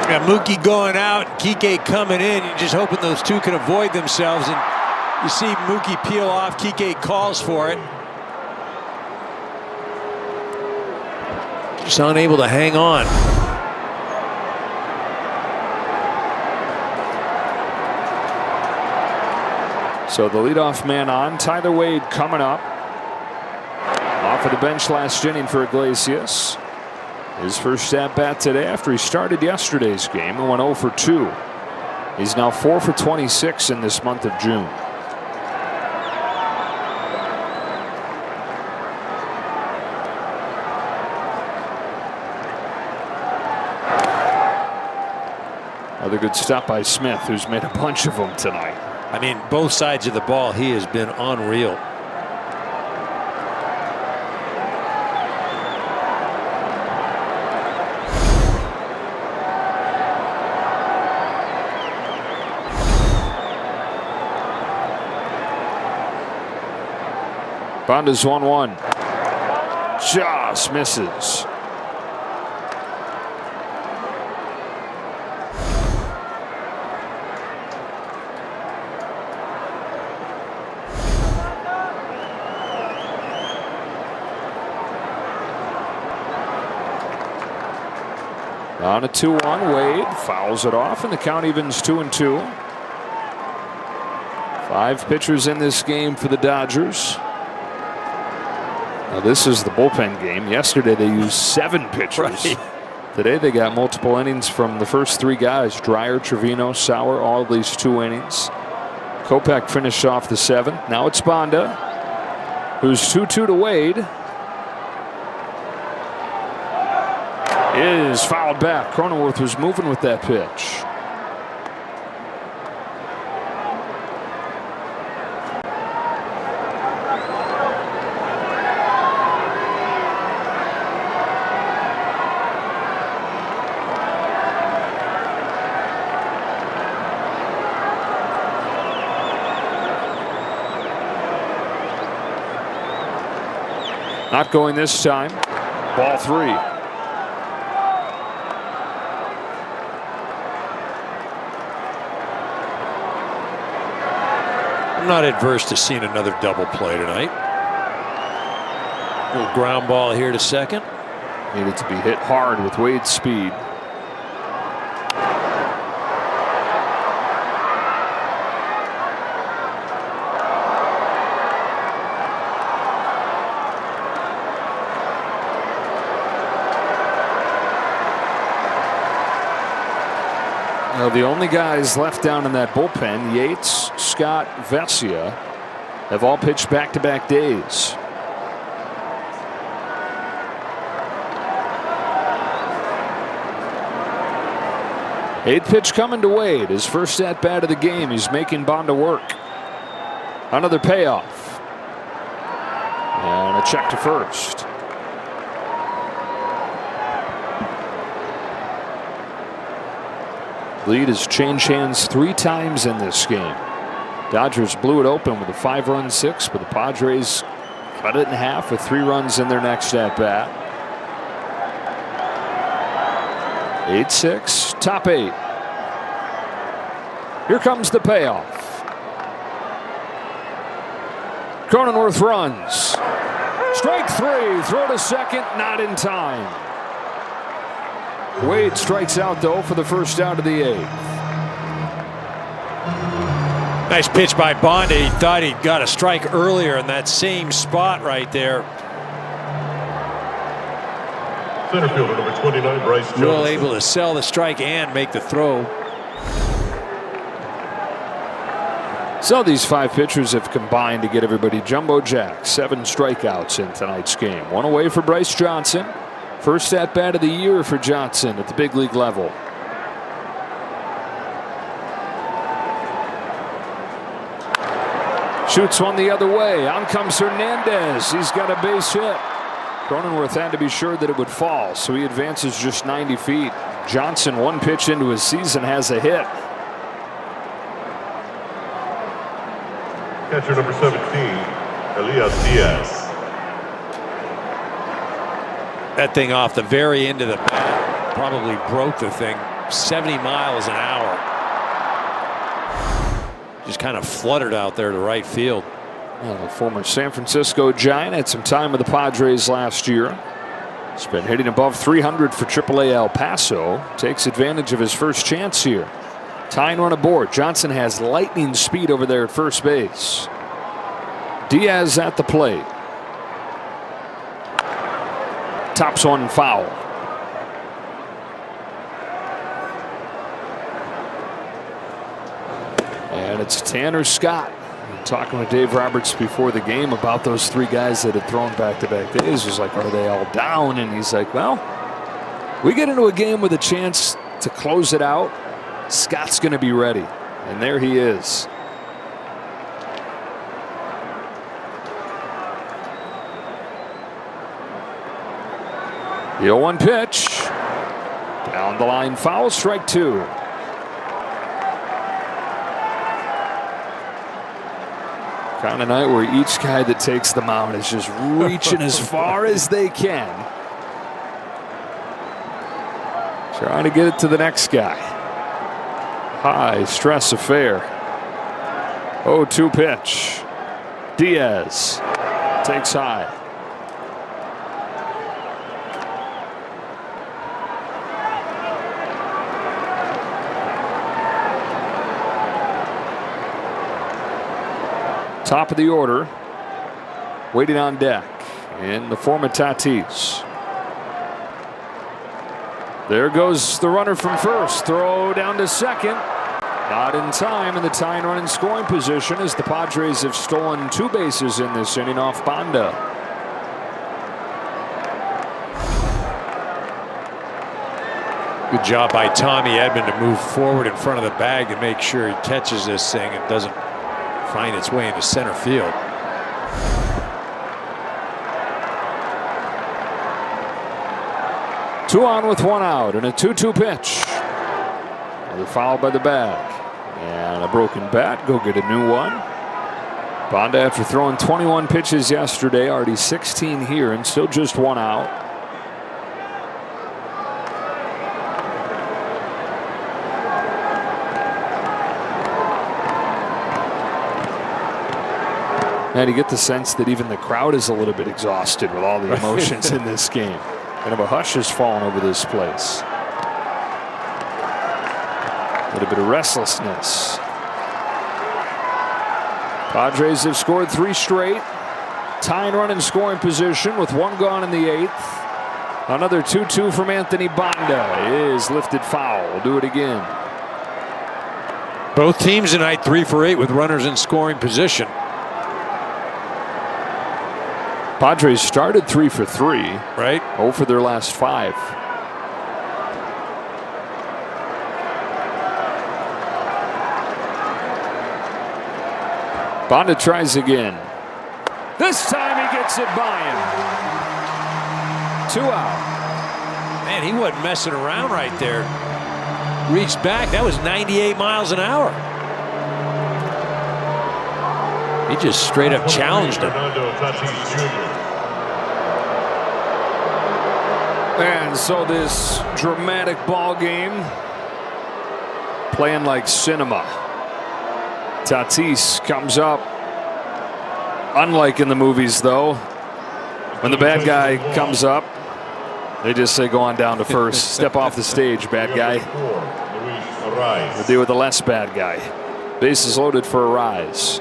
Got Mookie going out, Kike coming in. You're just hoping those two can avoid themselves, and you see Mookie peel off. Kike calls for it. Just unable to hang on. So the leadoff man on, Tyler Wade coming up. Off of the bench last inning for Iglesias. His first at bat today after he started yesterday's game and went 0 for 2. He's now 4 for 26 in this month of June. Another good stop by Smith, who's made a bunch of them tonight. I mean, both sides of the ball, he has been unreal. Banda's 1-1. Just misses. On a 2-1, Wade fouls it off, and the count evens 2-2. 5 pitchers in this game for the Dodgers. Now this is the bullpen game. Yesterday they used 7 pitchers. Right. Today they got multiple innings from the first 3 guys. Dreyer, Trevino, Sauer, all at least 2 innings. Kopech finished off the 7th. Now it's Banda, who's 2-2 to Wade. Is fouled back. Cronenworth was moving with that pitch. Not going this time. Ball 3. I'm not adverse to seeing another double play tonight. Little ground ball here to second. Needed to be hit hard with Wade's speed. Now the only guys left down in that bullpen, Yates, Scott, Vesia, have all pitched back-to-back days. Eighth pitch coming to Wade. His first at bat of the game. He's making Banda work. Another payoff. And a check to first. Lead has changed hands 3 times in this game. Dodgers blew it open with a 5-run 6, but the Padres cut it in half with 3 runs in their next at bat. 8-6, top 8. Here comes the payoff. Cronenworth runs. Strike 3, throw to second, not in time. Wade strikes out, though, for the first out of the 8th. Nice pitch by Bonda. He thought he got a strike earlier in that same spot right there. Center fielder number 29, Bryce Johnson. Well able to sell the strike and make the throw. So these 5 pitchers have combined to get everybody jumbo jack. 7 strikeouts in tonight's game. 1 away for Bryce Johnson. First at bat of the year for Johnson at the big league level. Shoots one the other way. On comes Hernandez. He's got a base hit. Cronenworth had to be sure that it would fall, so he advances just 90 feet. Johnson, 1 pitch into his season, has a hit. Catcher number 17, Elias Diaz. That thing off the very end of the bat probably broke the thing 70 miles an hour. Just kind of fluttered out there to right field. Well, the former San Francisco Giant had some time with the Padres last year. He's been hitting above 300 for AAA El Paso. Takes advantage of his first chance here. Tying run aboard. Johnson has lightning speed over there at first base. Diaz at the plate. Tops one foul. And it's Tanner Scott. Talking with Dave Roberts before the game about those 3 guys that had thrown back-to-back days. Was like, are they all down? And he's like, well, we get into a game with a chance to close it out. Scott's going to be ready. And there he is. The 0-1 pitch. Down the line, foul, strike 2. Kind of night where each guy that takes the mound is just reaching as far as they can. Trying to get it to the next guy. High stress affair. 0-2 pitch. Diaz takes high. Top of the order, waiting on deck in the form of Tatis. There goes the runner from first. Throw down to second. Not in time, and the tying run in scoring position as the Padres have stolen 2 bases in this inning off Bonda. Good job by Tommy Edman to move forward in front of the bag and make sure he catches this thing and doesn't find its way into center field. Two on with 1 out and a 2-2 pitch. Another foul by the bag. And a broken bat. Go get a new one. Bonda, after throwing 21 pitches yesterday, already 16 here and still just 1 out. And you get the sense that even the crowd is a little bit exhausted with all the emotions in this game. Kind of a hush has fallen over this place. A little bit of restlessness. Padres have scored 3 straight. Tying run in scoring position with 1 gone in the 8th. Another 2-2 from Anthony Bonda is lifted foul. We'll do it again. Both teams tonight 3 for 8 with runners in scoring position. Padres started 3 for 3. Right. 0 for their last 5. Bonda tries again. This time he gets it by him. 2 out. Man, he wasn't messing around right there. Reached back. That was 98 miles an hour. He just straight up challenged him. Fernando Tatis Jr. And so this dramatic ball game playing like cinema. Tatis comes up Unlike in the movies, though, when the bad guy comes up, they just say, go on down to first. Step off the stage, bad guy. We'll deal with the less bad guy. Bases loaded for Arraez.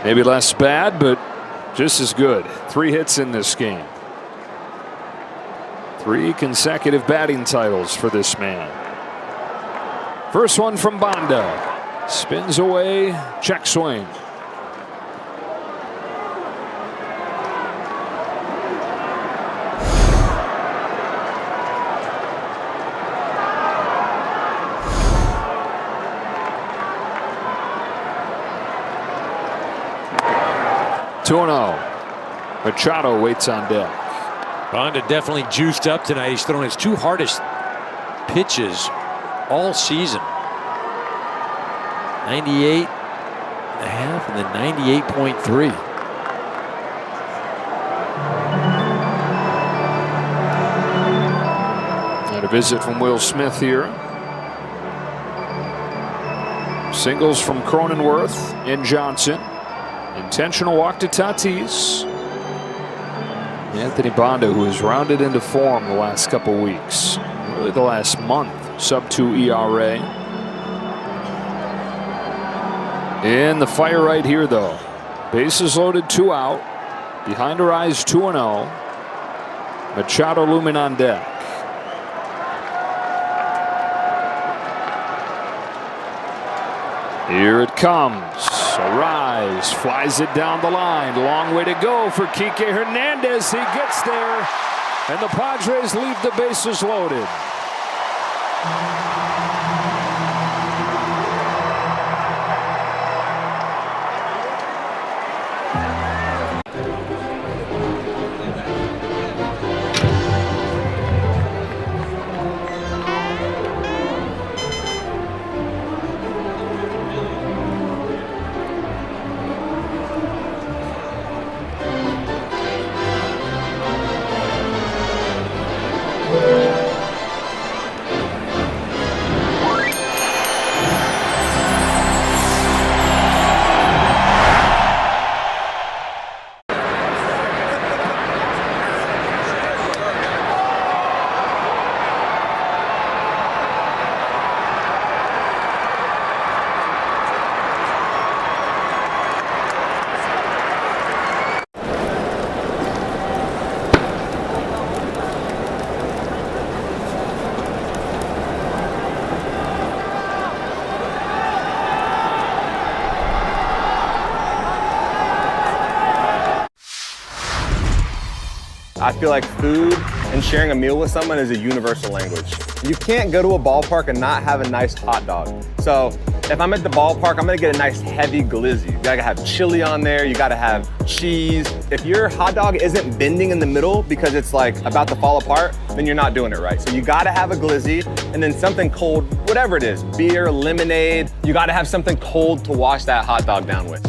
Maybe less bad, but just as good. 3 hits in this game. 3 consecutive batting titles for this man. First one from Banda. Spins away, check swing. Machado waits on deck. Banda definitely juiced up tonight. He's thrown his 2 hardest pitches all season. 98.5 and then 98.3. And a visit from Will Smith here. Singles from Cronenworth and Johnson. Intentional walk to Tatis. Anthony Banda, who has rounded into form the last couple weeks, really the last month, sub-2 ERA. In the fire right here, though. Bases loaded, 2 out. Behind Arraez, 2-0. Machado looming on deck. Here it comes. Arraez flies it down the line. Long way to go for Shohei Hernandez. He gets there, and the Padres leave the bases loaded. I feel like food and sharing a meal with someone is a universal language. You can't go to a ballpark and not have a nice hot dog. So if I'm at the ballpark, I'm gonna get a nice heavy glizzy. You gotta have chili on there, you gotta have cheese. If your hot dog isn't bending in the middle because it's like about to fall apart, then you're not doing it right. So you gotta have a glizzy and then something cold, whatever it is, beer, lemonade. You gotta have something cold to wash that hot dog down with.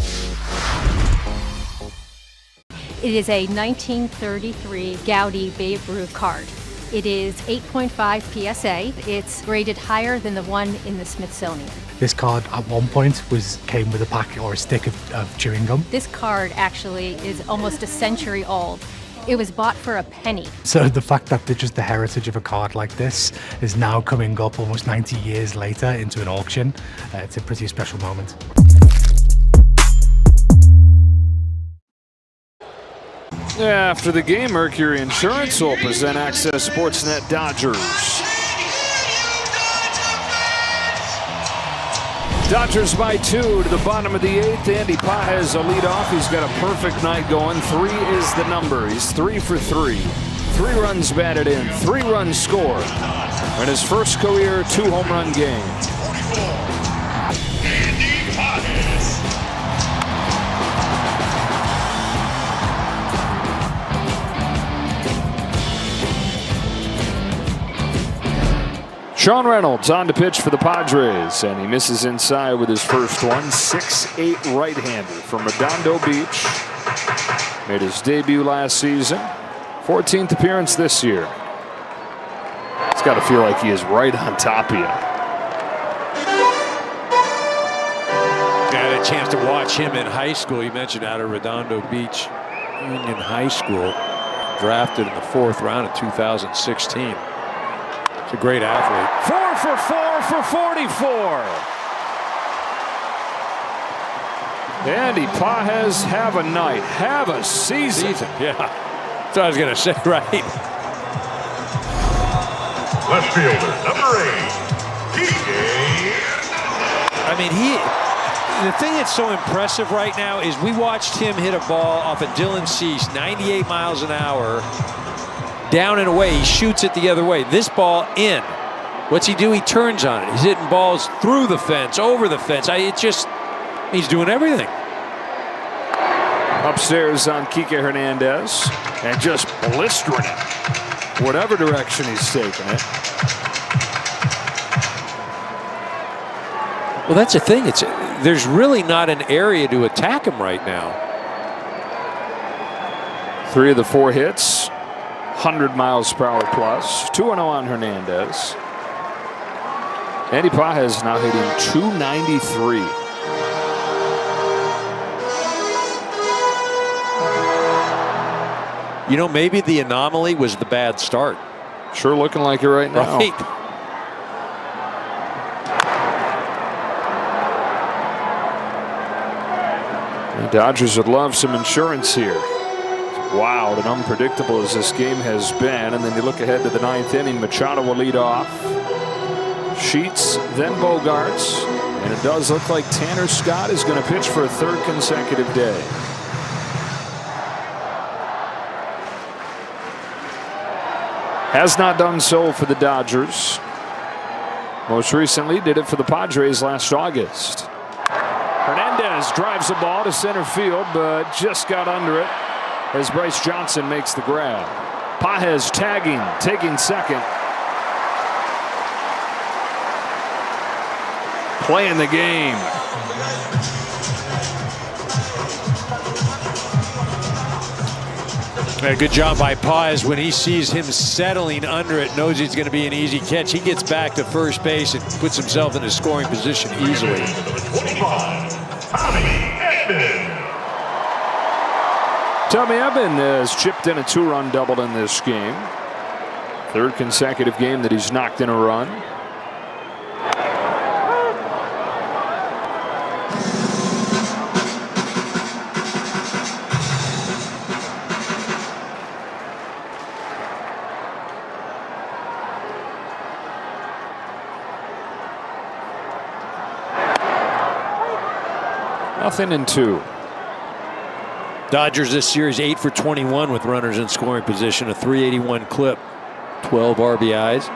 It is a 1933 Gaudi Babe Ruth card. It is 8.5 PSA. It's rated higher than the one in the Smithsonian. This card at one point came with a packet or a stick of chewing gum. This card actually is almost a century old. It was bought for a penny. So the fact that just the heritage of a card like this is now coming up almost 90 years later into an auction, it's a pretty special moment. After the game, Mercury Insurance will present Access Sportsnet Dodgers. Dodgers by 2 to the bottom of the 8th. Andy Pages a lead off. He's got a perfect night going. 3 is the number. He's 3 for 3. 3 runs batted in, 3 runs scored. In his first career 2 home run game. Sean Reynolds on to pitch for the Padres, and he misses inside with his first one. 6'8" right-hander from Redondo Beach. Made his debut last season. 14th appearance this year. It's got to feel like he is right on top of you. chance to watch him in high school. You mentioned out of Redondo Beach Union High School, drafted in the 4th round of 2016. He's a great athlete. 4 for 4 for 44. Andy Pages, have a night, have a season. Yeah, that's what I was going to say, right? Left fielder, number 8, I mean, the thing that's so impressive right now is we watched him hit a ball off of Dylan Cease, 98 miles an hour, down and away. He shoots it the other way. This ball in. What's he do? He turns on it. He's hitting balls through the fence, over the fence. He's doing everything. Upstairs on Kike Hernandez, and just blistering it, whatever direction he's taking it. Well, that's the thing. There's really not an area to attack him right now. 3 of the 4 hits, 100 miles per hour plus. 2-0 on Hernandez. Andy Pages now hitting .293. You know, maybe the anomaly was the bad start. Sure looking like it right now. Right. The Dodgers would love some insurance here. As wild and unpredictable as this game has been. And then you look ahead to the 9th inning. Machado will lead off. Sheets, then Bogarts. And it does look like Tanner Scott is going to pitch for a 3rd consecutive day. Has not done so for the Dodgers. Most recently did it for the Padres last August. Hernandez drives the ball to center field, but just got under it as Bryce Johnson makes the grab. Pages tagging, taking second. Playing the game. Good job by Pages. When he sees him settling under it, knows it's going to be an easy catch. He gets back to first base and puts himself in a scoring position easily. Tommy Edman has chipped in a 2-run double in this game. 3rd consecutive game that he's knocked in a run. Nothing in 2. Dodgers this series 8 for 21 with runners in scoring position, a .381 clip, 12 RBIs.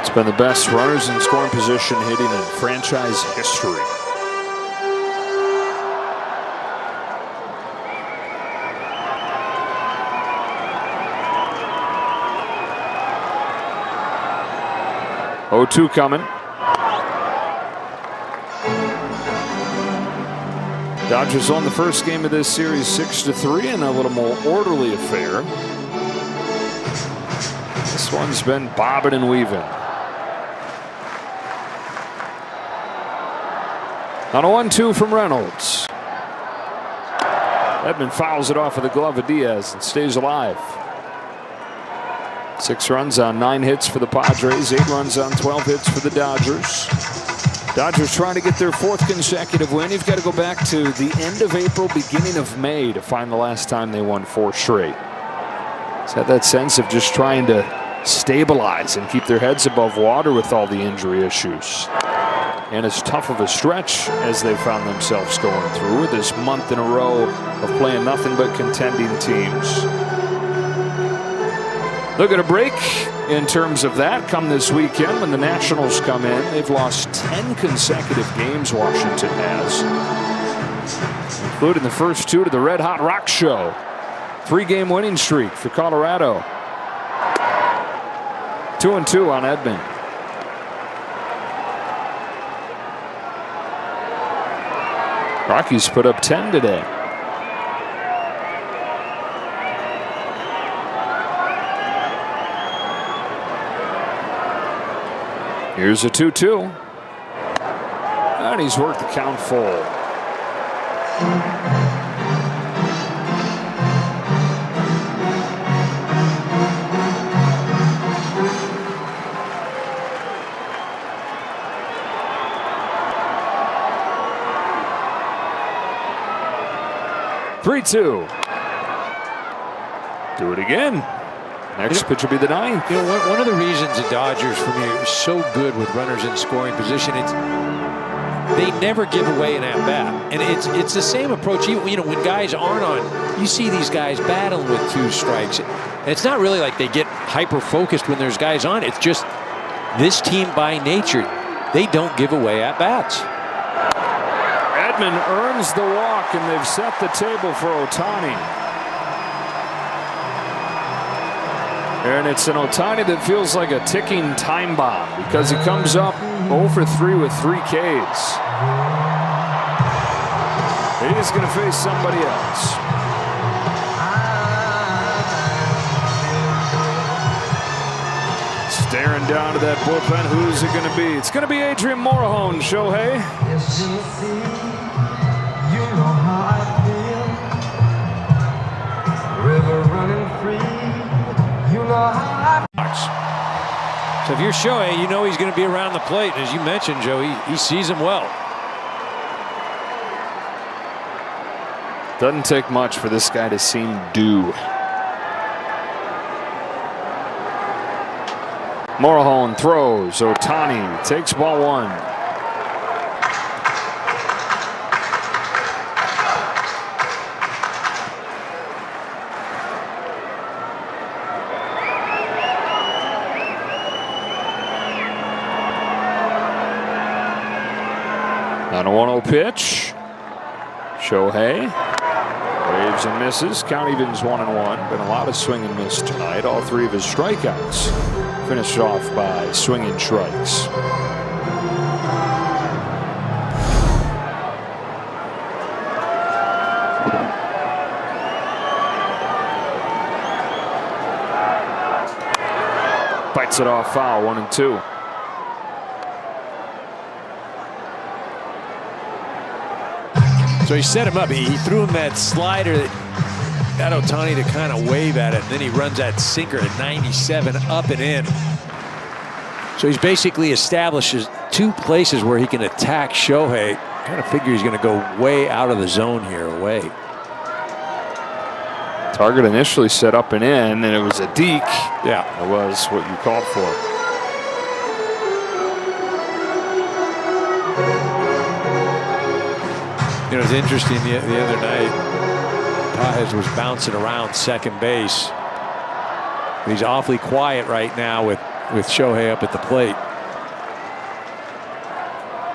It's been the best runners in scoring position hitting in franchise history. .0-2 coming. Dodgers won the first game of this series 6-3 in a little more orderly affair. This one's been bobbing and weaving. On a 1-2 from Reynolds. Edman fouls it off of the glove of Diaz and stays alive. 6 runs on 9 hits for the Padres, 8 runs on 12 hits for the Dodgers. Dodgers trying to get their 4th consecutive win. You've got to go back to the end of April, beginning of May to find the last time they won 4 straight. It's had that sense of just trying to stabilize and keep their heads above water with all the injury issues. And as tough of a stretch as they found themselves going through this month in a row of playing nothing but contending teams. Look at a break in terms of that come this weekend when the Nationals come in. They've lost 10 consecutive games, Washington has, including the first 2 to the Red Hot Rock Show. 3-game winning streak for Colorado. 2-2 on Edman. Rockies put up 10 today. Here's a 2-2. And he's worked the count full. Three-two. Do it again. Next pitch will be the 9th. You know, one of the reasons the Dodgers, for me, are so good with runners in scoring position, it's they never give away an at-bat. And it's the same approach. You know, when guys aren't on, you see these guys battling with 2 strikes. And it's not really like they get hyper-focused when there's guys on. It's just this team by nature, they don't give away at-bats. Edman earns the walk, and they've set the table for Ohtani. And it's an Ohtani that feels like a ticking time bomb because he comes up 0 for 3 with 3 Ks. He's going to face somebody else. Staring down to that bullpen. Who's it going to be? It's going to be Adrian Morejon, Shohei. You know how I feel. River running free. You know how I So if you're Shohei, you know he's going to be around the plate. And as you mentioned, Joe, he sees him well. Doesn't take much for this guy to seem due. Morejon throws. Ohtani takes ball 1. On a 1-0 pitch, Shohei waves and misses. Count evens 1-1. Been a lot of swing and miss tonight. All 3 of his strikeouts finished off by swinging strikes. Bites it off foul. 1-2. So he set him up. He threw him that slider that got Ohtani to kind of wave at it. And then he runs that sinker at 97 up and in. So he's basically establishes 2 places where he can attack Shohei. Kind of figure he's going to go way out of the zone here, away. Target initially set up and in, and it was a deke. Yeah. It was what you called for. You know, it's interesting the other night, Arraez was bouncing around second base. He's awfully quiet right now with Shohei up at the plate.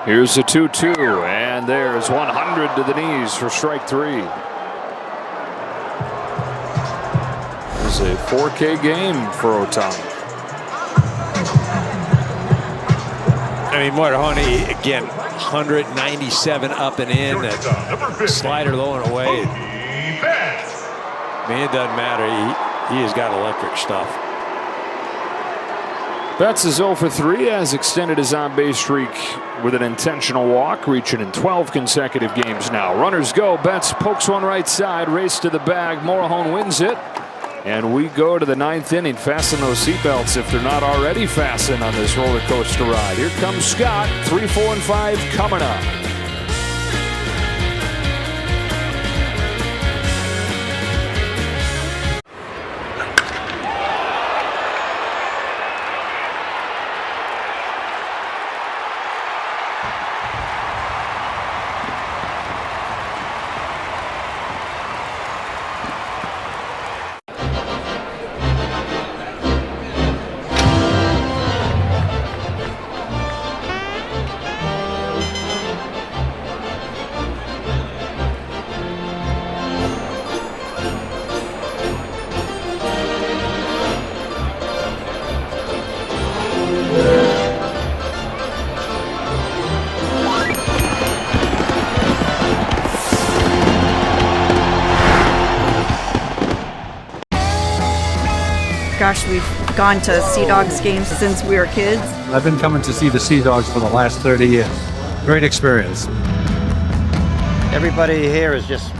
Here's a 2-2, and there's 100 to the knees for strike 3. It's a 4K game for Ohtani. I mean, Morejon, again, 197 up and in, that slider low and away. I mean, it doesn't matter. He has got electric stuff. Betts is 0 for 3, has extended his on-base streak with an intentional walk, reaching in 12 consecutive games now. Runners go. Betts pokes one right side, race to the bag. Morejon wins it. And we go to the 9th inning. Fasten those seatbelts if they're not already fastened on this roller coaster ride. Here comes Scott. 3, 4, and 5 coming up. Gosh, we've gone to Sea Dogs games since we were kids. I've been coming to see the Sea Dogs for the last 30 years. Great experience. Everybody here is just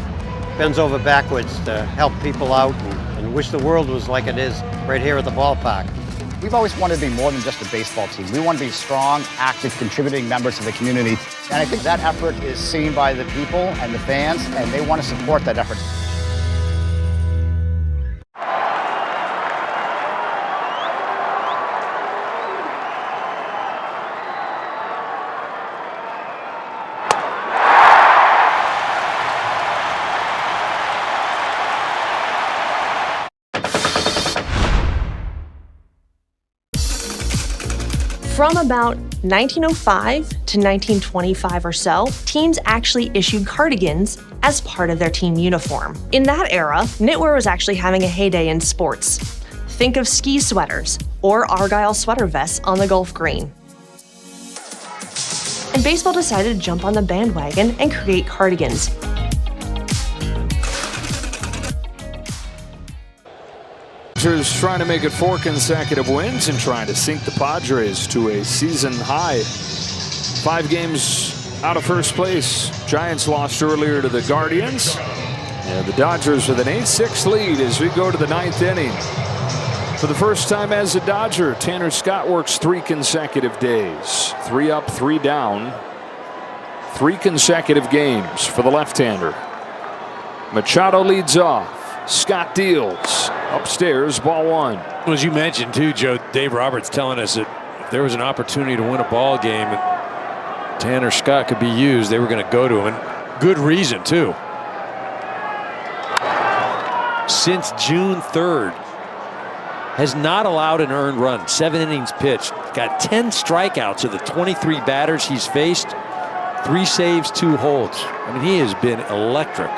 bends over backwards to help people out and wish the world was like it is right here at the ballpark. We've always wanted to be more than just a baseball team. We want to be strong, active, contributing members of the community. And I think that effort is seen by the people and the fans, and they want to support that effort. From about 1905 to 1925 or so, teams actually issued cardigans as part of their team uniform. In that era, knitwear was actually having a heyday in sports. Think of ski sweaters or Argyle sweater vests on the Gulf Green. And baseball decided to jump on the bandwagon and create cardigans. Dodgers trying to make it 4 consecutive wins and trying to sink the Padres to a season high. 5 games out of first place. Giants lost earlier to the Guardians. And the Dodgers with an 8-6 lead as we go to the 9th inning. For the first time as a Dodger, Tanner Scott works 3 consecutive days. 3 up, 3 down. 3 consecutive games for the left-hander. Machado leads off. Scott deals. Upstairs, ball 1. As you mentioned too, Joe, Dave Roberts telling us that if there was an opportunity to win a ball game and Tanner Scott could be used, they were going to go to him, and good reason too. Since June 3rd, has not allowed an earned run. 7 innings pitched. Got 10 strikeouts of the 23 batters he's faced. 3 saves, 2 holds. I mean, he has been electric.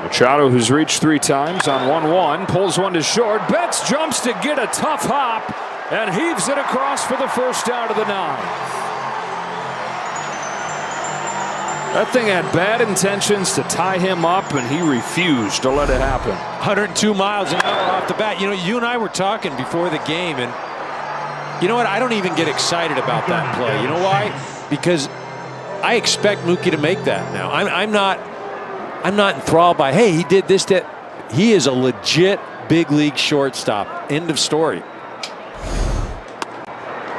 Machado, who's reached 3 times on 1-1, pulls one to short. Betts jumps to get a tough hop and heaves it across for the first out of the 9th. That thing had bad intentions to tie him up, and he refused to let it happen. 102 miles an hour off the bat. You know, you and I were talking before the game, and you know what? I don't even get excited about that play. You know why? Because I expect Mookie to make that now. I'm not enthralled by, hey, he did this, that. He is a legit big league shortstop. End of story.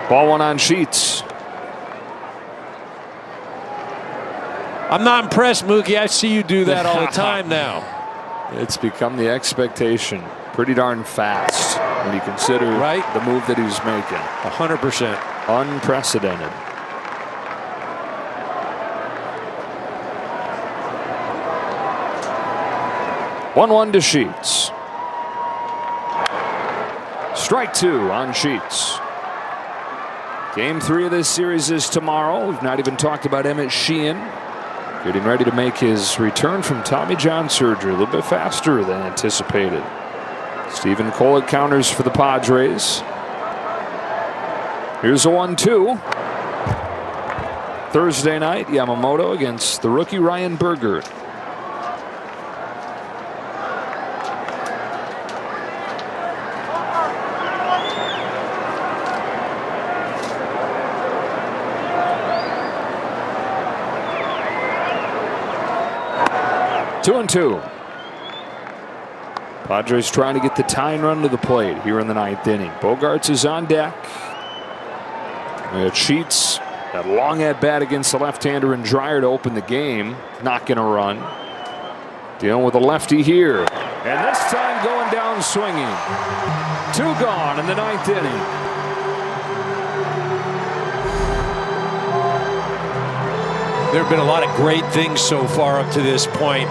Ball 1 on Sheets. I'm not impressed, Mookie. I see you do that all the time now. It's become the expectation. Pretty darn fast when you consider the move that he's making. 100%. Unprecedented. One to Sheets. Strike 2 on Sheets. Game 3 of this series is tomorrow. We've not even talked about Emmett Sheehan. Getting ready to make his return from Tommy John surgery a little bit faster than anticipated. Stephen Collick counters for the Padres. Here's a 1-2. Thursday night, Yamamoto against the rookie Ryan Berger. Two and 2. Padres trying to get the tying run to the plate here in the 9th inning. Bogaerts is on deck. Sheets, that long at bat against the left-hander and Dreyer to open the game. Not going to run. Dealing with a lefty here. And this time going down swinging. 2 gone in the 9th inning. There have been a lot of great things so far up to this point.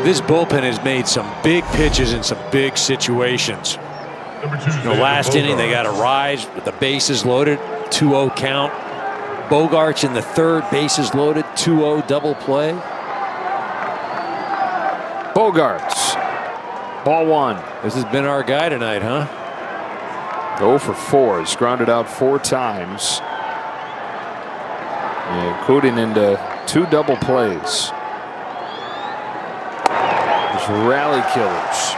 This bullpen has made some big pitches in some big situations. In the last inning, they got Arraez with the bases loaded, 2-0 count. Bogaerts in the 3rd, bases loaded, 2-0 double play. Bogaerts, ball 1. This has been our guy tonight, huh? 0 for 4. He's grounded out 4 times, including into 2 double plays. Dodgers rally killers.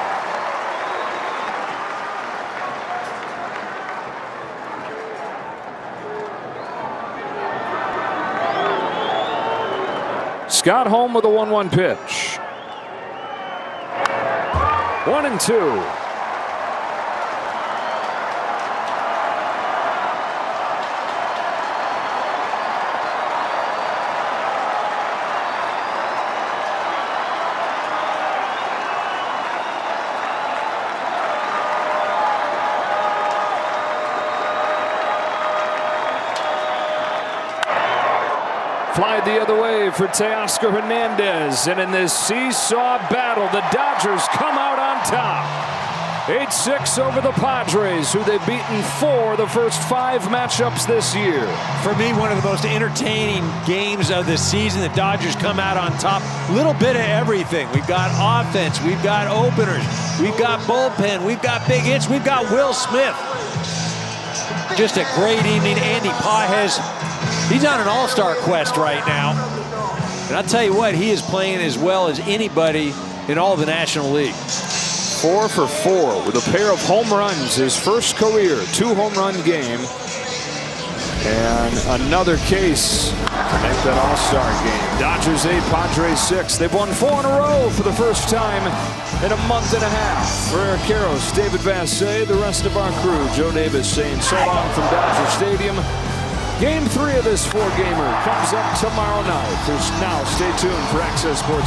Scott home with a 1-1 pitch. 1-2. Fly the other way for Teoscar Hernandez. And in this seesaw battle, the Dodgers come out on top. 8-6 over the Padres, who they've beaten 4 the first 5 matchups this year. For me, one of the most entertaining games of the season. The Dodgers come out on top. Little bit of everything. We've got offense. We've got openers. We've got bullpen. We've got big hits. We've got Will Smith. Just a great evening. Andy Pages, he's on an all-star quest right now. And I'll tell you what, he is playing as well as anybody in all the National League. 4 for 4 with a pair of home runs. His first career 2-home-run game. And another case to make that all-star game. Dodgers 8, Padres 6. They've won 4 in a row for the first time in a month and a half. For Eric Karros, David Vassay, the rest of our crew, Joe Davis saying so long from Dodger Stadium. Game 3 of this 4-gamer comes up tomorrow night. Now stay tuned for Access Sports.